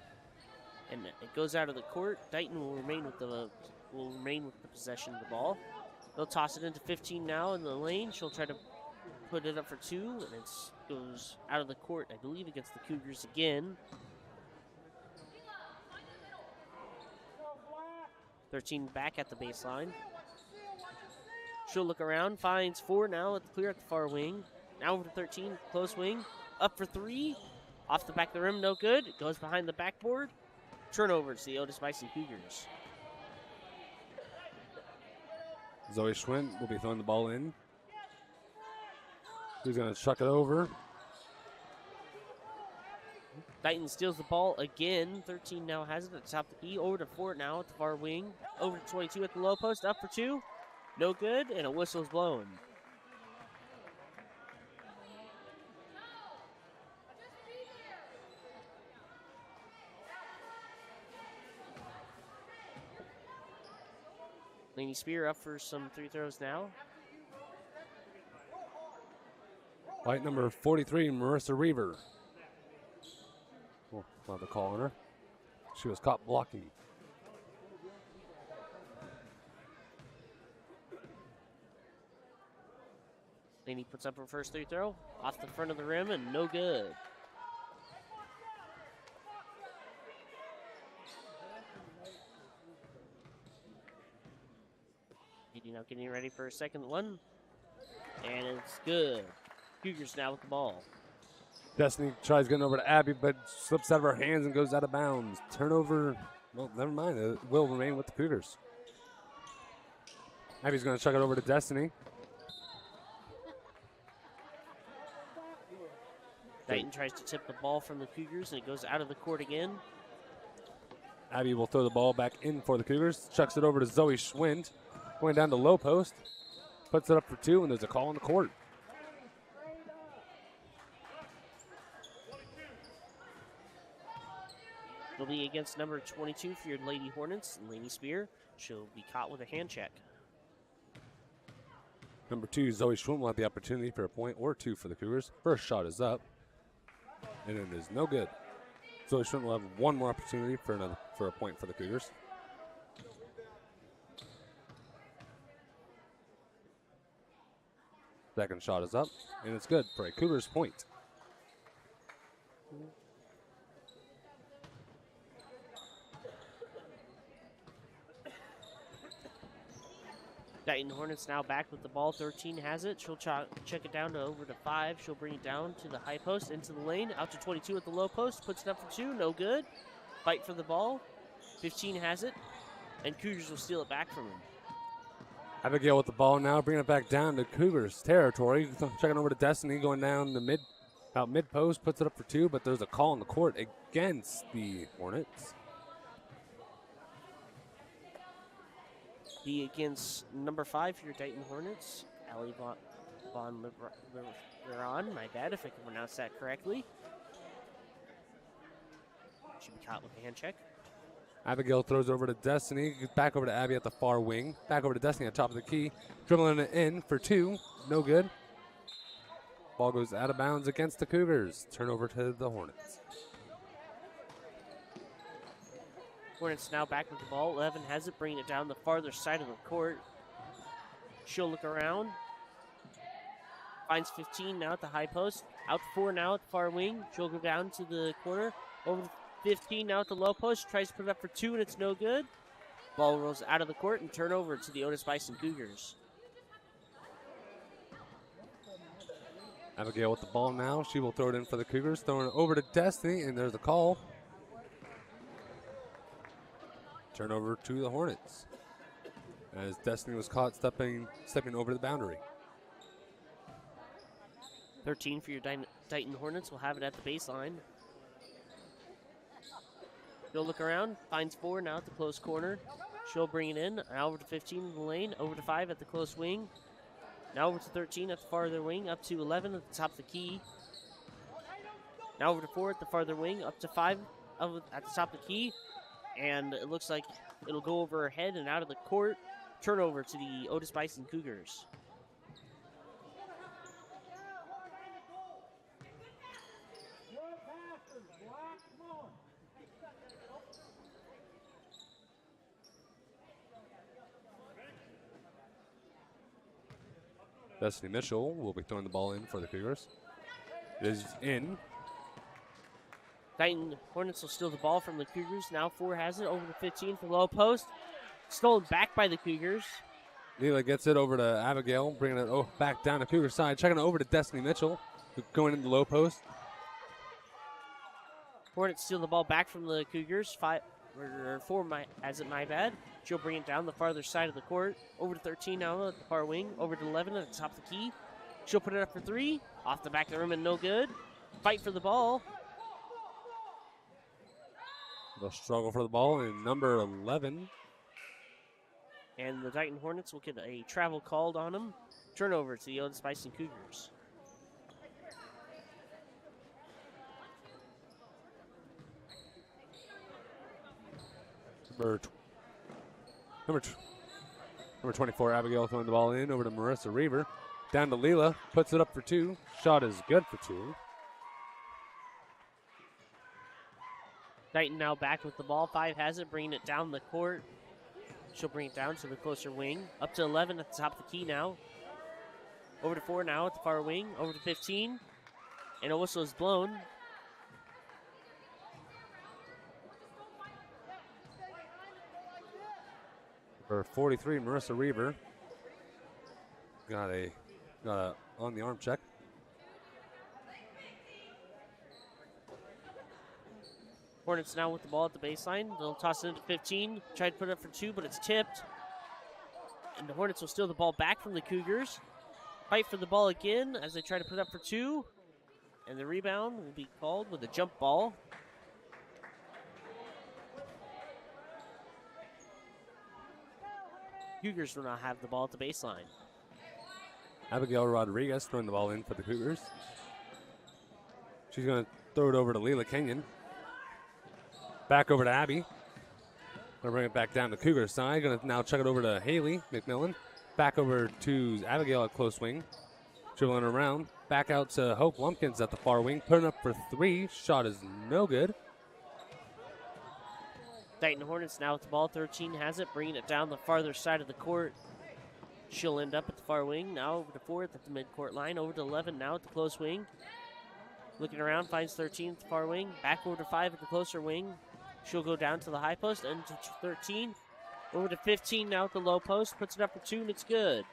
and it goes out of the court. Dighton will remain with the possession of the ball. They'll toss it into 15 now in the lane. She'll try to put it up for 2, and it goes out of the court, I believe, against the Cougars again. 13 back at the baseline. She'll look around, finds 4 now at the clear at the far wing. Now over to 13, close wing. Up for 3. Off the back of the rim, no good. It goes behind the backboard. Turnover to the Otis-Bison Cougars. Zoe Schwint will be throwing the ball in. She's going to chuck it over. Dighton steals the ball again. 13 now has it at the top of the key. Over to 4 now at the far wing. Over to 22 at the low post. Up for 2. No good, and a whistle's blown. Laney Spear up for some 3 throws now. Fight number 43, Marissa Reaver. Well, not the call on her. She was caught blocking. Laney puts up her first free throw off the front of the rim and no good. Now getting ready for a second one. And it's good. Cougars now with the ball. Destiny tries getting over to Abby, but slips out of her hands and goes out of bounds. Turnover. Well, never mind. It will remain with the Cougars. Abby's going to chuck it over to Destiny. Dighton tries to tip the ball from the Cougars, and it goes out of the court again. Abby will throw the ball back in for the Cougars. Chucks it over to Zoe Schwind. Going down to low post. Puts it up for two, and there's a call on the court. It'll be against number 22 for your Lady Hornets, Laney Spear. She'll be caught with a hand check. Number 2, Zoe Schwind will have the opportunity for a point or two for the Cougars. First shot is up, and it is no good. Zoe Schwind will have one more opportunity for a point for the Cougars. Second shot is up, and it's good for a Cougars point. Dighton Hornets now back with the ball. 13 has it. She'll check it down to over to 5. She'll bring it down to the high post, into the lane, out to 22 at the low post. Puts it up for 2, no good. Fight for the ball. 15 has it, and Cougars will steal it back from him. Abigail with the ball now, bringing it back down to Cougars territory. Checking over to Destiny, going down the about mid post, puts it up for 2, but there's a call on the court against the Hornets. Be against number 5 for your Dighton Hornets, Allie Von Leron. My bad if I can pronounce that correctly. Should be caught with a hand check. Abigail throws over to Destiny, back over to Abby at the far wing, back over to Destiny at top of the key, dribbling it in for 2, no good. Ball goes out of bounds against the Cougars. Turnover to the Hornets. Hornets now back with the ball. 11 has it, bringing it down the farther side of the court. She'll look around. Finds 15 now at the high post. Out 4 now at the far wing. She'll go down to the corner. Over to 15 now at the low post. Tries to put it up for 2, and it's no good. Ball rolls out of the court and turnover to the Otis-Bison Cougars. Abigail with the ball now. She will throw it in for the Cougars. Throwing it over to Destiny, and there's a call. Turnover to the Hornets, as Destiny was caught stepping over the boundary. 13 for your Dighton Hornets will have it at the baseline. She'll look around, finds 4 now at the close corner. She'll bring it in, over to 15 in the lane, over to 5 at the close wing. Now over to 13 at the farther wing, up to 11 at the top of the key. Now over to 4 at the farther wing, up to 5 at the top of the key. And it looks like it'll go over her head and out of the court. Turnover to the Otis-Bison Cougars. Destiny Mitchell will be throwing the ball in for the Cougars. It is in. Dighton Hornets will steal the ball from the Cougars. Now 4 has it, over to 15 for low post. Stolen back by the Cougars. Neela gets it over to Abigail, bringing it back down to Cougar side. Checking it over to Destiny Mitchell, going into the low post. Hornets steal the ball back from the Cougars. 4 has it, my bad. She'll bring it down the farther side of the court. Over to 13 now at the far wing. Over to 11 at the top of the key. She'll put it up for 3. Off the back of the rim and no good. Fight for the ball. They'll struggle for the ball in number 11. And the Dighton Hornets will get a travel called on them. Turnover to the Otis-Bison Cougars. Number 24, Abigail throwing the ball in over to Marissa Reaver. Down to Leela, puts it up for two. Shot is good for two. Dighton now back with the ball. 5 has it, bringing it down the court. She'll bring it down to the closer wing. Up to 11 at the top of the key now. Over to 4 now at the far wing. Over to 15. And a whistle is blown. For 43, Marissa Reaver. Got a on the arm check. Hornets now with the ball at the baseline. They'll toss it into 15. Try to put it up for 2, but it's tipped. And the Hornets will steal the ball back from the Cougars. Fight for the ball again as they try to put it up for 2. And the rebound will be called with a jump ball. Cougars will now have the ball at the baseline. Abigail Rodriguez throwing the ball in for the Cougars. She's going to throw it over to Leela Kenyon. Back over to Abby. Gonna bring it back down to Cougars side. Gonna now chuck it over to Haley McMillan. Back over to Abigail at close wing. Dribbling around. Back out to Hope Lumpkins at the far wing. Putting up for 3. Shot is no good. Dighton Hornets now with the ball. 13 has it, bringing it down the farther side of the court. She'll end up at the far wing. Now over to 4th at the midcourt line. Over to 11 now at the close wing. Looking around, finds 13 at the far wing. Back over to 5 at the closer wing. She'll go down to the high post and to 13. Over to 15 now at the low post. Puts it up for 2 and it's good.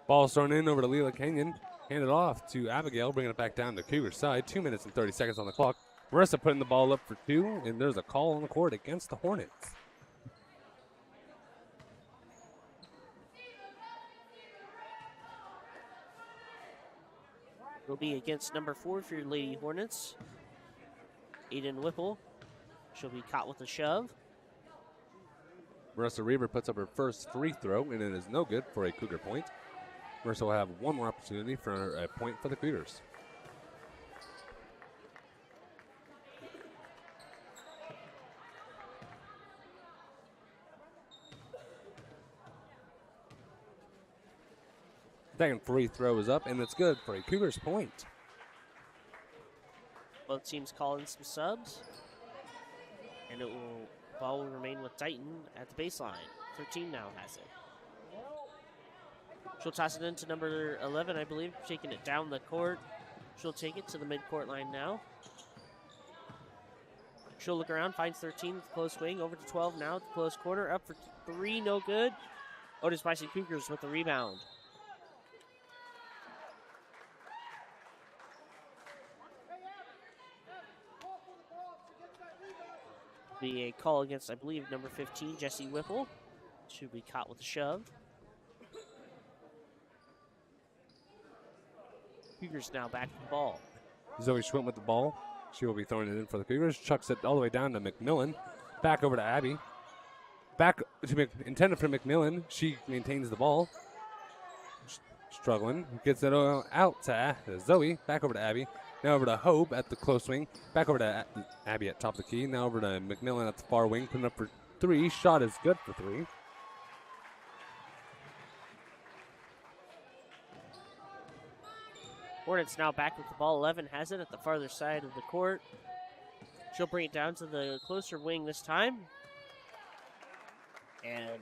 Ball's thrown in over to Leela Kenyon. Handed off to Abigail, bringing it back down to Cougar side. 2 minutes and 30 seconds on the clock. Marissa putting the ball up for 2, and there's a call on the court against the Hornets. It'll be against number 4 for your Lady Hornets. Aiden Whipple. She'll be caught with a shove. Marissa Reaver puts up her first free throw, and it is no good for a Cougar point. Marissa will have one more opportunity for a point for the Cougars. Second free throw is up, and it's good for a Cougars point. Both teams call in some subs. And ball will remain with Dighton at the baseline. 13 now has it. She'll toss it into number 11, I believe, taking it down the court. She'll take it to the midcourt line now. She'll look around, finds 13 at the close wing. Over to 12 now at the close corner. Up for 3, no good. Otis-Bison Cougars with the rebound. Be a call against, I believe, number 15, Jessie Whipple. Should be caught with a shove. Cougars now back to the ball. Zoe Schwint with the ball. She will be throwing it in for the Cougars. Chucks it all the way down to McMillan. Back over to Abby. Back to intended for McMillan. She maintains the ball. Struggling. Gets it out to Zoe. Back over to Abby. Now over to Hope at the close wing. Back over to Abby at top of the key. Now over to McMillan at the far wing. Putting up for 3. Shot is good for 3. Hornets now back with the ball. 11 has it at the farther side of the court. She'll bring it down to the closer wing this time. And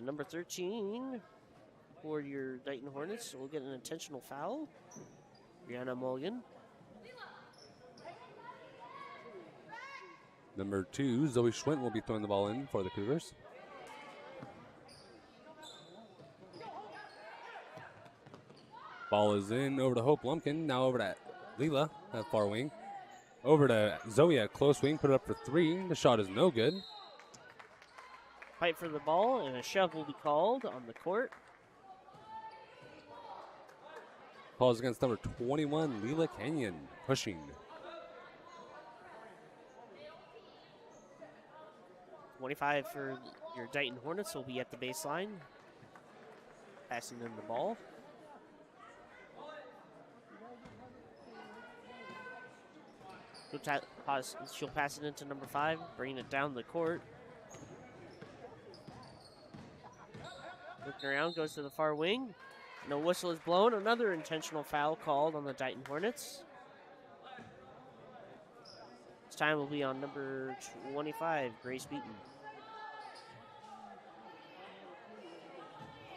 number 13 for your Dighton Hornets will get an intentional foul. Brianna Mulligan. Number 2, Zoe Schwint will be throwing the ball in for the Cougars. Ball is in over to Hope Lumpkin. Now over to Leela at far wing. Over to Zoe at close wing. Put it up for 3. The shot is no good. Fight for the ball, and a shove will be called on the court. Calls against number 21, Leela Kenyon, pushing. .25 for your Dighton Hornets will be at the baseline. Passing them the ball. She'll pass it into number 5, bringing it down the court. looking around, goes to the far wing. No whistle is blown. Another intentional foul called on the Dighton Hornets. This time will be on number 25, Grace Beaton.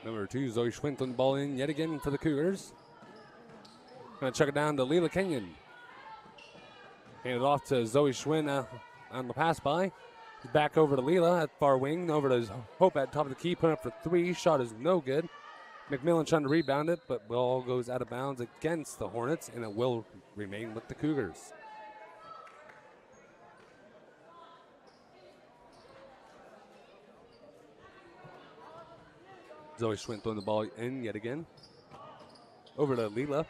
Number 2, Zoe Schwint on the ball in yet again for the Cougars. Going to chuck it down to Leela Kenyon. Hand it off to Zoe Schwinn on the pass by. Back over to Leela at far wing. Over to Hope at top of the key. Put up for 3. Shot is no good. McMillan trying to rebound it, but ball goes out of bounds against the Hornets, and it will remain with the Cougars. Zoe Schwint throwing the ball in yet again. Over to Leela.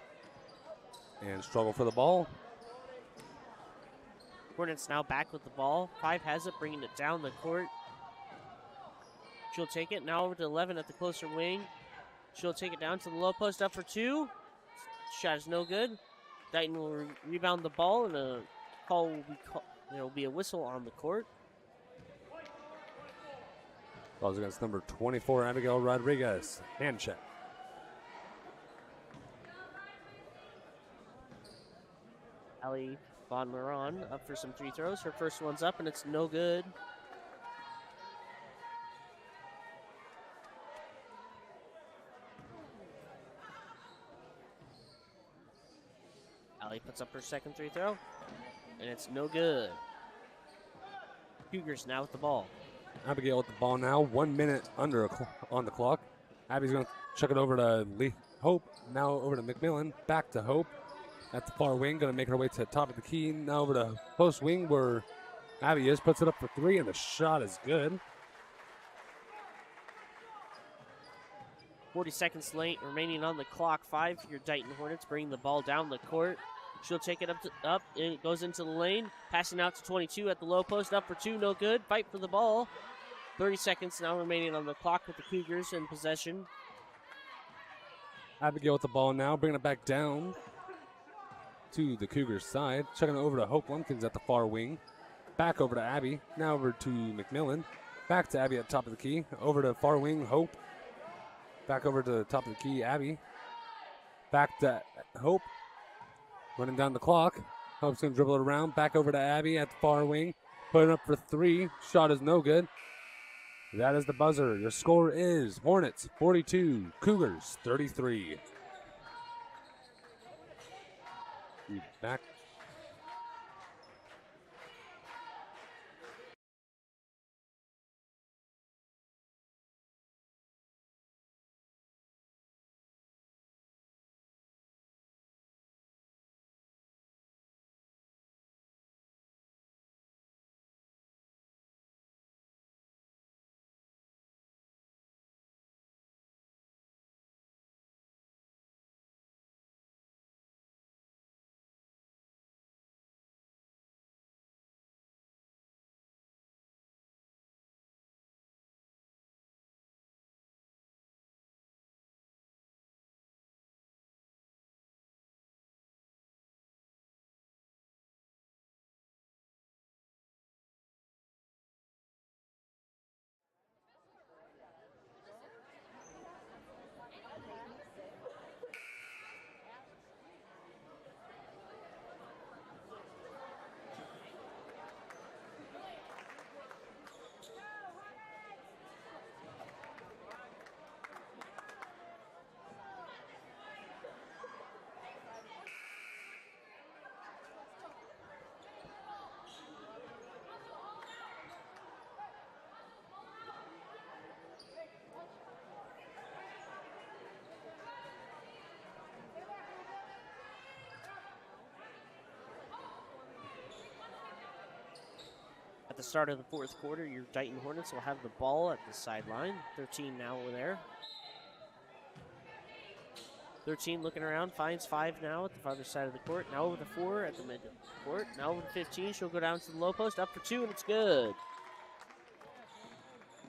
And struggle for the ball. Hornets now back with the ball. 5 has it, bringing it down the court. She'll take it. Now over to 11 at the closer wing. She'll take it down to the low post, up for 2. Shot is no good. Dighton will rebound the ball, and a call will be there will be a whistle on the court. Balls against number 24, Abigail Rodriguez. Hand check. Ali Von Moran up for some free throws. Her first one's up, and it's no good. Ali puts up her second free throw, and it's no good. Cougars now with the ball. Abigail with the ball now. 1 minute under on the clock. Abby's going to chuck it over to Hope. Now over to McMillan. Back to Hope. At the far wing, going to make her way to the top of the key. Now over to post wing where Abby is. Puts it up for 3, and the shot is good. 40 seconds late remaining on the clock. 5 for your Dighton Hornets. Bring the ball down the court. She'll take it up, and it goes into the lane. Passing out to 22 at the low post. Up for 2, no good. Fight for the ball. 30 seconds now remaining on the clock with the Cougars in possession. Abigail with the ball now. Bringing it back down to the Cougars side. Checking it over to Hope Lumpkins at the far wing. Back over to Abby. Now over to McMillan. Back to Abby at the top of the key. Over to far wing, Hope. Back over to the top of the key, Abby. Back to Hope. Running down the clock. Hope's going to dribble it around. Back over to Abby at the far wing. Putting up for 3. Shot is no good. That is the buzzer. Your score is Hornets 42, Cougars 33. Back. At the start of the fourth quarter, your Dighton Hornets will have the ball at the sideline. 13 now over there. 13 looking around, finds 5 now at the farther side of the court. Now over to 4 at the mid court. Now over to 15. She'll go down to the low post, up for 2, and it's good.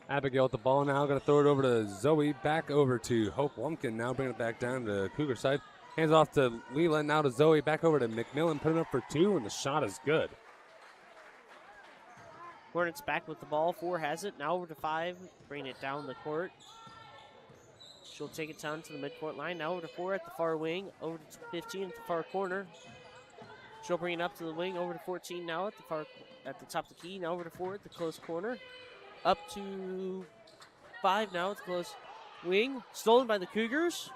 Abigail with the ball now. Going to throw it over to Zoe. Back over to Hope Lumpkin. Now bring it back down to Cougar side. Hands off to Leela. Now to Zoe. Back over to McMillan. Putting up for 2, and the shot is good. Hornets back with the ball. 4 has it. Now over to 5. Bringing it down the court. She'll take it down to the midcourt line. Now over to 4 at the far wing. Over to 15 at the far corner. She'll bring it up to the wing. Over to 14 now at the top of the key. Now over to 4 at the close corner. Up to 5 now at the close wing. Stolen by the Cougars.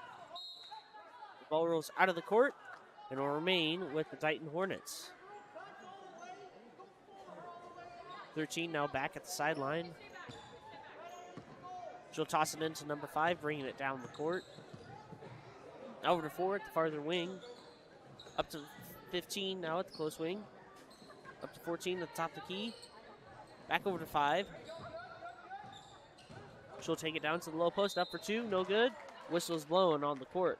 The ball rolls out of the court and will remain with the Dighton Hornets. 13 now back at the sideline. She'll toss it into number 5, bringing it down the court. Over to 4 at the farther wing. Up to 15 now at the close wing. Up to 14 at the top of the key. Back over to 5. She'll take it down to the low post. Up for 2, no good. Whistle's blowing on the court.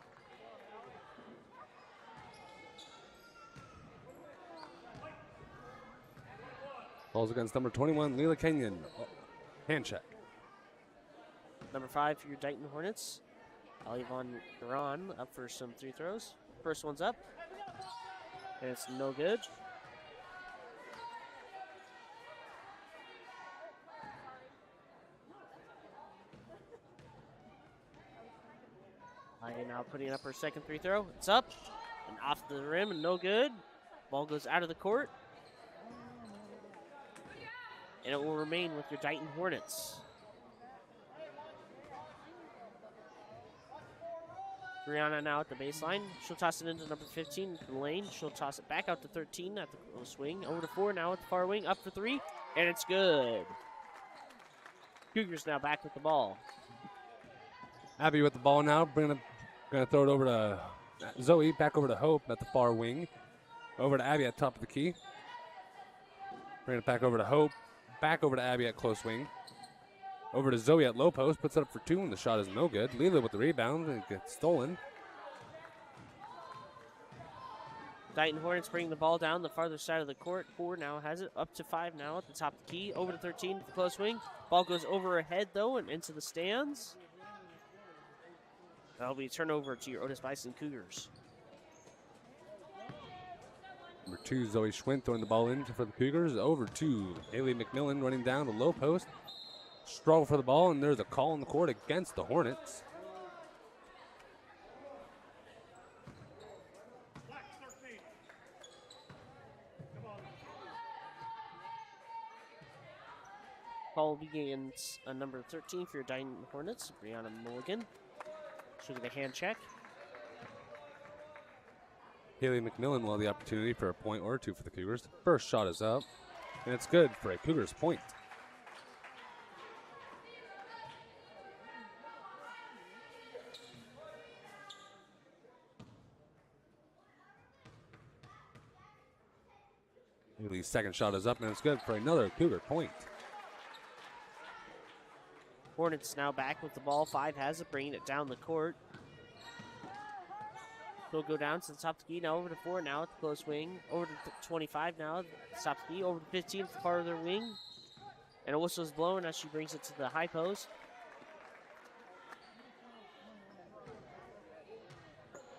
Balls against number 21, Leela Kenyon. Hand check. Number 5 for your Dighton Hornets. Alivon Duran up for some free throws. First one's up. And it's no good. Aya now putting up her second free throw. It's up and off the rim and no good. Ball goes out of the court. And it will remain with your Dighton Hornets. Brianna now at the baseline. She'll toss it into number 15 to the lane. She'll toss it back out to 13 at the close wing. Over to 4 now at the far wing. Up for 3. And it's good. Cougars now back with the ball. Abby with the ball now. Going to throw it over to Zoe. Back over to Hope at the far wing. Over to Abby at top of the key. Bring it back over to Hope. Back over to Abby at close wing. Over to Zoe at low post. Puts it up for 2 and the shot is no good. Leela with the rebound and it gets stolen. Dighton Hornets bring the ball down the farther side of the court. 4 now has it. Up to 5 now at the top of the key. Over to 13 at the close wing. Ball goes over her head though and into the stands. That'll be a turnover to your Otis-Bison Cougars. Number 2, Zoe Schwint throwing the ball in for the Cougars. Over to Haley McMillan running down the low post. Struggle for the ball, and there's a call on the court against the Hornets. Call begins on number 13 for your Dighton Hornets, Brianna Mulligan. She'll get a hand check. Haley McMillan will have the opportunity for a point or 2 for the Cougars. The first shot is up, and it's good for a Cougars point. Haley's second shot is up, and it's good for another Cougar point. Hornets now back with the ball. 5 has it, bringing it down the court. He'll go down to the top of the key. Now over to 4 now at the close wing. Over to 25 now at the top of the key. Over to 15 at the farther wing. And a whistle is blown as she brings it to the high post.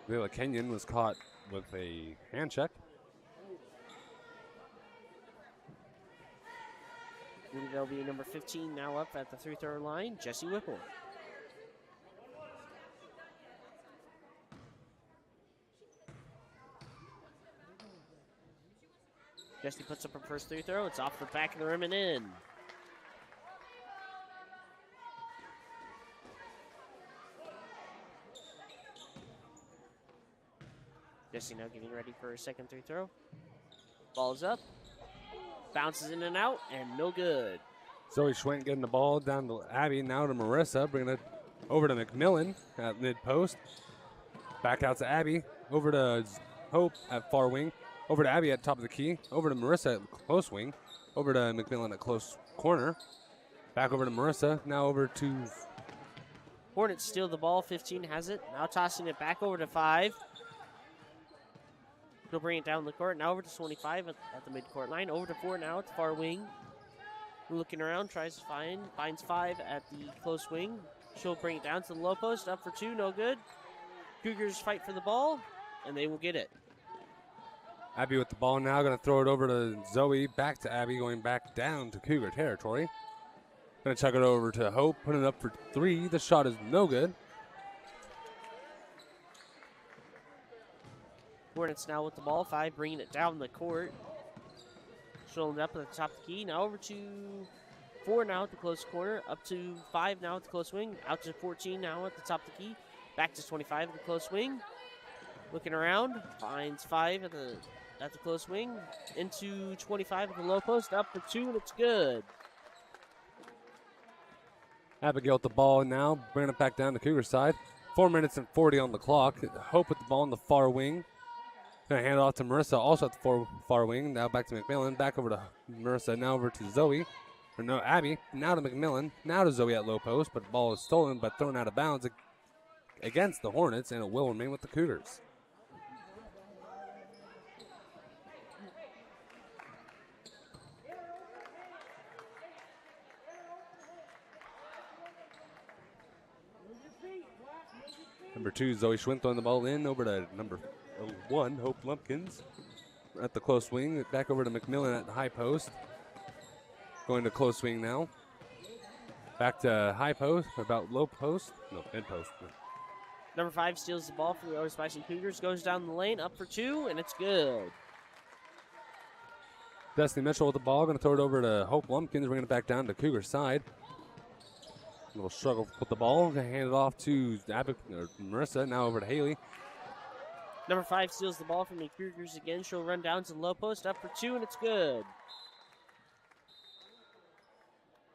Leila Kenyon was caught with a hand check. There'll be number 15 now up at the free-throw line, Jesse Whipple. Jesse puts up her first free throw. It's off the back of the rim and in. Jesse now getting ready for her second free throw. Ball's up. Bounces in and out, and no good. Zoe Schwint getting the ball down to Abby, now to Marissa, bringing it over to McMillan at mid-post. Back out to Abby, over to Hope at far wing, over to Abby at top of the key, over to Marissa at close wing, over to McMillan at close corner. Back over to Marissa, now over to... Hornets steal the ball, 15 has it. Now tossing it back over to 5. He'll bring it down the court. Now over to 25 at the midcourt line. Over to 4 now at the far wing. Looking around, tries to finds 5 at the close wing. She'll bring it down to the low post. Up for 2, no good. Cougars fight for the ball, and they will get it. Abby with the ball now, going to throw it over to Zoe. Back to Abby, going back down to Cougar territory. Going to chuck it over to Hope, put it up for 3. The shot is no good. Hornets now with the ball. 5 bringing it down the court. Showing it up at the top of the key. Now over to 4 now at the close corner. Up to 5 now at the close wing. Out to 14 now at the top of the key. Back to 25 at the close wing. Looking around. Finds 5 at the close wing. Into 25 at the low post. Up for 2, and it's good. Abigail with the ball now, bringing it back down the Cougar side. 4 minutes and 40 on the clock. Hope with the ball on the far wing. Going to hand it off to Marissa, also at the far wing. Now back to McMillan. Back over to Marissa. Now over to Zoe. Or no, Abby. Now to McMillan. Now to Zoe at low post. But the ball is stolen, but thrown out of bounds against the Hornets, and it will remain with the Cougars. Number 2, Zoe Schwinn throwing the ball in over to number 1, Hope Lumpkins. At the close wing, back over to McMillan at the high post. Going to close wing now. Back to high post, about low post. No, mid post. Number 5 steals the ball for the Otis-Bison Cougars. Goes down the lane, up for 2, and it's good. Destiny Mitchell with the ball. Going to throw it over to Hope Lumpkins. Bringing it back down to Cougar side. A little struggle with the ball. Going to hand it off to Marissa. Now over to Haley. Number 5 steals the ball from the Cougars again. She'll run down to the low post, up for 2, and it's good.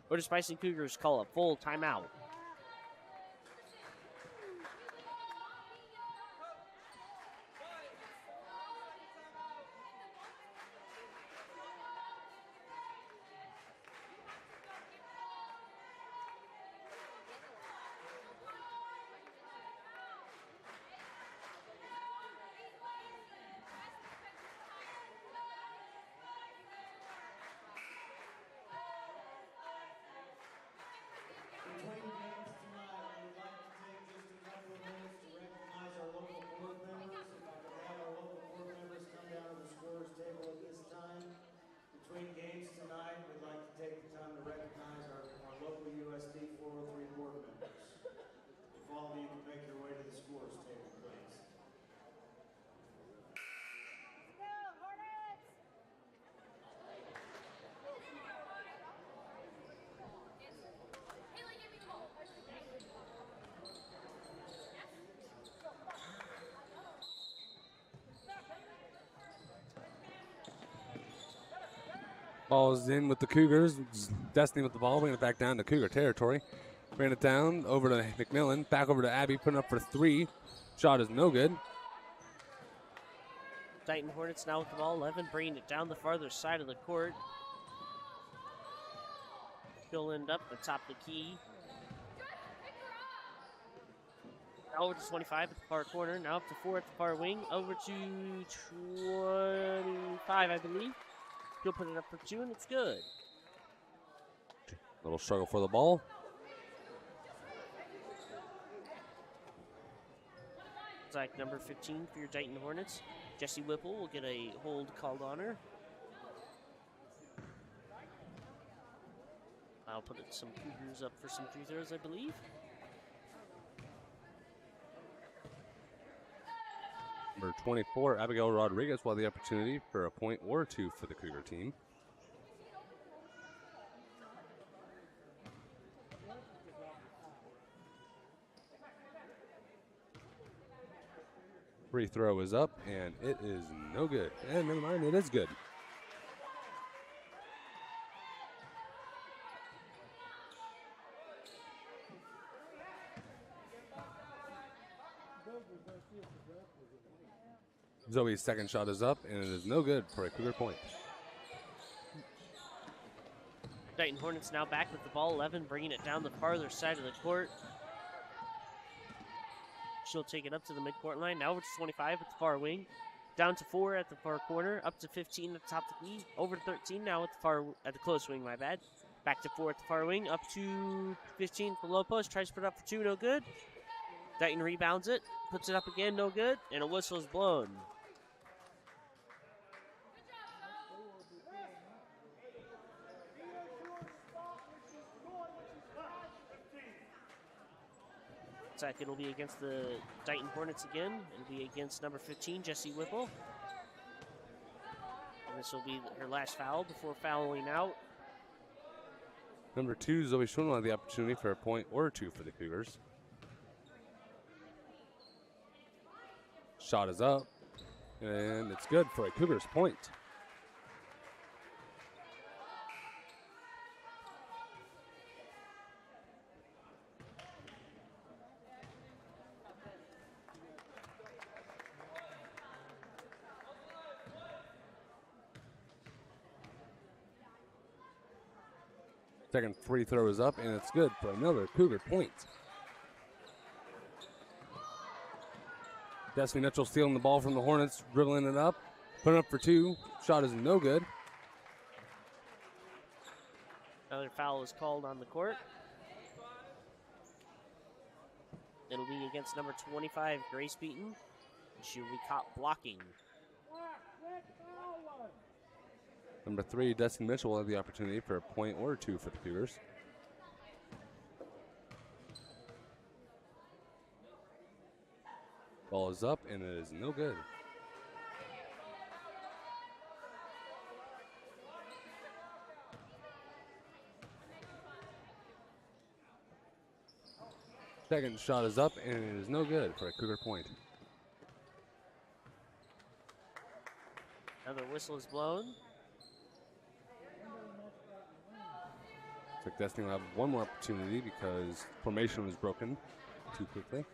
Otis-Bison Cougars call a full timeout. Between games tonight, we'd like to take the time to recognize our local USD 403 board members. If all of you can make your way to the scores table, please. Ball's in with the Cougars. Destiny with the ball, bringing it back down to Cougar territory. Bringing it down over to McMillan. Back over to Abby, putting up for 3. Shot is no good. Dighton Hornets now with the ball. 11 bringing it down the farther side of the court. She'll end up at the top of the key. Now over to 25 at the far corner. Now up to 4 at the far wing. Over to 25, I believe. He'll put it up for 2, and it's good. Little struggle for the ball. It's like number 15 for your Dighton Hornets. Jesse Whipple will get a hold called on her. I'll put some Cougars up for some free throws, I believe. Number 24, Abigail Rodriguez, will have the opportunity for a point or 2 for the Cougar team. Free throw is up, and it is no good. And never mind, it is good. Zoe's second shot is up, and it is no good for a Cougar point. Dighton Hornets now back with the ball. 11 bringing it down the farther side of the court. She'll take it up to the midcourt line. Now over to 25 at the far wing. Down to 4 at the far corner. Up to 15 at the top of the key. Over to 13 now at the close wing, my bad. Back to 4 at the far wing. Up to 15 for low post. Tries to put it up for 2, no good. Dighton rebounds it. Puts it up again, no good. And a whistle is blown. Looks like it'll be against the Dighton Hornets again. It'll be against number 15, Jessie Whipple. And this will be her last foul before fouling out. Number 2, Zoe Schwinn will have the opportunity for a point or two for the Cougars. Shot is up, and it's good for a Cougars point. Second free throw is up, and it's good for another Cougar point. Destiny Mitchell stealing the ball from the Hornets, dribbling it up, putting up for 2. Shot is no good. Another foul is called on the court. It'll be against number 25, Grace Beaton. She'll be caught blocking. Number 3, Destiny Mitchell will have the opportunity for a point or two for the Cougars. Ball is up, and it is no good. Second shot is up, and it is no good for a Cougar point. Another whistle is blown. Looks like Destiny will have one more opportunity because formation was broken too quickly.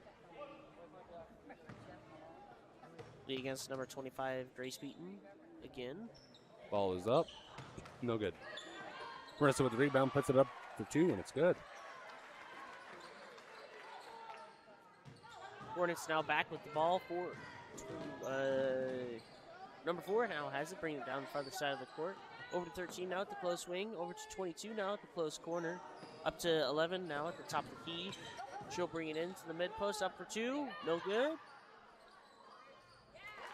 Be against number 25, Grace Beaton again. Ball is up, no good. Marissa with the rebound, puts it up for 2, and it's good. Hornets now back with the ball for number 4 now has it, bringing it down the farther side of the court. Over to 13 now at the close wing. Over to 22 now at the close corner. Up to 11 now at the top of the key. She'll bring it into the mid post, up for 2. No good.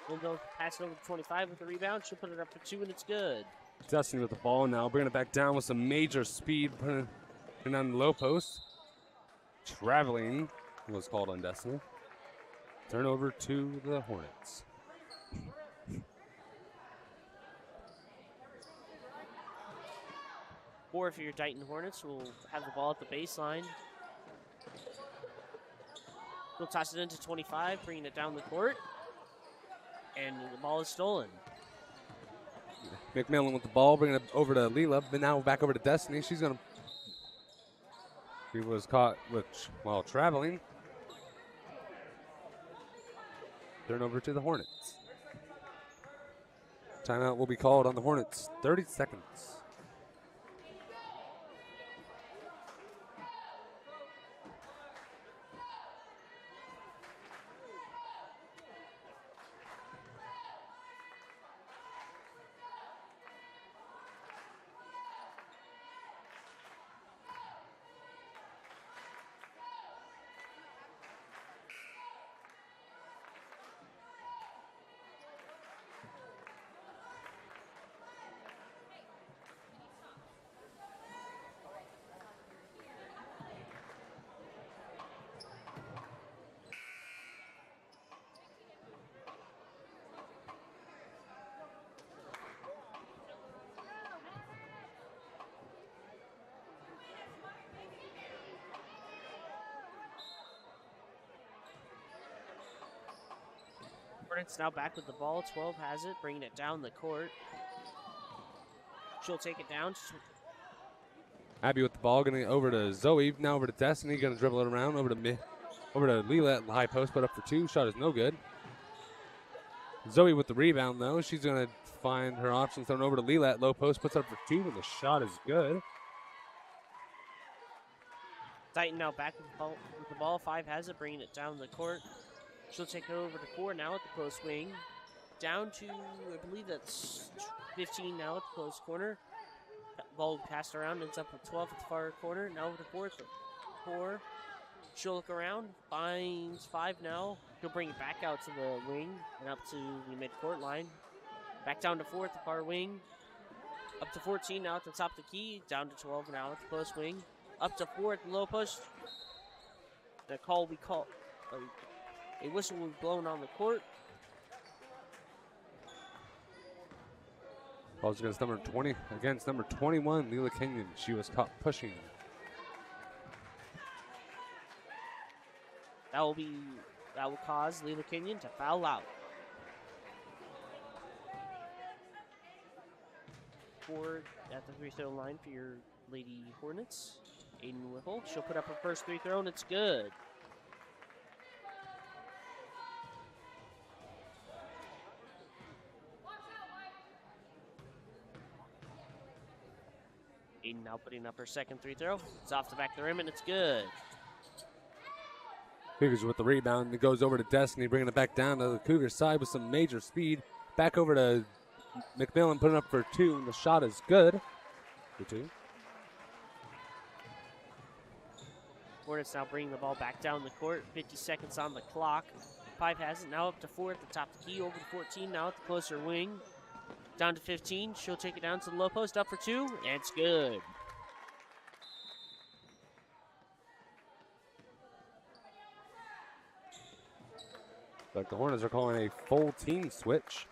We'll go pass it over to 25 with the rebound. She'll put it up for 2, and it's good. Destiny with the ball now, bringing it back down with some major speed, putting it on the low post. Traveling was called on Destiny. Turnover to the Hornets. Or if you're Dighton Hornets, will have the ball at the baseline. We'll toss it into 25, bringing it down the court. And the ball is stolen. McMillan with the ball, bringing it over to Leela, but now back over to Destiny. She was caught while traveling. Turnover to the Hornets. Timeout will be called on the Hornets. 30 seconds. Hornets now back with the ball. 12 has it, bringing it down the court. She'll take it down. Abby with the ball, going over to Zoe. Now over to Destiny, going to dribble it around. Over to Leela at the high post, put up for 2. Shot is no good. Zoe with the rebound, though. She's going to find her options. Thrown over to Leela at low post, puts up for 2, and the shot is good. Dighton now back with the ball. 5 has it, bringing it down the court. She'll take it over to 4 now at the close wing. Down to, I believe that's 15 now at the close corner. Ball passed around, ends up with 12 at the far corner. Now over to 4 at the 4. She'll look around, finds 5 now. She'll bring it back out to the wing and up to the mid-court line. Back down to 4 at the far wing. Up to 14 now at the top of the key. Down to 12 now at the close wing. Up to 4 at the low post. The call we call a whistle was blown on the court. Ball's against number 20, against number 21, Leela Kenyon. She was caught pushing. That will cause Leela Kenyon to foul out. Forward at the free throw line for your Lady Hornets, Aiden Whipple. She'll put up her first free throw, and it's good. Aiden now putting up her second free throw. It's off the back of the rim, and it's good. Cougars with the rebound. It goes over to Destiny, bringing it back down to the Cougars side with some major speed. Back over to McMillan, putting up for 2, and the shot is good for 2. Hornets now bringing the ball back down the court. 50 seconds on the clock. Pipe has it now up to 4 at the top of the key. Over to 14 now at the closer wing. Down to 15. She'll take it down to the low post. Up for 2. And it's good. But the Hornets are calling a full team switch.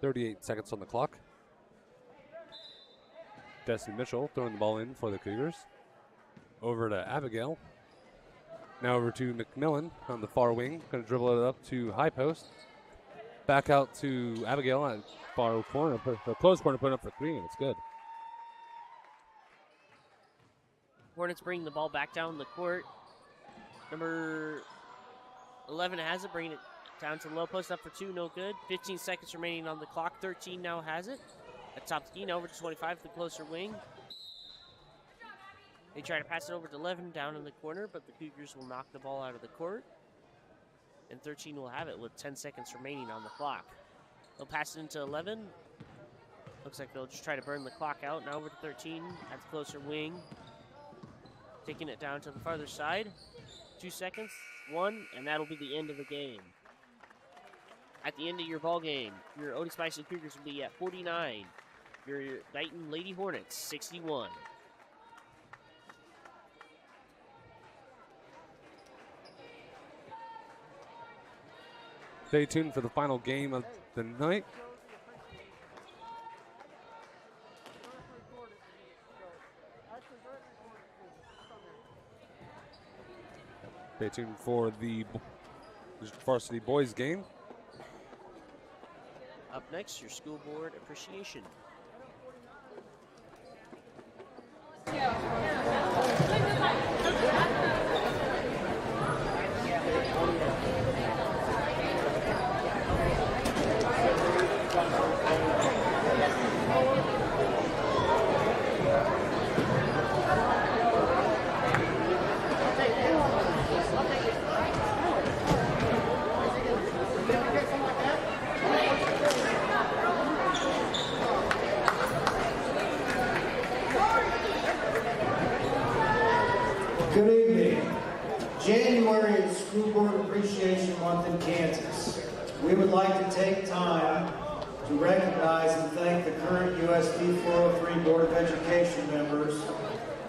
.38 seconds on the clock. Destiny Mitchell throwing the ball in for the Cougars. Over to Abigail. Now over to McMillan on the far wing. Going to dribble it up to high post. Back out to Abigail at far corner. Close corner, putting up for 3, and it's good. Hornets bring the ball back down the court. Number 11 has it, bringing it down to the low post, up for 2, no good. 15 seconds remaining on the clock. 13 now has it. At top of the key, now over to 25, the closer wing. They try to pass it over to 11 down in the corner, but the Cougars will knock the ball out of the court. And 13 will have it with 10 seconds remaining on the clock. They'll pass it into 11. Looks like they'll just try to burn the clock out. Now over to 13 at the closer wing. Taking it down to the farther side. 2 seconds, 1, and that'll be the end of the game. At the end of your ball game, your Otis-Bison Cougars will be at 49. Your Dighton Lady Hornets, 61. Stay tuned for the final game of the night. Stay tuned for the varsity boys game. Up next, your school board appreciation. Good evening. January is School Board Appreciation Month in Kansas. We would like to take time to recognize and thank the current USD 403 Board of Education members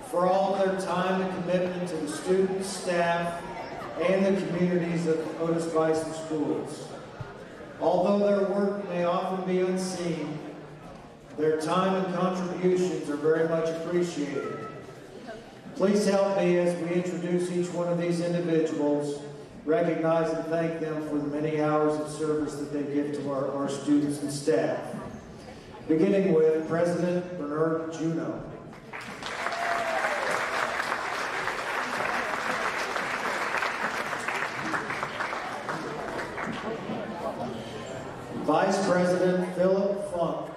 for all their time and commitment to the students, staff, and the communities of Otis-Bison schools. Although their work may often be unseen, their time and contributions are very much appreciated. Please help me as we introduce each one of these individuals, recognize and thank them for the many hours of service that they give to our students and staff. Beginning with President Bernard Juneau. Vice President Philip Funk.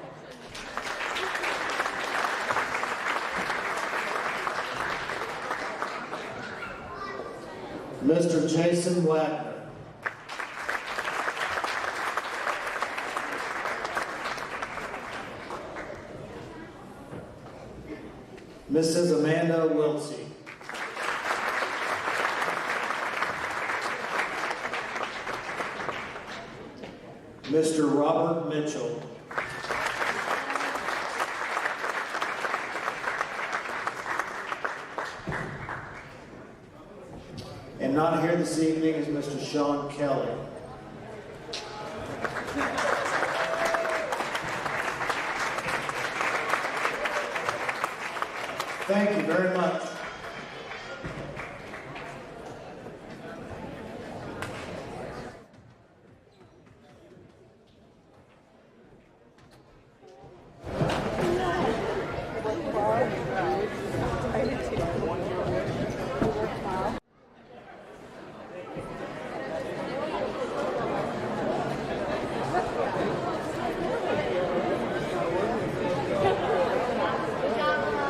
Mr. Jason Wagner. Mrs. Amanda Wiltsey. Mr. Robert Mitchell. And not here this evening is Mr. Sean Kelly. Thank you very much.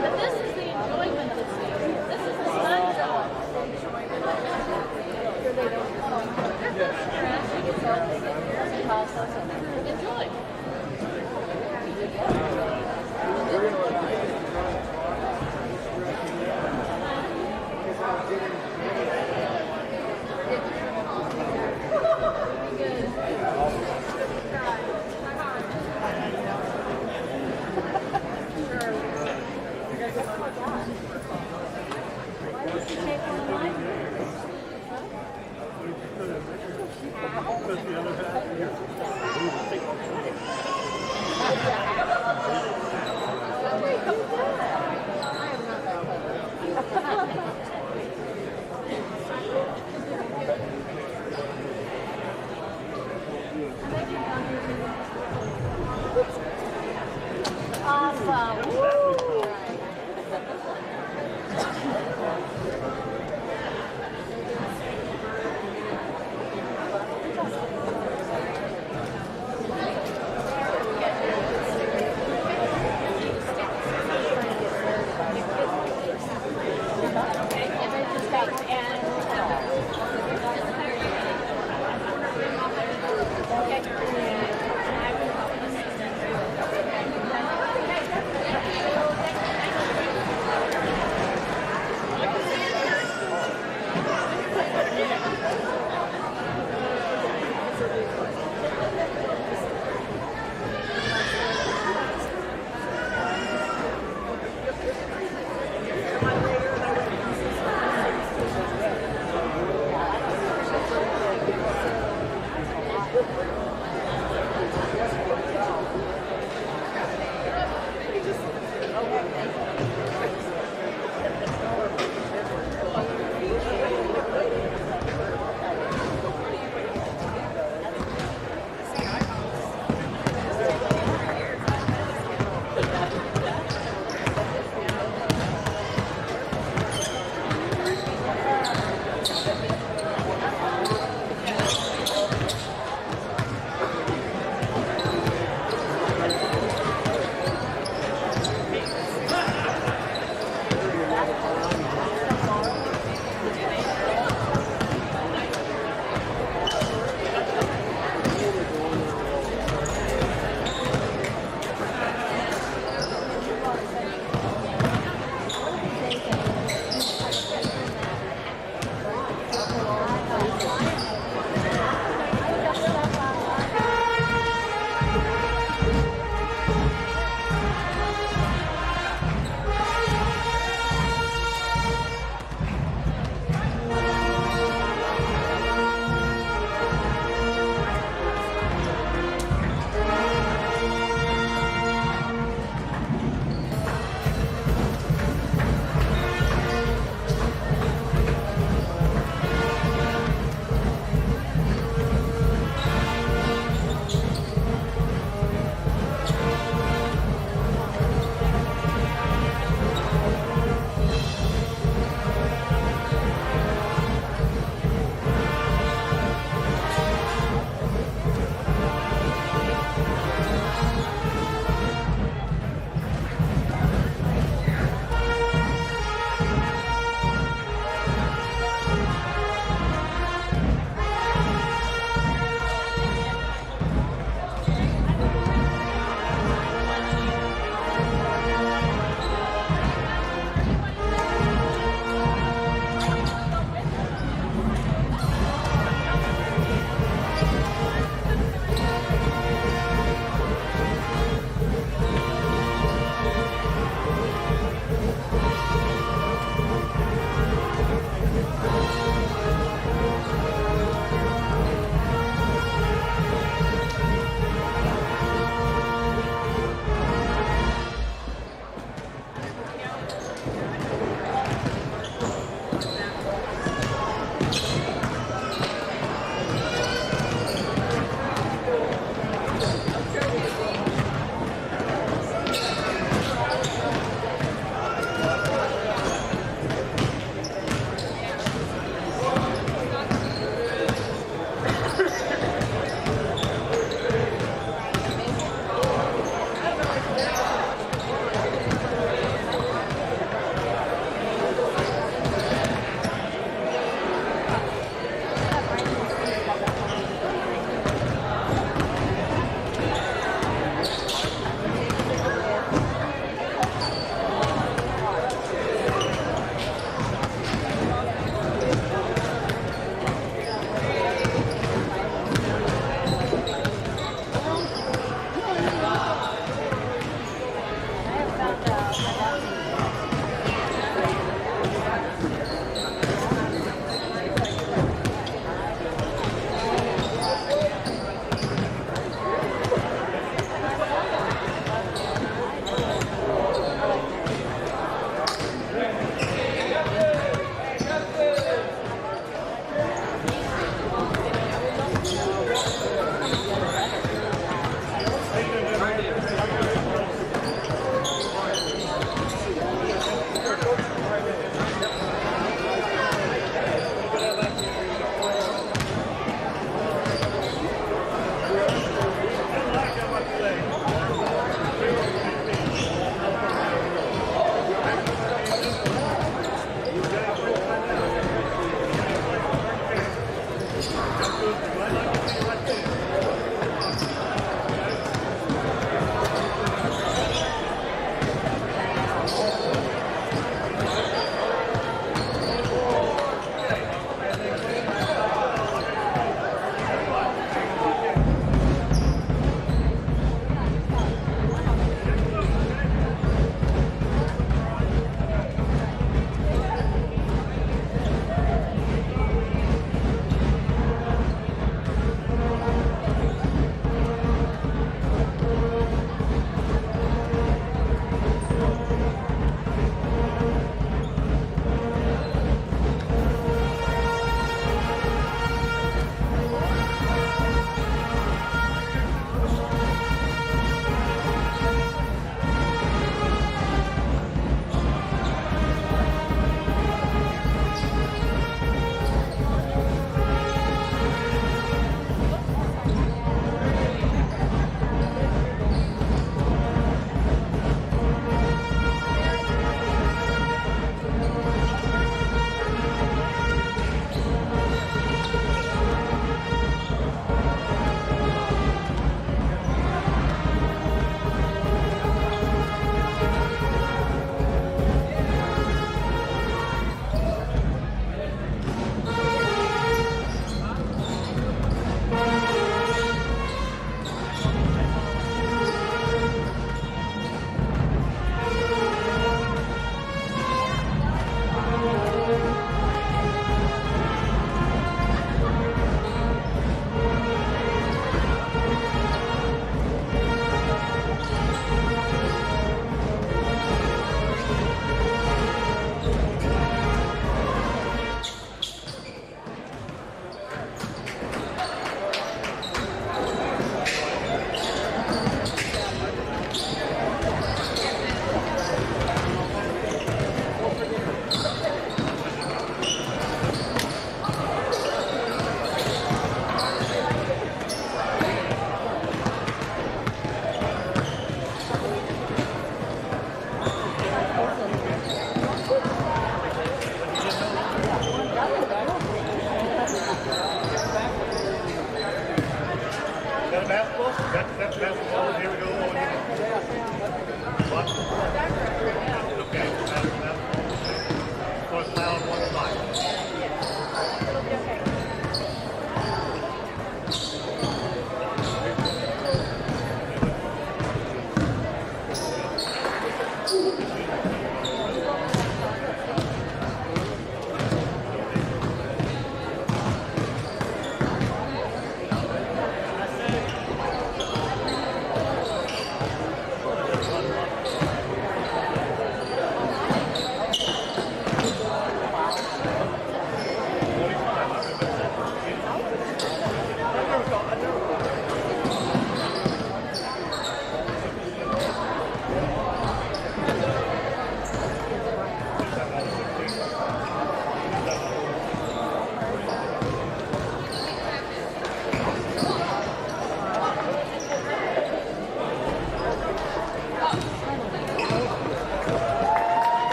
But this is the enjoyment this year. This is the fun job. Enjoy. Awesome. Woo!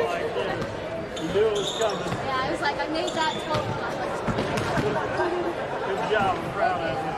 You knew it was coming. Yeah, I was like, I made that total. Good job. I'm proud of you.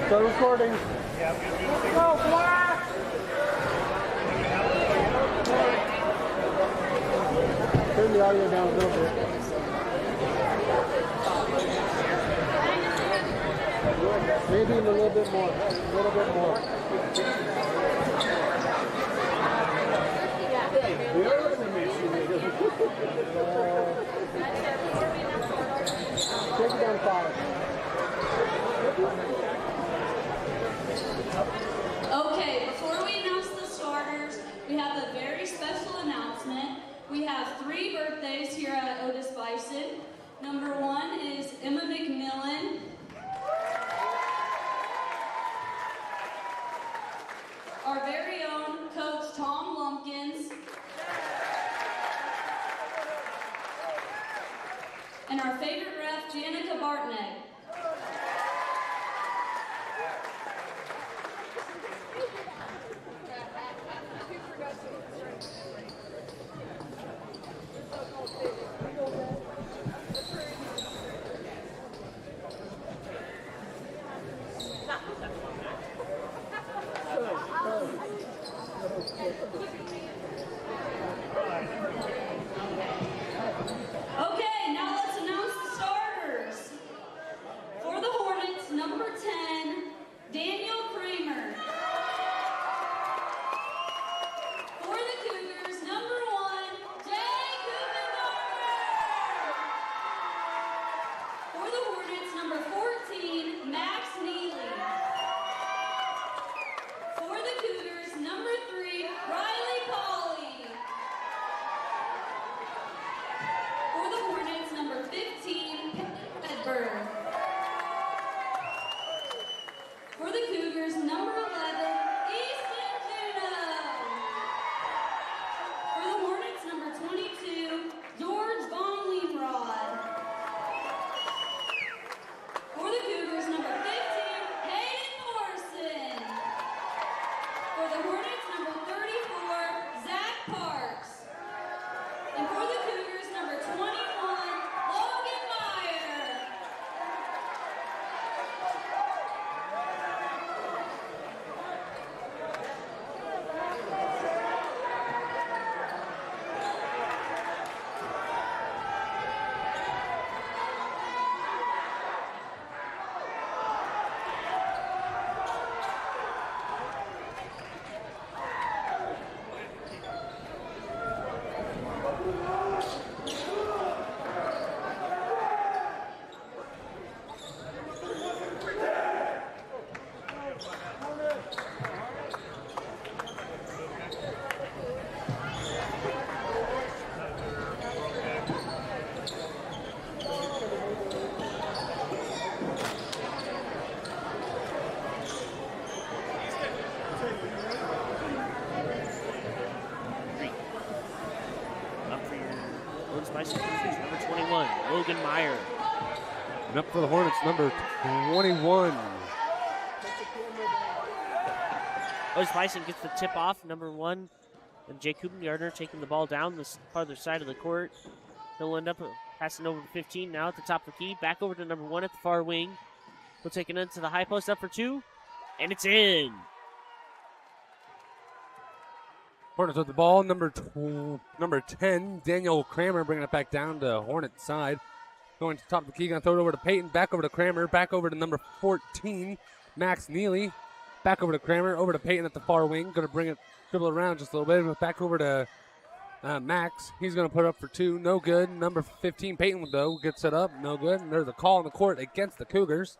Start recording. Yeah, I'm going to do the audio down a little bit. Maybe a little bit more. A little bit more. Take it down 5. Okay, before we announce the starters, we have a very special announcement. We have 3 birthdays here at Otis-Bison. Number 1 is Emma McMillan. Our very own Coach Tom Lumpkins. And our favorite ref, Janica Bartnett. Okay, now let's announce the starters. For the Hornets, number 10, Daniel Kramer. For the Cougars, number 1, Jay Kupengarner. For the Hornets, number 14, Max Neely. For the Cougars, number 3, Riley Pauley. For the Hornets, number 15, Edberg. For the Cougars, number 11, Easton Juno. For the Hornets, number 22, George Von Leemrod. For the Cougars, number 15, Hayden Morrison. For the Hornets, number 34, Zach Parks. And for the Cougars, number 21, Logan Meyer. Up for your Otis-Bison Cougars, number 21, Logan Meyer. And up for the Hornets, number 21. Otis-Bison gets the tip off, number 1, and Jay Kupengarner taking the ball down the farther side of the court. He'll end up passing over to 15 now at the top of the key. Back over to number 1 at the far wing. He'll take it into the high post, up for 2, and it's in. Hornets with the ball, number 10, Daniel Kramer bringing it back down to Hornets side. Going to the top of the key, going to throw it over to Peyton, back over to Kramer, back over to number 14, Max Neely. Back over to Kramer, over to Peyton at the far wing. Going to bring it, dribble around just a little bit. Back over to Max. He's going to put it up for 2. No good. Number 15, Peyton, though, gets it up. No good. And there's a call on the court against the Cougars.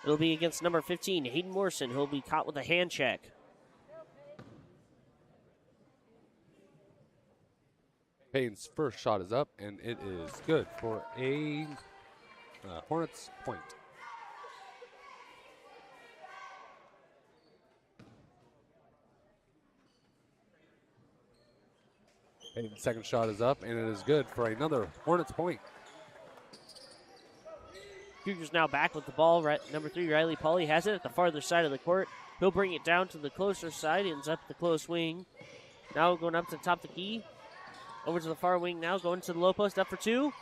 It'll be against number 15, Hayden Morrison. He'll be caught with a hand check. Peyton's first shot is up, and it is good for a Hornets point. Peyton's second shot is up, and it is good for another Hornets point. Cougars now back with the ball. Number 3, Riley Pauley has it at the farther side of the court. He'll bring it down to the closer side. Ends up the close wing. Now going up to the top of the key. Over to the far wing now. Going to the low post. Up for 2.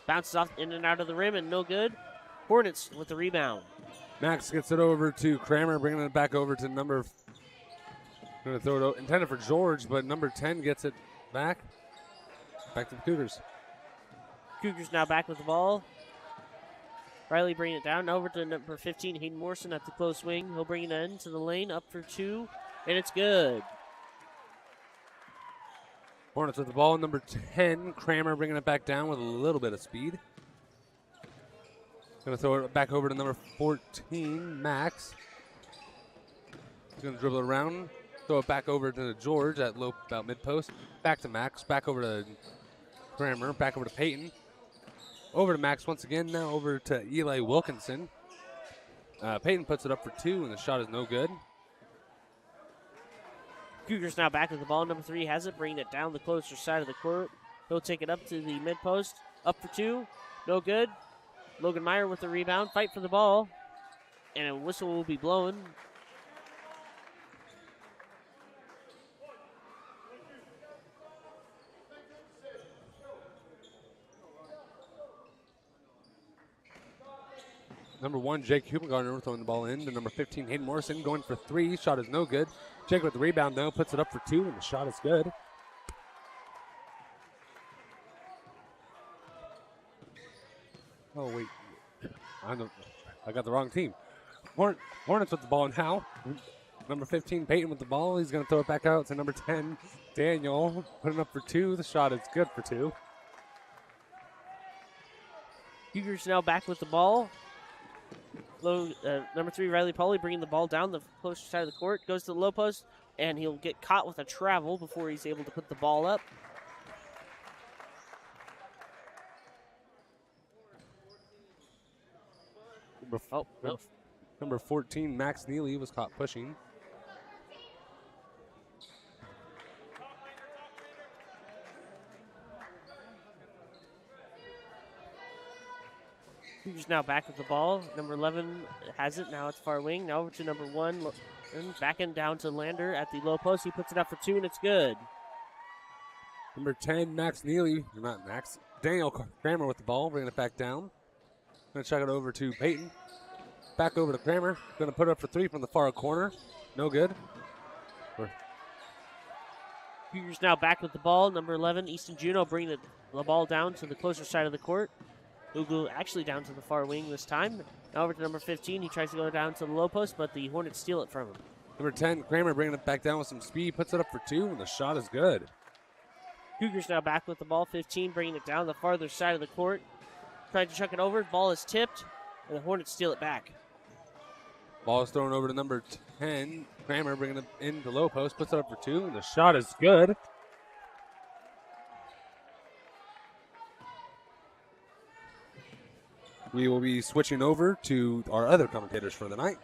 Bounces off in and out of the rim and no good. Hornets with the rebound. Max gets it over to Kramer, bringing it back over to number. Going to throw it intended for George, but number 10 gets it back. Back to the Cougars. Cougars now back with the ball. Riley bringing it down over to number 15, Hayden Morrison at the close wing. He'll bring it in to the lane, up for 2, and it's good. Hornets with the ball. Number 10, Kramer bringing it back down with a little bit of speed. Going to throw it back over to number 14, Max. He's going to dribble it around. Throw it back over to George at low, about mid-post. Back to Max. Back over to Kramer. Back over to Peyton. Over to Max once again. Now over to Eli Wilkinson. Peyton puts it up for 2, and the shot is no good. Cougars now back with the ball. Number 3 has it, bringing it down the closer side of the court. He'll take it up to the mid-post. Up for 2. No good. Logan Meyer with the rebound. Fight for the ball. And a whistle will be blown. Number 1, Jake Hubengarner throwing the ball in. To number 15, Hayden Morrison going for 3. Shot is no good. Jake with the rebound, though, puts it up for 2, and the shot is good. Oh, wait. I got the wrong team. Hornets with the ball now. Number 15, Peyton with the ball. He's going to throw it back out to number 10, Daniel. Putting up for 2. The shot is good for 2. Cougars now back with the ball. Number 3, Riley Pauly, bringing the ball down the closer side of the court. Goes to the low post, and he'll get caught with a travel before he's able to put the ball up. Number 14, Max Neely, was caught pushing. Cougars now back with the ball. Number 11 has it. Now it's far wing. Now over to number 1. And back and down to Lander at the low post. He puts it up for 2, and it's good. Number 10, Max Neely. Not Max. Daniel Kramer with the ball. Bringing it back down. Going to check it over to Peyton. Back over to Kramer. Going to put it up for 3 from the far corner. No good. Cougars now back with the ball. Number 11, Easton Juneau, bringing the ball down to the closer side of the court. He'll go actually down to the far wing this time. Now over to number 15. He tries to go down to the low post, but the Hornets steal it from him. Number 10, Kramer bringing it back down with some speed. Puts it up for 2, and the shot is good. Cougars now back with the ball. 15, bringing it down the farther side of the court. Tried to chuck it over. Ball is tipped, and the Hornets steal it back. Ball is thrown over to number 10. Kramer bringing it into low post. Puts it up for 2, and the shot is good. We will be switching over to our other commentators for the night.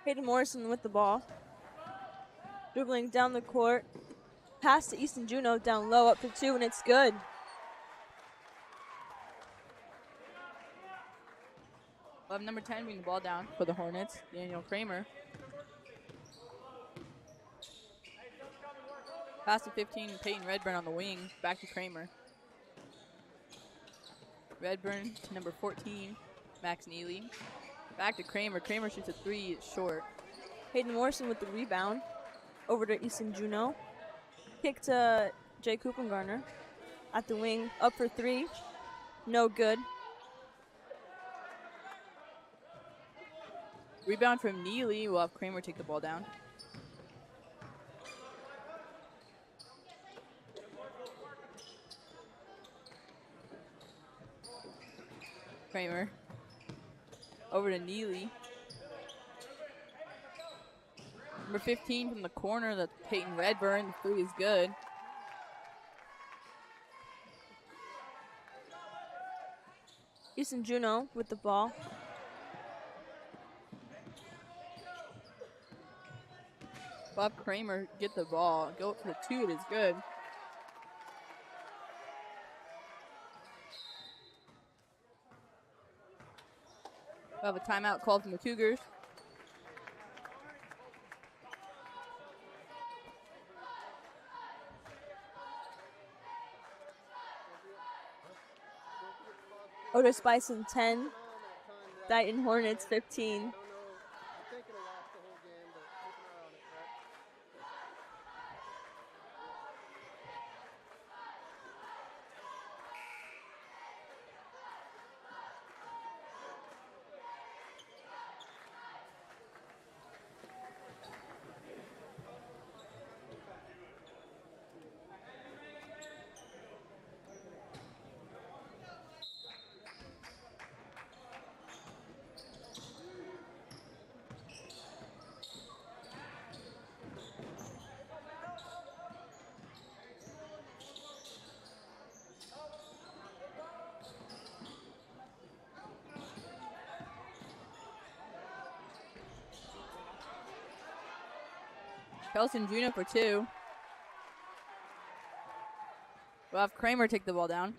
Hayden Morrison with the ball. Dribbling down the court. Pass to Easton Juneau down low, up for 2, and it's good. We'll have number 10 bring the ball down for the Hornets, Daniel Kramer. Pass to 15, Peyton Redburn on the wing, back to Kramer. Redburn to number 14, Max Neely. Back to Kramer. Kramer shoots a 3, it's short. Hayden Morrison with the rebound. Over to Easton Juneau. Kick to Jake Hubengarner at the wing, up for 3. No good. Rebound from Neely. We'll have Kramer take the ball down. Kramer. Over to Neely. Number 15 from the corner, that's Peyton Redburn. The 3 is good. Easton Juneau with the ball. Bob Kramer get the ball. Go up for the 2. It is good. We'll have a timeout called from the Cougars. Otis-Bison 10, Dighton Hornets 15. Kelson Juno for 2. We'll have Kramer take the ball down.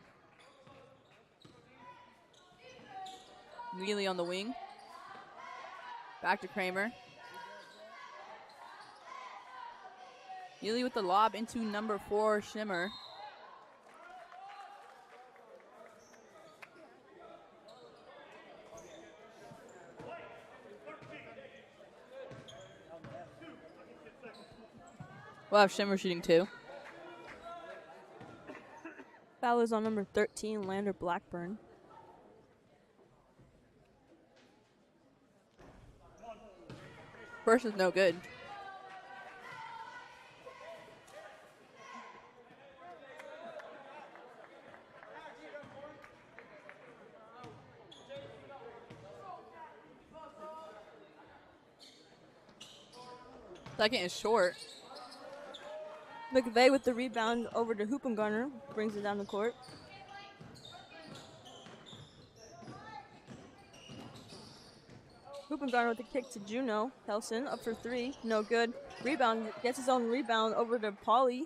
Neely on the wing. Back to Kramer. Neely with the lob into number 4, Shimmer. We'll have Shimmer shooting 2. Foul is on number 13, Lander Blackburn. First is no good. Second is short. McVeigh with the rebound over to Hoopengarner, brings it down the court. Hoopengarner with the kick to Juno. Kelson up for 3, no good. Rebound, gets his own rebound over to Pauly.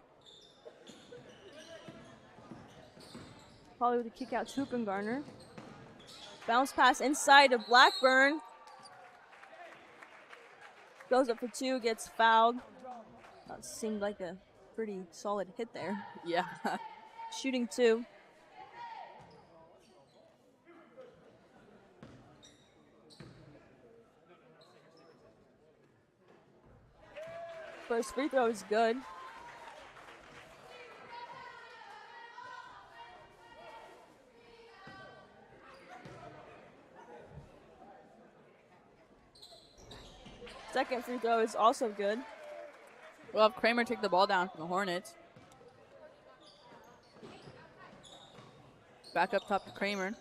Pauly with the kick out to Hoopengarner. Bounce pass inside to Blackburn. Goes up for 2, gets fouled. That seemed like a pretty solid hit there. Yeah. Shooting 2. First free throw is good. Second free throw is also good. We'll have Kramer take the ball down from the Hornets. Back up top to Kramer.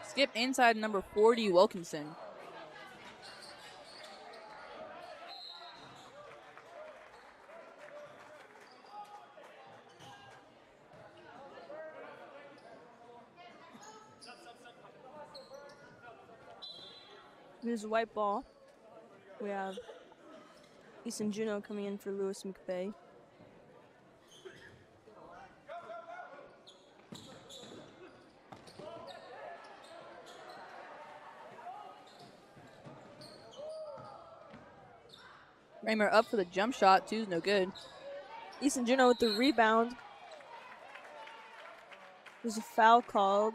Skip inside number 40, Wilkinson. There's a white ball. We have Easton Juno coming in for Lewis McVeigh. Kramer up for the jump shot. 2's no good. Easton Juno with the rebound. There's a foul called.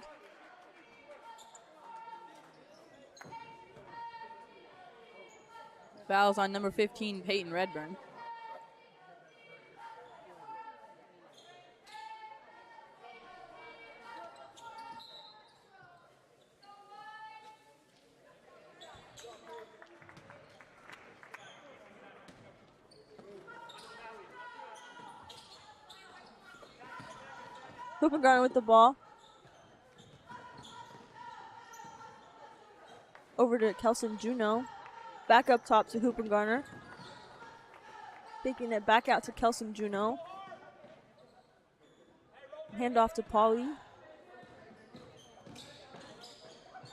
Fouls on number 15, Peyton Redburn. Hoopengarner with the ball. Over to Kelson Juno. Back up top to Hoopengarner. Taking it back out to Kelson Juno. Hand off to Pauly.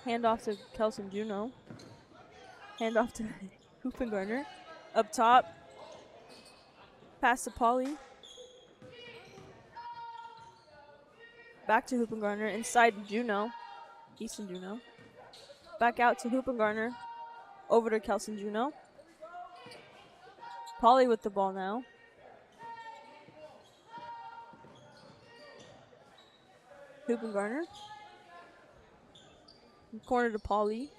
Hand off to Kelson Juno. Hand off to Hoopengarner. Up top. Pass to Polly. Back to Hoopengarner. Inside Juno. Easton Juno. Back out to Hoopengarner. Over to Kelson Juno. Polly with the ball now. Hoopengarner. Corner to Polly.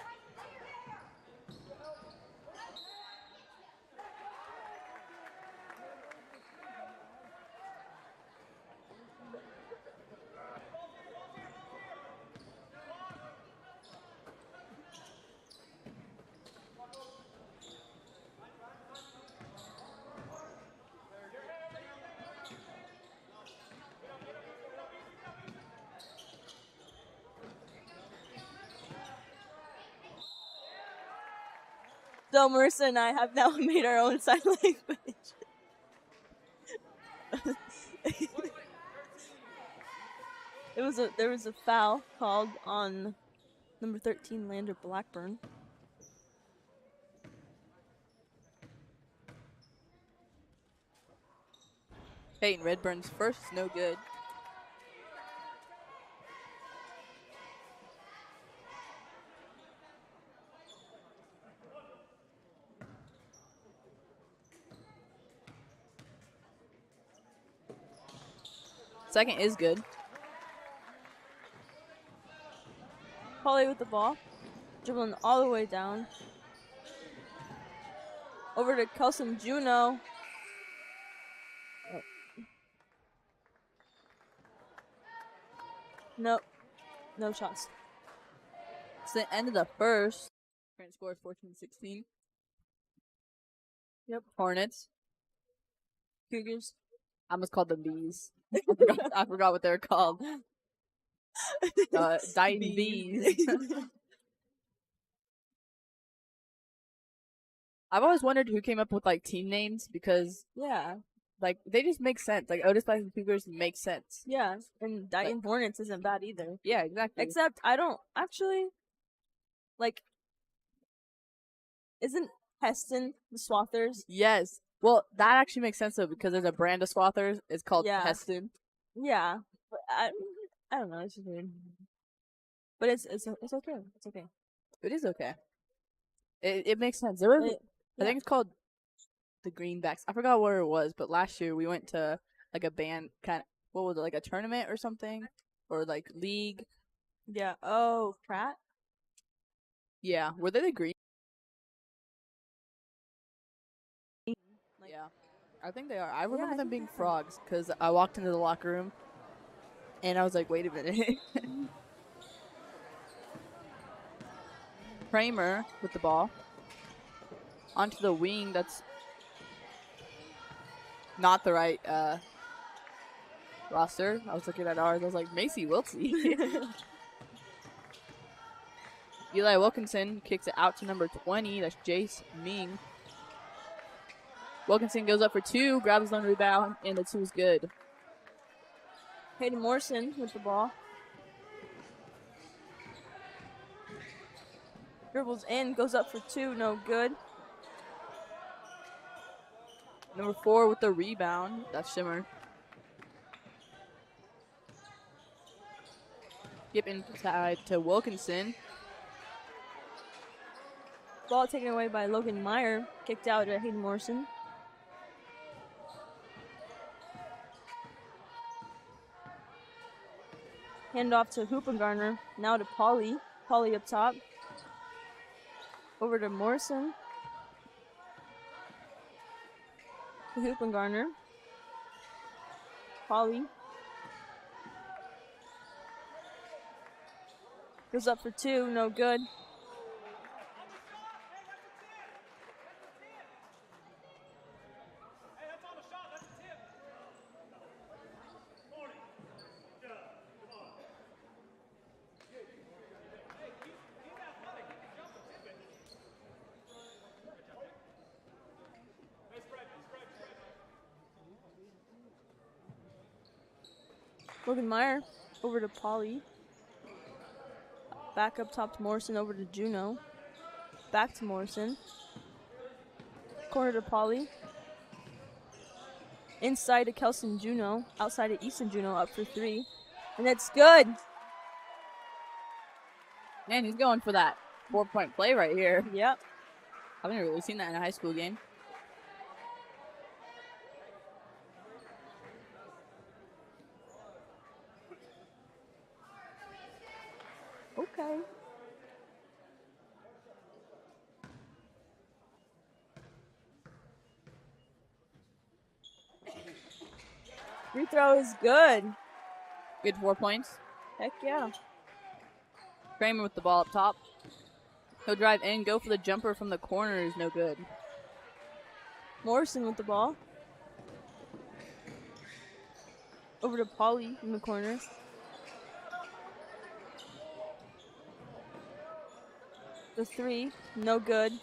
So Marissa and I have now made our own sign language. There was a foul called on number 13 Lander Blackburn. Peyton Redburn's first is no good. Second is good. Polly with the ball. Dribbling all the way down. Over to Kelson Juno. Oh. Nope. No shots. It's the end of the first. Current score is 14-16. Yep. Hornets. Cougars. I almost called them bees. I forgot what they're called. Dighton bees. I've always wondered who came up with like team names because Yeah. like they just make sense. Like Otis-Bison Cougars make sense. Yeah. And Dighton Hornets isn't bad either. Yeah, exactly. Except I don't actually like. Isn't Heston the Swathers? Yes. Well, that actually makes sense though because there's a brand of Swathers. It's called Yeah. Heston. Yeah. But I don't know. It's just weird. But it's okay. It's okay. It is okay. It makes sense. There was, I Yeah. think it's called the Greenbacks. I forgot where it was, but last year we went to like a band kind of, what was it, like a tournament or something? Or like league. Yeah. Oh, Pratt? Yeah. Were they the Green? Like, Yeah. I think they are. I I remember them think being they are. frogs because I walked into the locker room and I was like, wait a minute. Kramer with the ball. Onto the wing. That's not the right roster. I was looking at ours. I was like, Macy Wiltsey. Eli Wilkinson kicks it out to number 20. That's Jace Ming. Wilkinson goes up for two, grabs his own rebound, and the two is good. Hayden Morrison with the ball. Dribbles in, goes up for two, no good. Number 4 with the rebound. That's Shimmer. Skip inside to Wilkinson. Ball taken away by Logan Meyer. Kicked out to Hayden Morrison. Hand off to Hoopengarner. Now to Polly. Polly up top. Over to Morrison. To Hoopengarner. Polly. Goes up for two, no good. Logan Meyer over to Polly. Back up top to Morrison, over to Juno. Back to Morrison. Corner to Polly. Inside to Kelson Juno. Outside to Easton Juno up for 3. And it's good. Man, he's going for that 4-point play right here. Yep. I've never really seen that in a high school game. Okay. Free throw is good. Good 4 points. Heck yeah. Kramer with the ball up top. He'll drive in, go for the jumper from the corner is no good. Morrison with the ball. Over to Pauly in the corner. The 3, no good.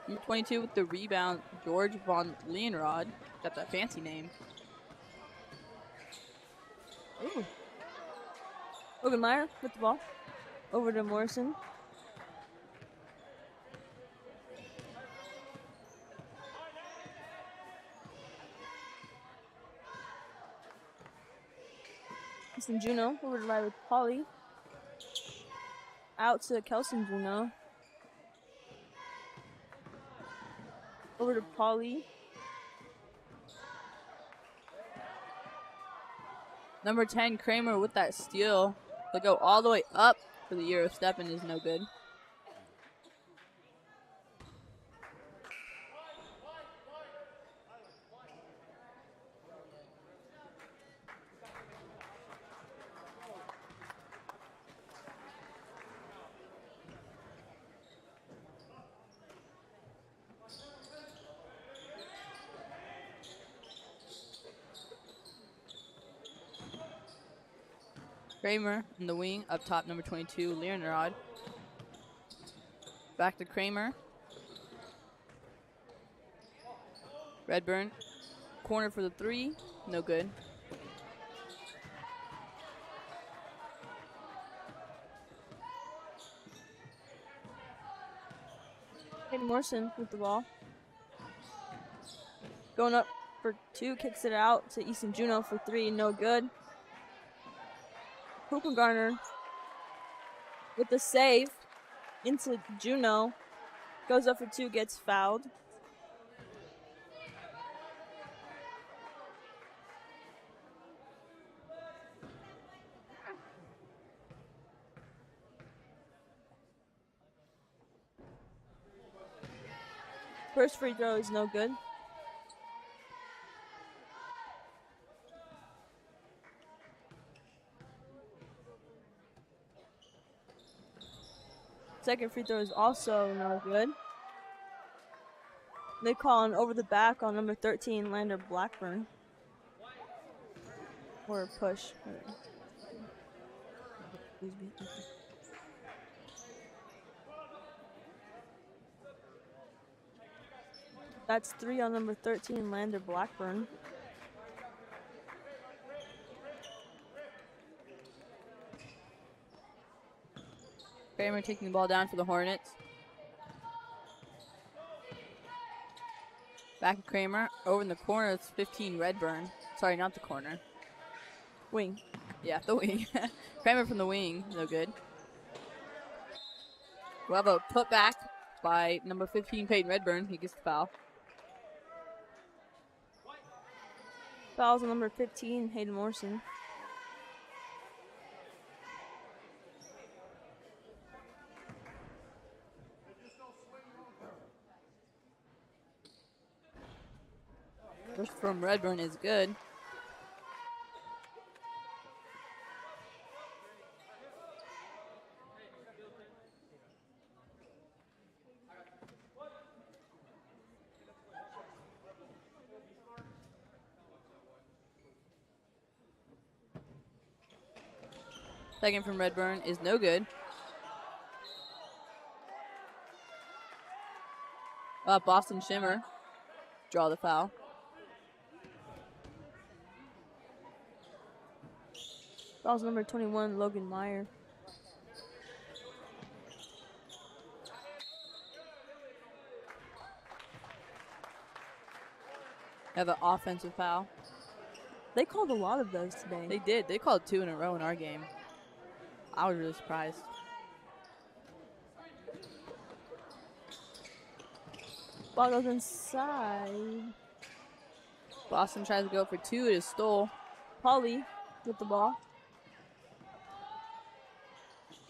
Number 22 with the rebound, George von Leonrod. Got that fancy name. Ooh. Ogenmeyer with the ball. Over to Morrison. Easton Juno over to lie with Pauly. Out to Kelson Juno. Over to Pauly. Number 10, Kramer with that steal. They'll go all the way up for the Euro step and is no good. Kramer in the wing, up top, number 22, Leonrod. Back to Kramer. Redburn, corner for the 3, no good. Hayden Morrison with the ball. Going up for 2, kicks it out to Easton Juno for 3, no good. Garner with the save into Juno. Goes up for 2, gets fouled. First free throw is no good. Second free throw is also no good. They call an over the back on number 13, Lander Blackburn. Or a push. That's 3 on number 13, Lander Blackburn. Kramer taking the ball down for the Hornets. Back to Kramer. Over in the corner, it's 15, Redburn. Sorry, not the corner. Wing. Yeah, the wing. Kramer from the wing, no good. We'll have a putback by number 15, Peyton Redburn. He gets the foul. Fouls on number 15, Hayden Morrison. Push from Redburn is good. Second from Redburn is no good. Boston Shimmer draw the foul. Fouls number 21, Logan Meyer. Have an offensive foul. They called a lot of those today. They did. They called 2 in a row in our game. I was really surprised. Ball goes inside. Boston tries to go for 2. It is stole. Polly with the ball.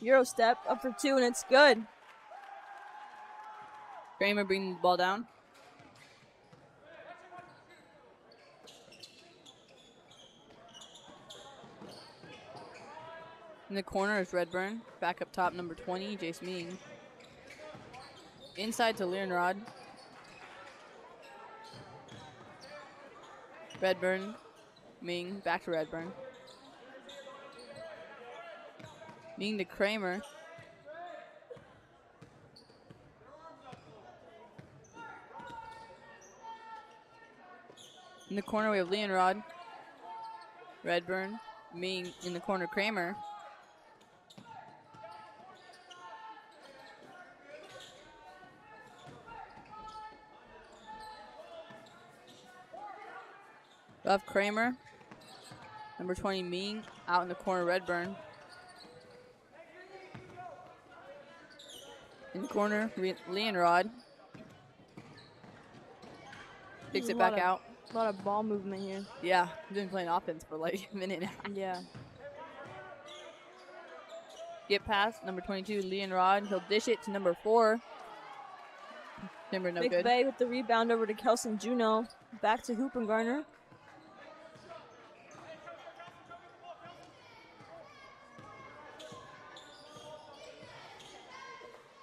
Euro step up for 2, and it's good. Kramer bringing the ball down. In the corner is Redburn. Back up top, number 20, Jace Ming. Inside to Leonrod. Redburn. Ming, back to Redburn. Ming to Kramer. In the corner, we have Leonrod. Redburn. Ming in the corner, Kramer. Love Kramer. Number 20, Ming, out in the corner, Redburn. In the corner, Leonrod. Kicks it back out. A lot of ball movement here. Yeah, we've been playing offense for like a minute now. Yeah. Get past number 22, Leonrod. He'll dish it to number 4. Timber no good. McVeigh with the rebound over to Kelson Juno. Back to Hoopengarner.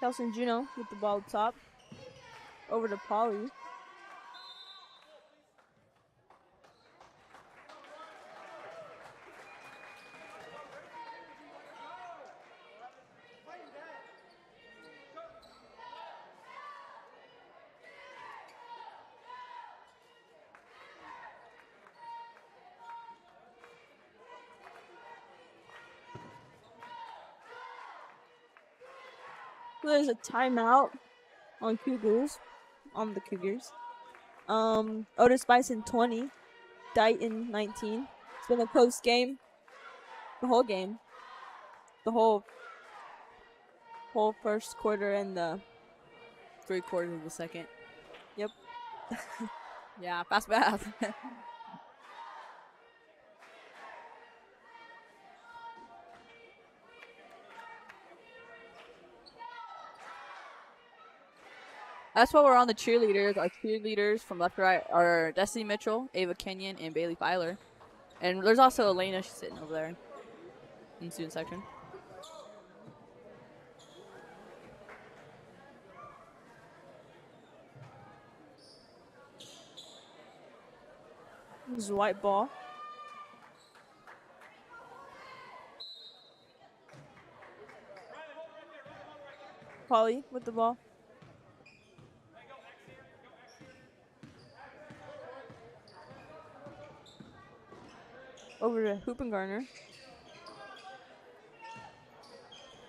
Kelson Juno with the ball up top. Over to Polly. There's a timeout on the Cougars. Otis-Bison 20, Dighton 19. It's been a close game. The whole game. The whole first quarter and the 3 quarters of the second. Yep. Yeah, fast math. That's why we're on the cheerleaders. Our cheerleaders from left to right are Destiny Mitchell, Ava Kenyon, and Bailey Filer. And there's also Elena. She's sitting over there in the student section. This is a white ball. Polly with the ball. Over to Hoopengarner.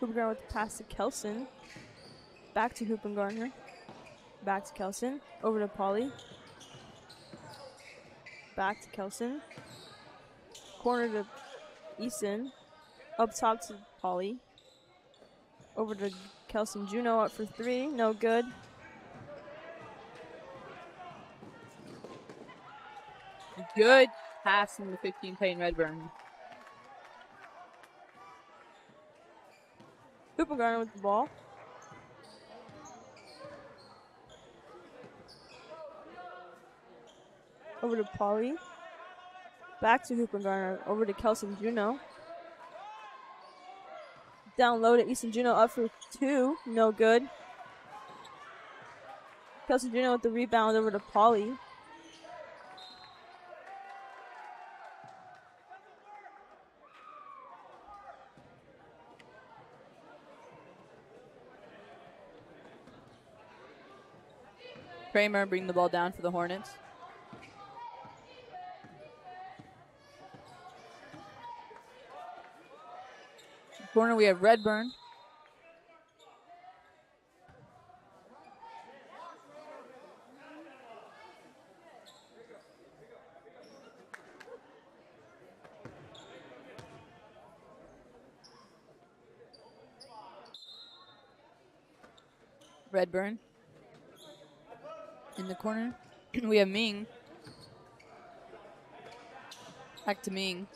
Hoopengarner with the pass to Kelson. Back to Hoopengarner. Back to Kelson. Over to Polly. Back to Kelson. Corner to Easton. Up top to Polly. Over to Kelson Juno up for 3. No good. Good pass in the 15 playing Redburn. Hoopengarner with the ball. Over to Polly. Back to Hoopengarner. Over to Kelson Juno. Down low to Easton Juno up for 2. No good. Kelson Juno with the rebound over to Polly. Kramer bring the ball down for the Hornets. Corner we have Redburn. Redburn. In the corner, we have Ming. Back to Ming.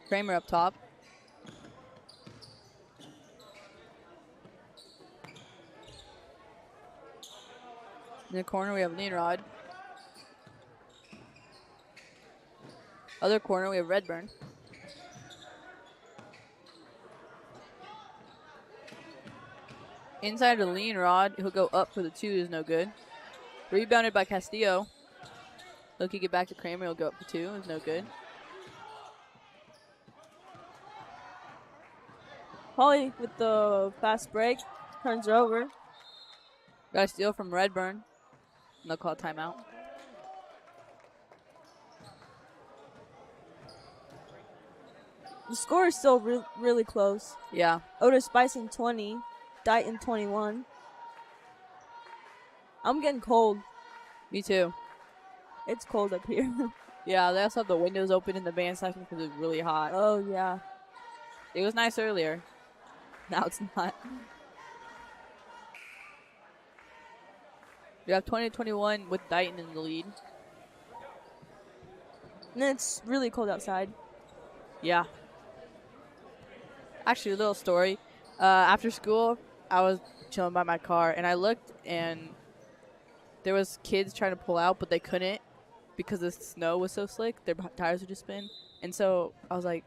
Kramer up top. In the corner, we have Leonrod. Other corner, we have Redburn. Inside the Leonrod, he'll go up for the 2 is no good. Rebounded by Castillo. He'll kick it back to Kramer, he'll go up for 2 is no good. Polly with the fast break. Turns her over. Got a steal from Redburn. And they'll call timeout. The score is still really close. Yeah. Otis-Bison 20. Dighton 21. I'm getting cold. Me too. It's cold up here. Yeah, they also have the windows open in the band section because it's really hot. Oh, yeah. It was nice earlier. Now it's not. We have 20-21 with Dighton in the lead. And it's really cold outside. Yeah. Actually, a little story. After school, I was chilling by my car, and I looked, and there was kids trying to pull out, but they couldn't because the snow was so slick. Their tires would just spin. And so I was like,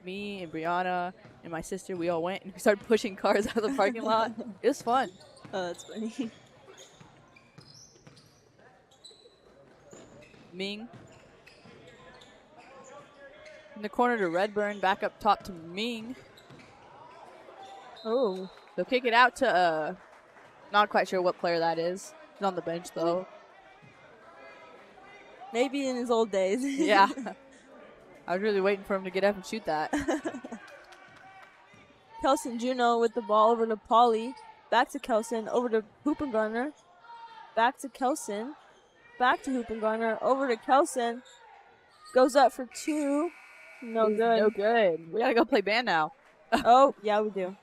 me and Brianna and my sister, we all went, and we started pushing cars out of the parking lot. It was fun. Oh, that's funny. Ming. In the corner to Redburn, back up top to Ming. Oh. They'll kick it out to, not quite sure what player that is. He's on the bench, though. Maybe in his old days. Yeah. I was really waiting for him to get up and shoot that. Kelson Juno with the ball over to Polly. Back to Kelson, over to Hoopengarner. Back to Kelson. Back to Hoopengarner, over to Kelson. Goes up for 2. No good. No good. We gotta go play band now. Oh, yeah, we do.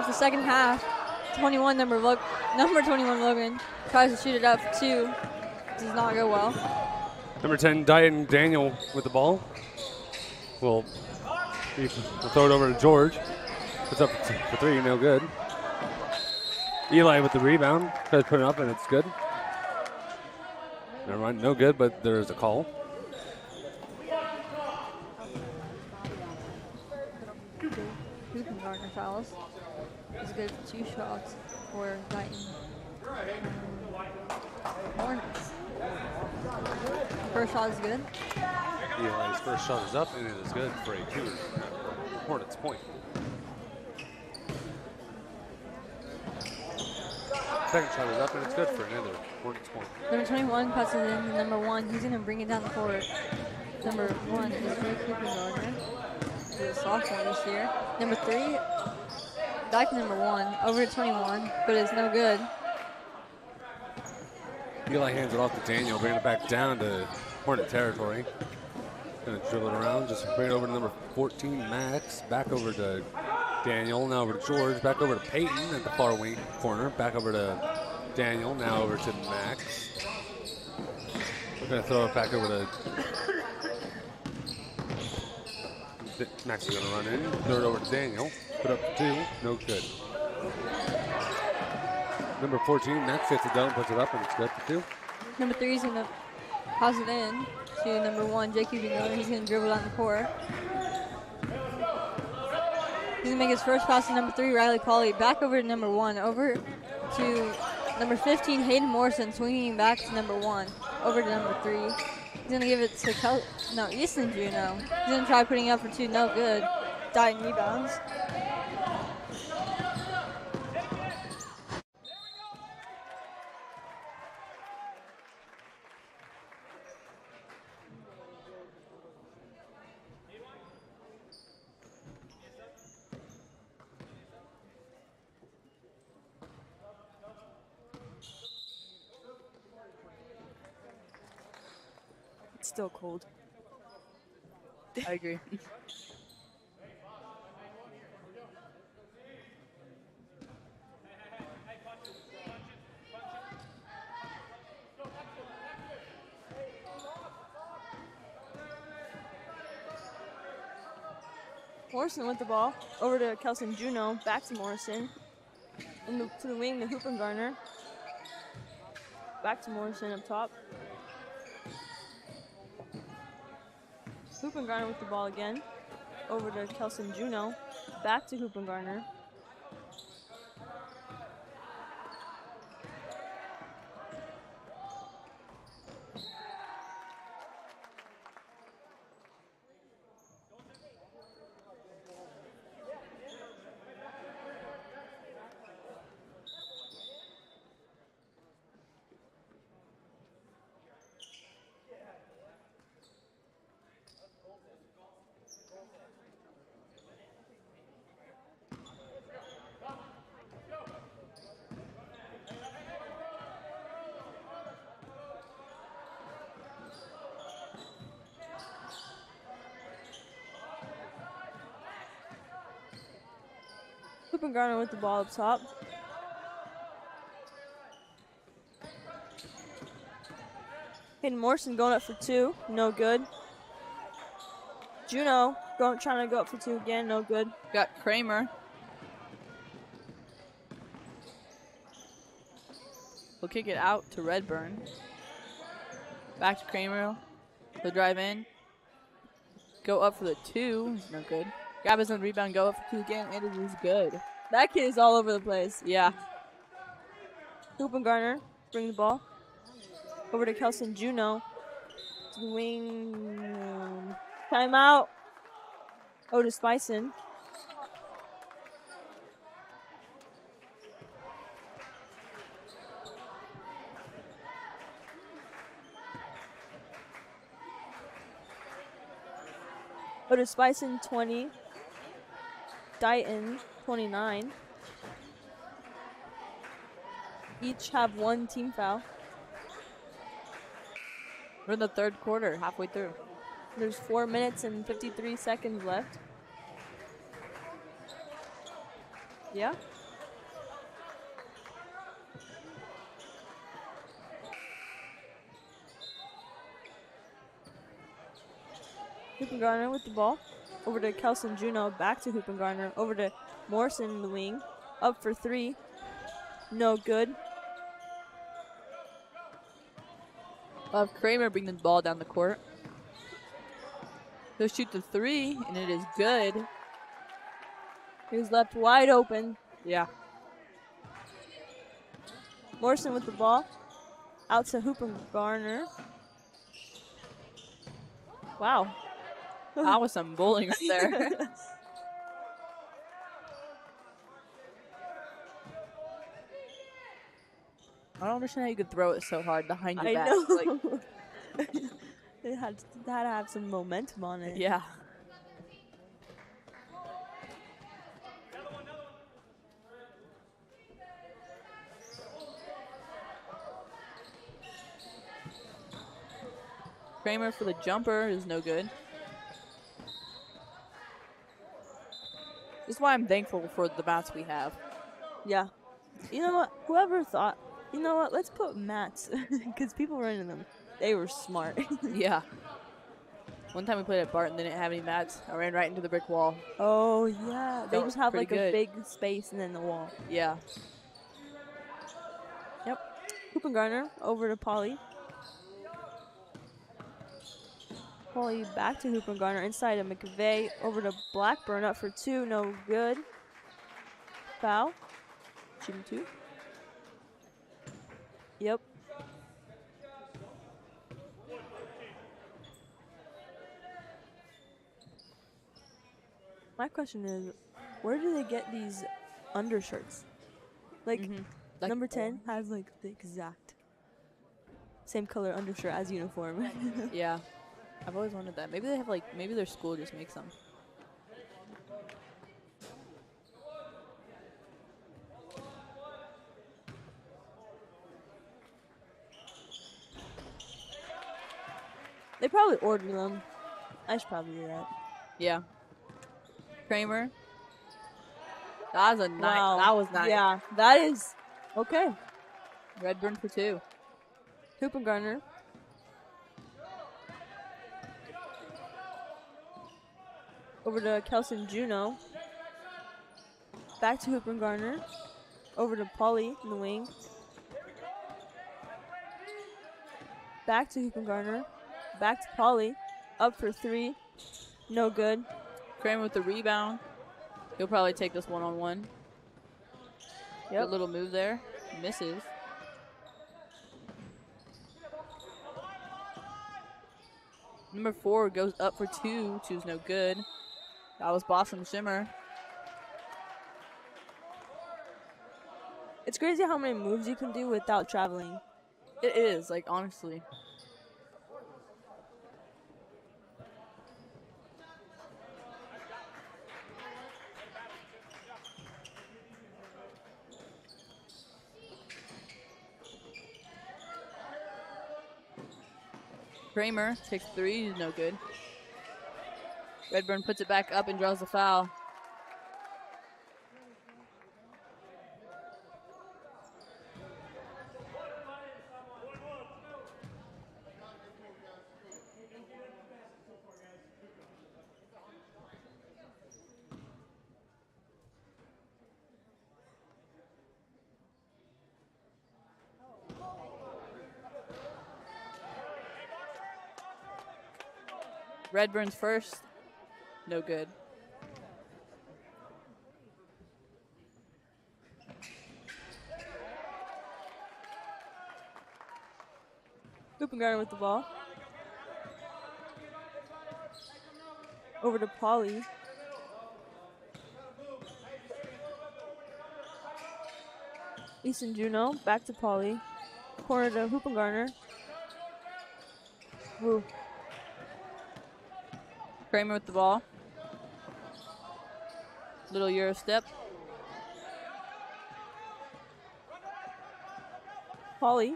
off the second half. 21 number 21 Logan tries to shoot it up for 2. Does not go well. Number 10, Dighton Daniel with the ball. We'll throw it over to George. Puts up for 3, no good. Eli with the rebound. Tries to put it up, and it's good. Never mind, no good, but there is a call. Hooping Gardner fouls. He's good for 2 shots for Dighton. Hornets. First shot is good. Eli's first shot is up, and it is good for a Cougar Hornets point. Second shot is up, and it's good for another Hornets point. Number 21 passes it in to number 1. He's going to bring it down the court. Number 1 is Drake Hooping Gardner. He's a sophomore this year. Number 3, Dighton number 1, over to 21, but it's no good. Eli hands it off to Daniel, bringing it back down to Hornet territory. Gonna dribble it around, just bring it over to number 14, Max. Back over to Daniel, now over to George. Back over to Peyton at the far wing corner. Back over to Daniel, now over to Max. We're gonna throw it back over to Max is gonna run in. Throw it over to Daniel. Put up for 2, no good. Number 14, Max hits it down, puts it up, and it's good for 2. Number 3 is going to pass it in to number 1, Jake Hooping Gardner. He's going to dribble down the court. He's going to make his first pass to number 3, Riley Pauly. Back over to number 1. Over to number 15, Hayden Morrison, swinging back to number 1. Over to number 3. He's going to give it to Easton Juno. He's going to try putting it up for 2. No good. Dighton rebounds. It's still cold. I agree. Morrison with the ball. Over to Kelson Juno. Back to Morrison. To the wing, the Hooping Gardner. Back to Morrison up top. Hooping Gardner with the ball again. Over to Kelson Juno. Back to Hooping Gardner. Hooping Gardner with the ball up top. Hayden Morrison going up for 2, no good. Juno trying to go up for 2 again, no good. Got Kramer. We'll kick it out to Redburn. Back to Kramer. He'll drive in. Go up for the 2. It's no good. Grab his own rebound, go up for 2 again, and it is good. That kid is all over the place. Yeah. Hooping Gardner bring the ball. Over to Kelson Juno. To the wing. Timeout. Otis-Bison. Otis-Bison 20. Dighton 29. Each have 1 team foul. We're in the third quarter, halfway through. There's 4 minutes and 53 seconds left. Yeah? Hoopengarner with the ball. Over to Kelson Juno. Back to Hoopengarner. Over to Morrison in the wing. Up for three. No good. We'll have Kramer bring the ball down the court. He'll shoot the three, and it is good. He was left wide open. Yeah. Morrison with the ball. Out to Hoopengarner. Wow. That was some bowling right there. I don't understand how you could throw it so hard behind your I back. know. Like, It had to have some momentum on it. yeah. Kramer for the jumper is no good. This is why I'm thankful for the mats we have. Yeah. You know what? Whoever thought, you know what? Let's put mats. Because people were into them. They were smart. Yeah. One time we played at Barton, they didn't have any mats. I ran right into the brick wall. Oh, yeah. They Felt just have pretty like good. a big space and then the wall. Yeah. Yep. Hoopengarner over to Polly. Polly back to Hoopengarner. Inside of McVeigh. Over to Blackburn. Up for two. No good. Foul. Shooting two. Yep. My question is, where do they get these undershirts? Like, Like- number 10 has like the exact same color undershirt as uniform. Yeah. I've always wondered that. Maybe they have maybe their school just makes them. They probably order them. I should probably do that. Yeah. Kramer. That was a nice. Wow. That was nice. Yeah, that is okay. Redburn for two. Hoopengarner. Over to Kelson Juno. Back to Hoopengarner. Over to Polly in the wing. Back to Hoopengarner. Back to Polly. Up for three. No good. Kramer with the rebound. He'll probably take this one-on-one. Yep. Good little move there. Misses. Number 4 goes up for two. Two's no good. That was Blossom Shimmer. It's crazy how many moves you can do without traveling. It is, honestly. Kramer takes three, no good. Redburn puts it back up and draws the foul. Redburn's first, no good. Hoopengarner with the ball. Over to Polly. Easton Juno, back to Polly. Corner to Hoopengarner. Woo. Kramer with the ball. Little Euro step. Polly.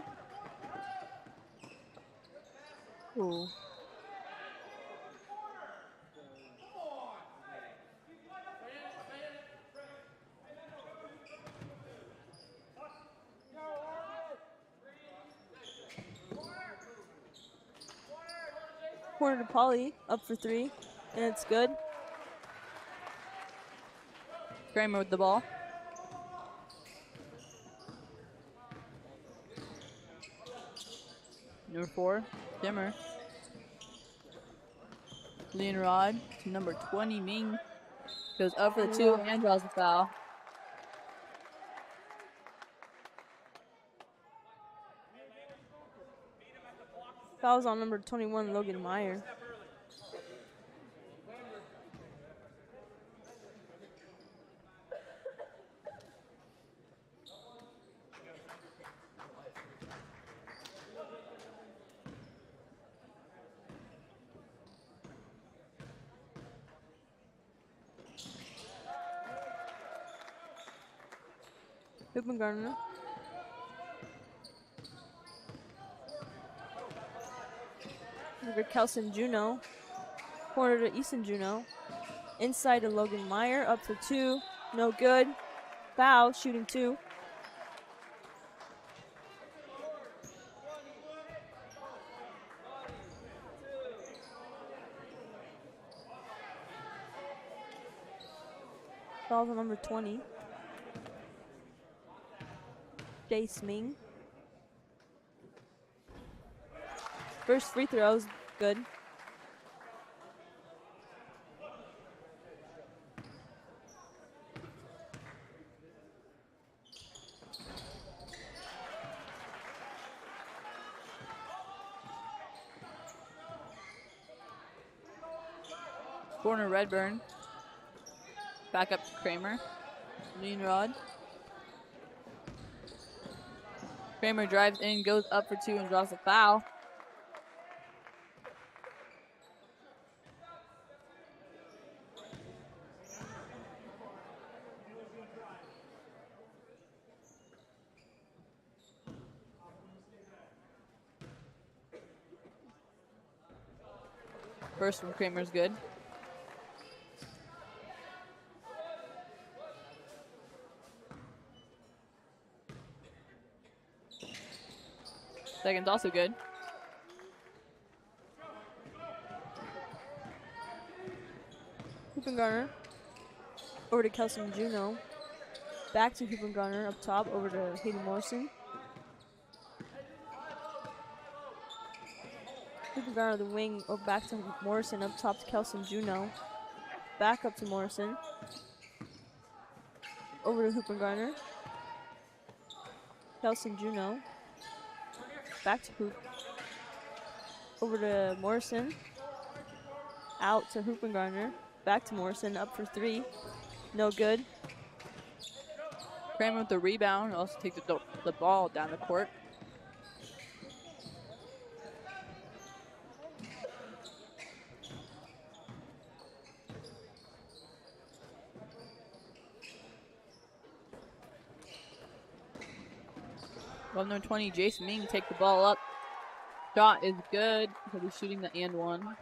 Ooh. Corner to Polly, up for three, and it's good. Kramer with the ball. Number 4, Dimmer. Leonrod to number 20, Ming. Goes up for the 2 and draws the foul. Foul's on number 21, Logan Meyer. Hupengardner. Over Kelson Juno. Corner to Easton Juno. Inside to Logan Meyer, up for 2. No good. Foul, shooting 2. Foul's on number 20. Jace Ming. First free throw is good. Corner Redburn. Back up to Kramer. Leonrod. Kramer drives in, goes up for 2 and draws a foul. First from Kramer's good. Second's also good. Hupengardner. Over to Kelson Juno. Back to Hupengardner up top, over to Hayden Morrison. Hupengardner the wing, or back to Morrison, up top to Kelson Juno. Back up to Morrison. Over to Hupengardner. Kelson Juno. Back to Hoop. Over to Morrison. Out to Hupengardner. Back to Morrison, up for 3. No good. Kramer with the rebound, also take the ball down the court. Well, number 20, Jason Ming, take the ball up. Shot is good. He'll be shooting the and one.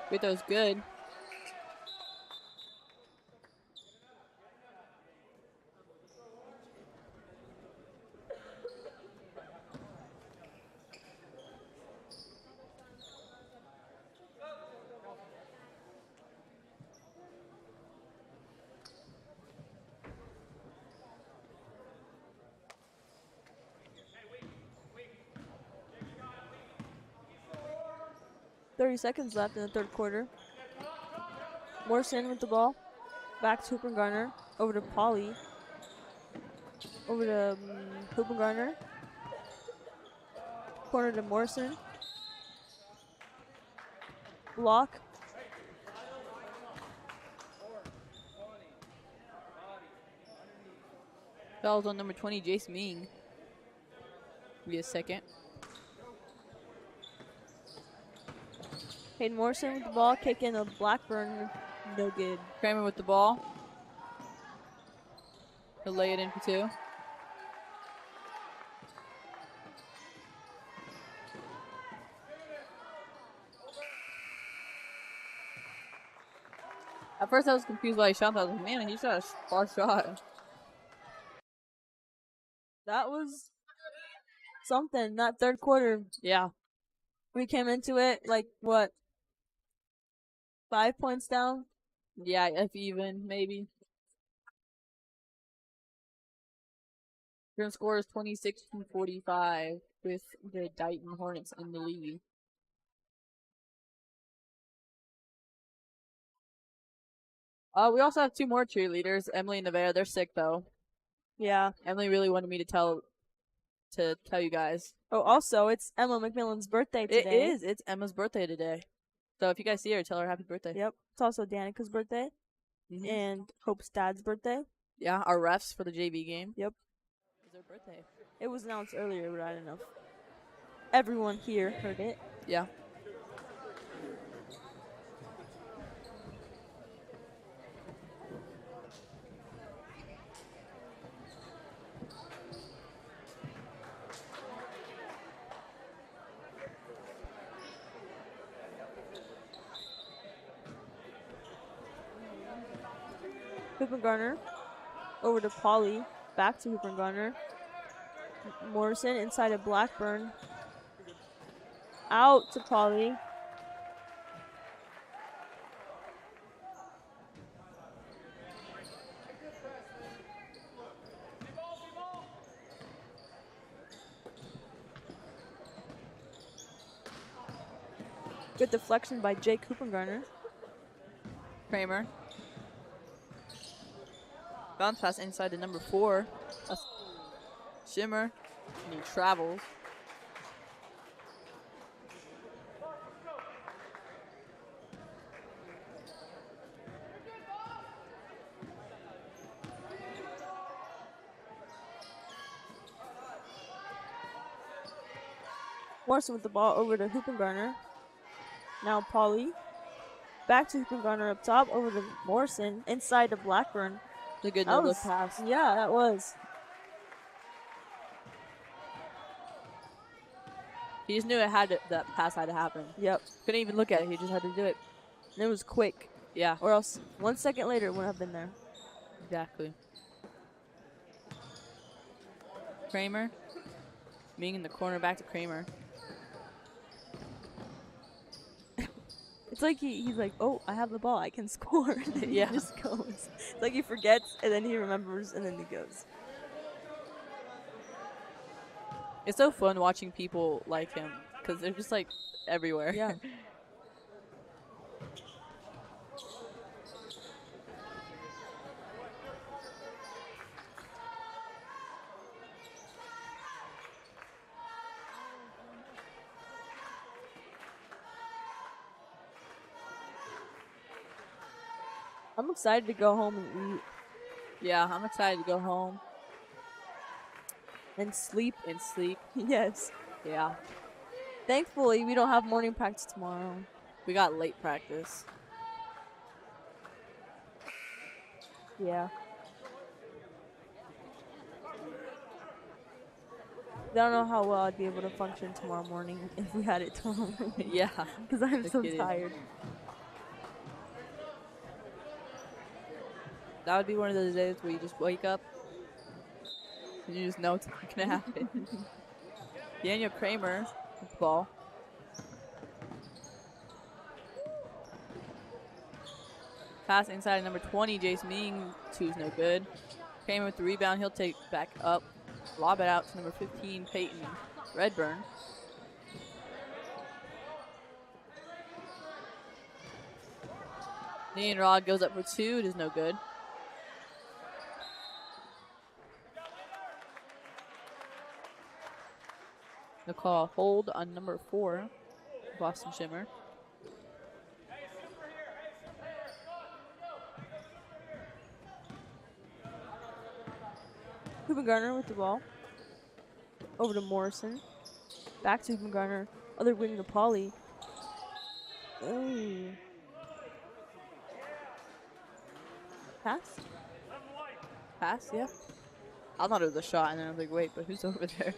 Free throw's good. Seconds left in the third quarter. Morrison with the ball. Back to Hupengardner. Over to Polly. Over to Hupengardner. Corner to Morrison. Block. Fouls on number 20, Jace Ming. Be a second. Hayden Morrison with the ball, kick in a Blackburn, no good. Kramer with the ball. He'll lay it in for 2. At first, I was confused why he shot that. I was like, man, he shot a far shot. That was something. That third quarter, Yeah. we came into it like what? 5 points down. Yeah, if even, maybe. Current score is 26-45 with the Dighton Hornets in the lead. We also have 2 more cheerleaders, Emily and Nevaeh. They're sick though. Yeah. Emily really wanted me to tell you guys. Oh, also, it's Emma McMillan's birthday today. It is. It's Emma's birthday today. So if you guys see her, tell her happy birthday. Yep. It's also Danica's birthday and Hope's dad's birthday. Yeah, our refs for the JV game. Yep. It's their birthday. It was announced earlier, but I don't know if everyone here heard it. Yeah. Hooper Garner over to Polly. Back to Hooper Garner. Morrison inside of Blackburn. Out to Polly. Good deflection by Jake Hooper Garner. Kramer. Bounce pass inside to number 4. That's Shimmer. And he travels. Morrison with the ball over to Hooper Garner. Now Polly. Back to Hooper Garner up top. Over to Morrison. Inside to Blackburn. The good That no-look was- pass. Yeah, that was. He just knew that pass had to happen. Yep. Couldn't even look at it. He just had to do it. And it was quick. Yeah, Or else 1 second later it wouldn't have been there. exactly. Kramer. Ming in the corner, back to Kramer. It's like he's like, oh, I have the ball, I can score. And then Yeah. he just goes. It's like he forgets and then he remembers and then he goes. It's so fun watching people like him because they're just like everywhere. Yeah. I'm excited to go home and eat Yeah, I'm excited to go home and sleep. and sleep. Yes. Yeah, Thankfully, we don't have morning practice tomorrow. we got late practice. Yeah. I don't know how well I'd be able to function tomorrow morning if we had it tomorrow morning. Yeah, Because I'm No so kidding. tired. that would be one of those days where you just wake up and you just know it's not gonna happen. Daniel Kramer with the ball. Pass inside number 20, Jace Ming. 2's no good. Kramer with the rebound. He'll take back up. Lob it out to number 15, Peyton Redburn. Ian Rod goes up for 2. It is no good. They'll call a hold on number 4, Boston Shimmer. Hooper Garner with the ball. Over to Morrison. Back to Hooper Garner. Other wing to Polly. Ooh. Pass? Pass, yeah. I thought it was a shot, and then I was like, wait, but who's over there?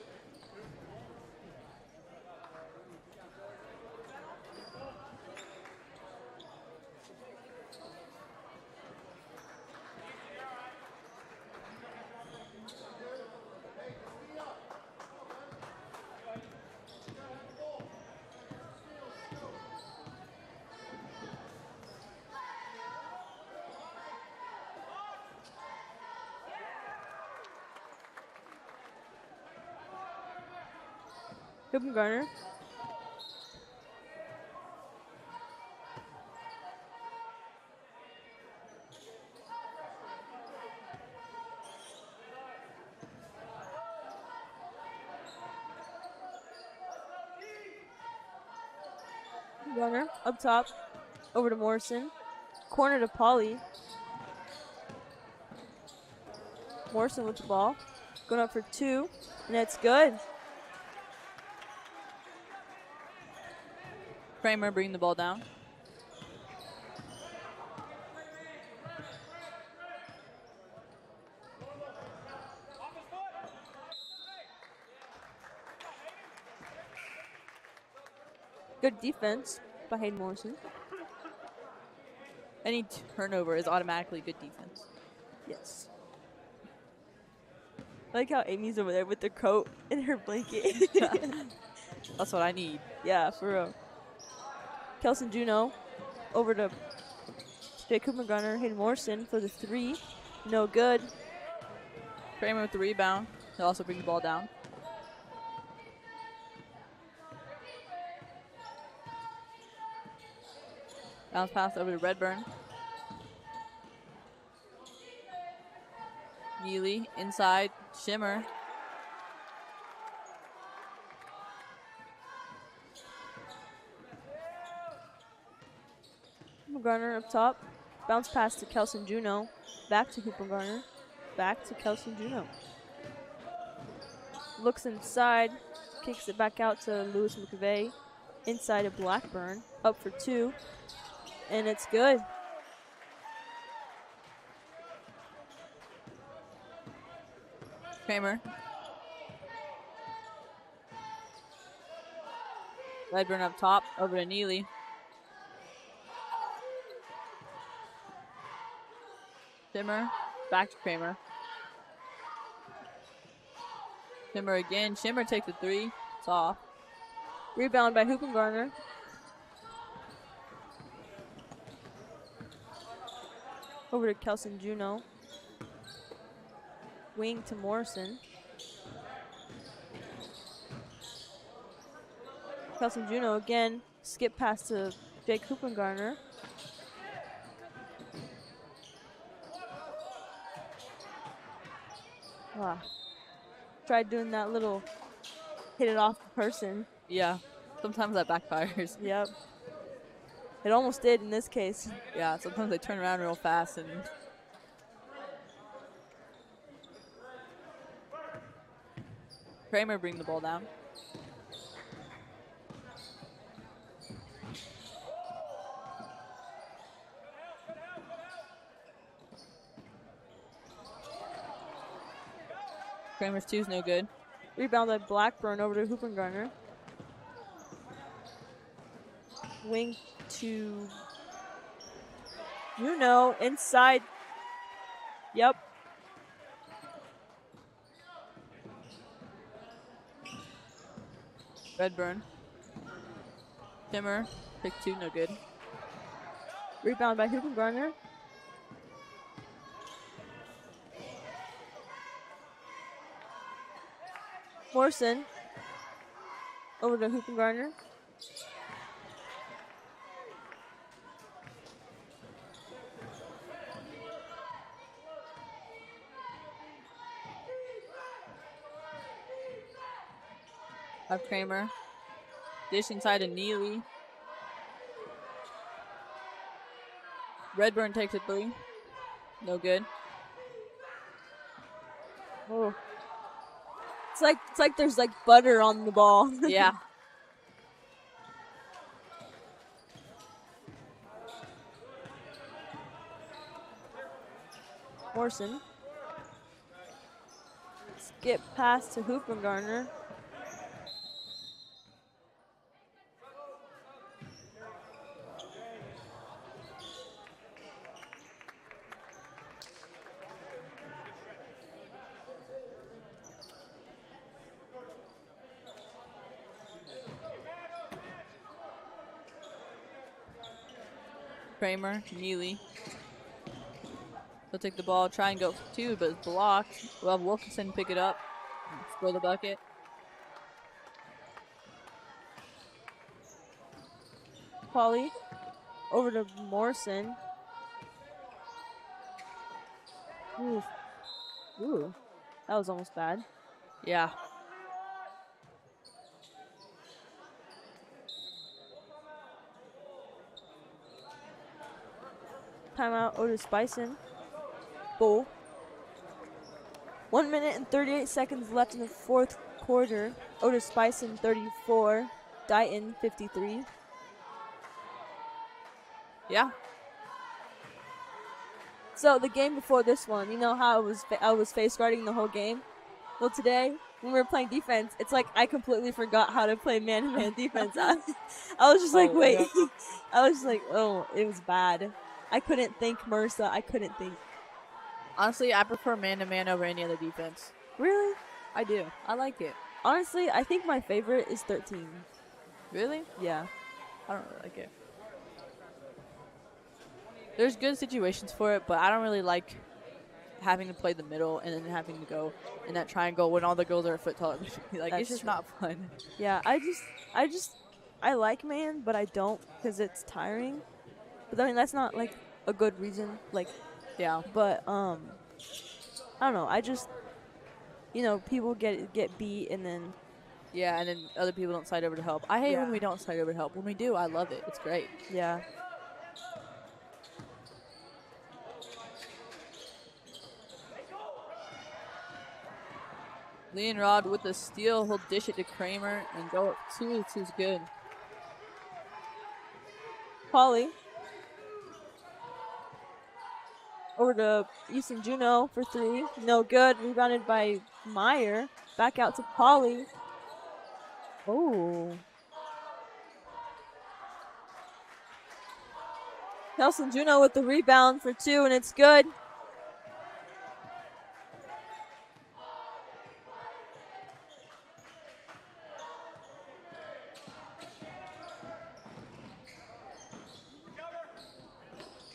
Huppengarner. Runner up top, over to Morrison. Corner to Polly. Morrison with the ball. Going up for 2, and it's good. Kramer bringing the ball down. Good defense by Hayden Morrison. Any turnover is automatically good defense. Yes. I like how Amy's over there with the coat and her blanket. That's what I need. Yeah, for real. Kelson Juno over to Jake Huppengarner. Hayden Morrison for the 3. No good. Kramer with the rebound. He'll also bring the ball down. Bounce pass over to Redburn. Neely inside. Shimmer. Huppengarner up top. Bounce pass to Kelson Juno. Back to Huppengarner. Back to Kelson Juno. Looks inside. Kicks it back out to Lewis McVeigh. Inside of Blackburn. Up for 2. And it's good. Kramer. Redburn up top, over to Neely. Shimmer, back to Kramer. Shimmer again. Shimmer takes the 3. It's off. Rebound by Huppengarner. Over to Kelson Juno. Wing to Morrison. Kelson Juno again. Skip pass to Jake Huppengarner. Wow. Tried doing that little hit it off the person. Yeah, sometimes that backfires. Yep. It almost did in this case. Yeah, sometimes they turn around real fast and Kramer bring the ball down. Kramer's 2's no good. Rebound by Blackburn over to Huppengarner. Wing to Juno inside. Yep. Redburn. Shimmer. Pick 2, no good. Rebound by Huppengarner. Morrison over to Huppengarner. Up Kramer. Dish inside to Neely. Redburn takes a 3. No good. Oh. It's like there's like butter on the ball. Yeah. Morrison. Skip pass to Huppengarner. Kramer, Neely. They'll take the ball, try and go for 2, but it's blocked. We'll have Wilkinson pick it up, score the bucket. Pauly. Over to Morrison. Ooh. Ooh. That was almost bad. Yeah. Timeout, Otis-Bison. Bull. 1 minute and 38 seconds left in the fourth quarter. Otis-Bison 34, Dighton 53. Yeah. So the game before this one, you know how I was face guarding the whole game? Well, today when we were playing defense, it's like I completely forgot how to play man-to-man defense. I was just like, wait. I was just like, oh, it was bad. I couldn't think, Marissa. I couldn't think. Honestly, I prefer man-to-man over any other defense. Really? I do. I like it. Honestly, I think my favorite is 13. Really? Yeah. I don't really like it. There's good situations for it, but I don't really like having to play the middle and then having to go in that triangle when all the girls are a foot taller. Like, That's it's just true. not fun. Yeah, I like man, but I don't because it's tiring. But I mean, that's not like a good reason. Like, Yeah. but I don't know. I just, people get beat and then Yeah, and then other people don't slide over to help. I hate when Yeah. we don't slide over to help. When we do, I love it. It's great. yeah. Leonrod with the steal. He'll dish it to Kramer and go up two. Two's good. Pauly. Over to Easton Juno for 3. No good. Rebounded by Meyer. Back out to Pauly. Oh. Nelson Juno with the rebound for 2, and it's good.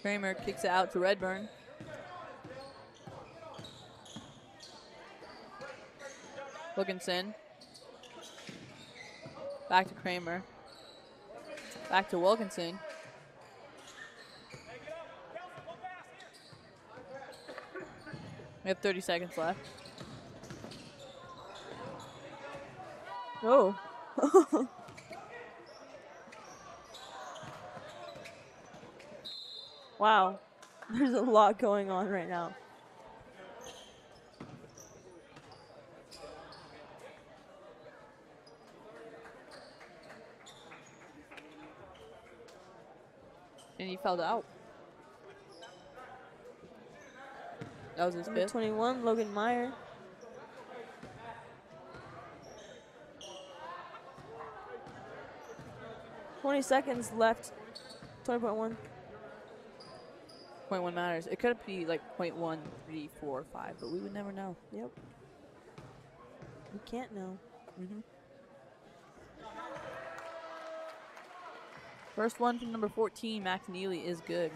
Kramer kicks it out to Redburn. Wilkinson. Back to Kramer. Back to Wilkinson. We have 30 seconds left. Oh. Wow. There's a lot going on right now. And he fell out. That was his Number fifth. 21, Logan Meyer. $20 seconds left. 20.1. 0.1 matters. It could be like 0.1345, but we would never know. Yep. We can't know. First one from number 14, Max Neely, is good.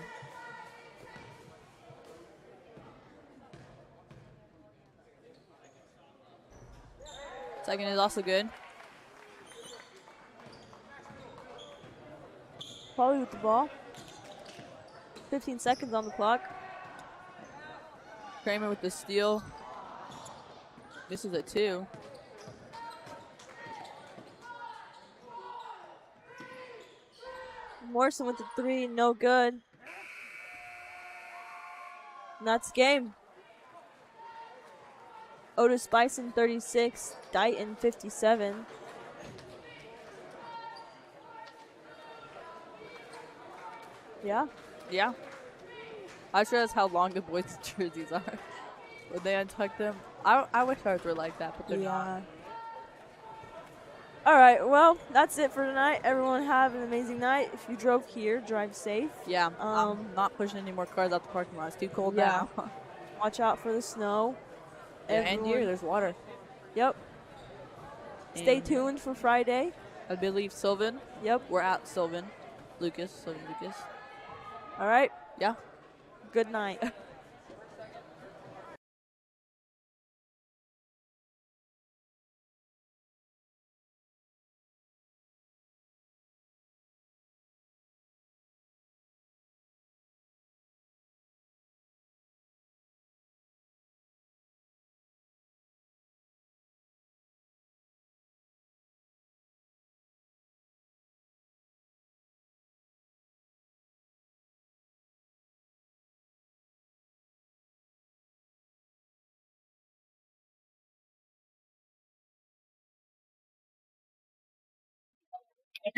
Second is also good. Pauly with the ball. 15 seconds on the clock. Kramer with the steal. This is a 2. Morrison with the 3, no good. And that's game. Otis-Bison 36, Dighton 57. Yeah. Yeah. I just realized how long the boys' jerseys are when they untuck them. I wish ours were like that, but they're not. All right, well, that's it for tonight. Everyone have an amazing night. If you drove here, drive safe. Yeah, I'm not pushing any more cars out the parking lot. It's too cold now. Watch out for the snow. And here, there's water. Yep. Stay And tuned for Friday. I believe Sylvan. Yep. We're at Sylvan. Sylvan Lucas. All right. Yeah. Good night. I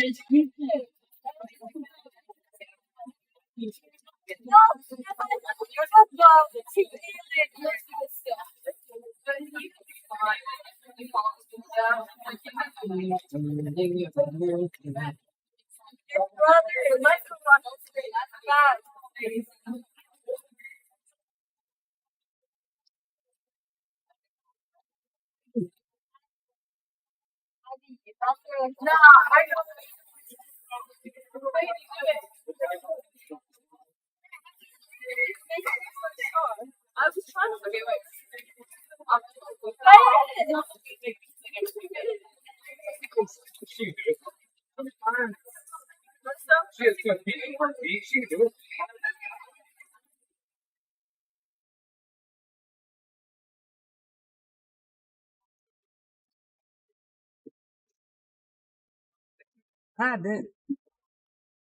did.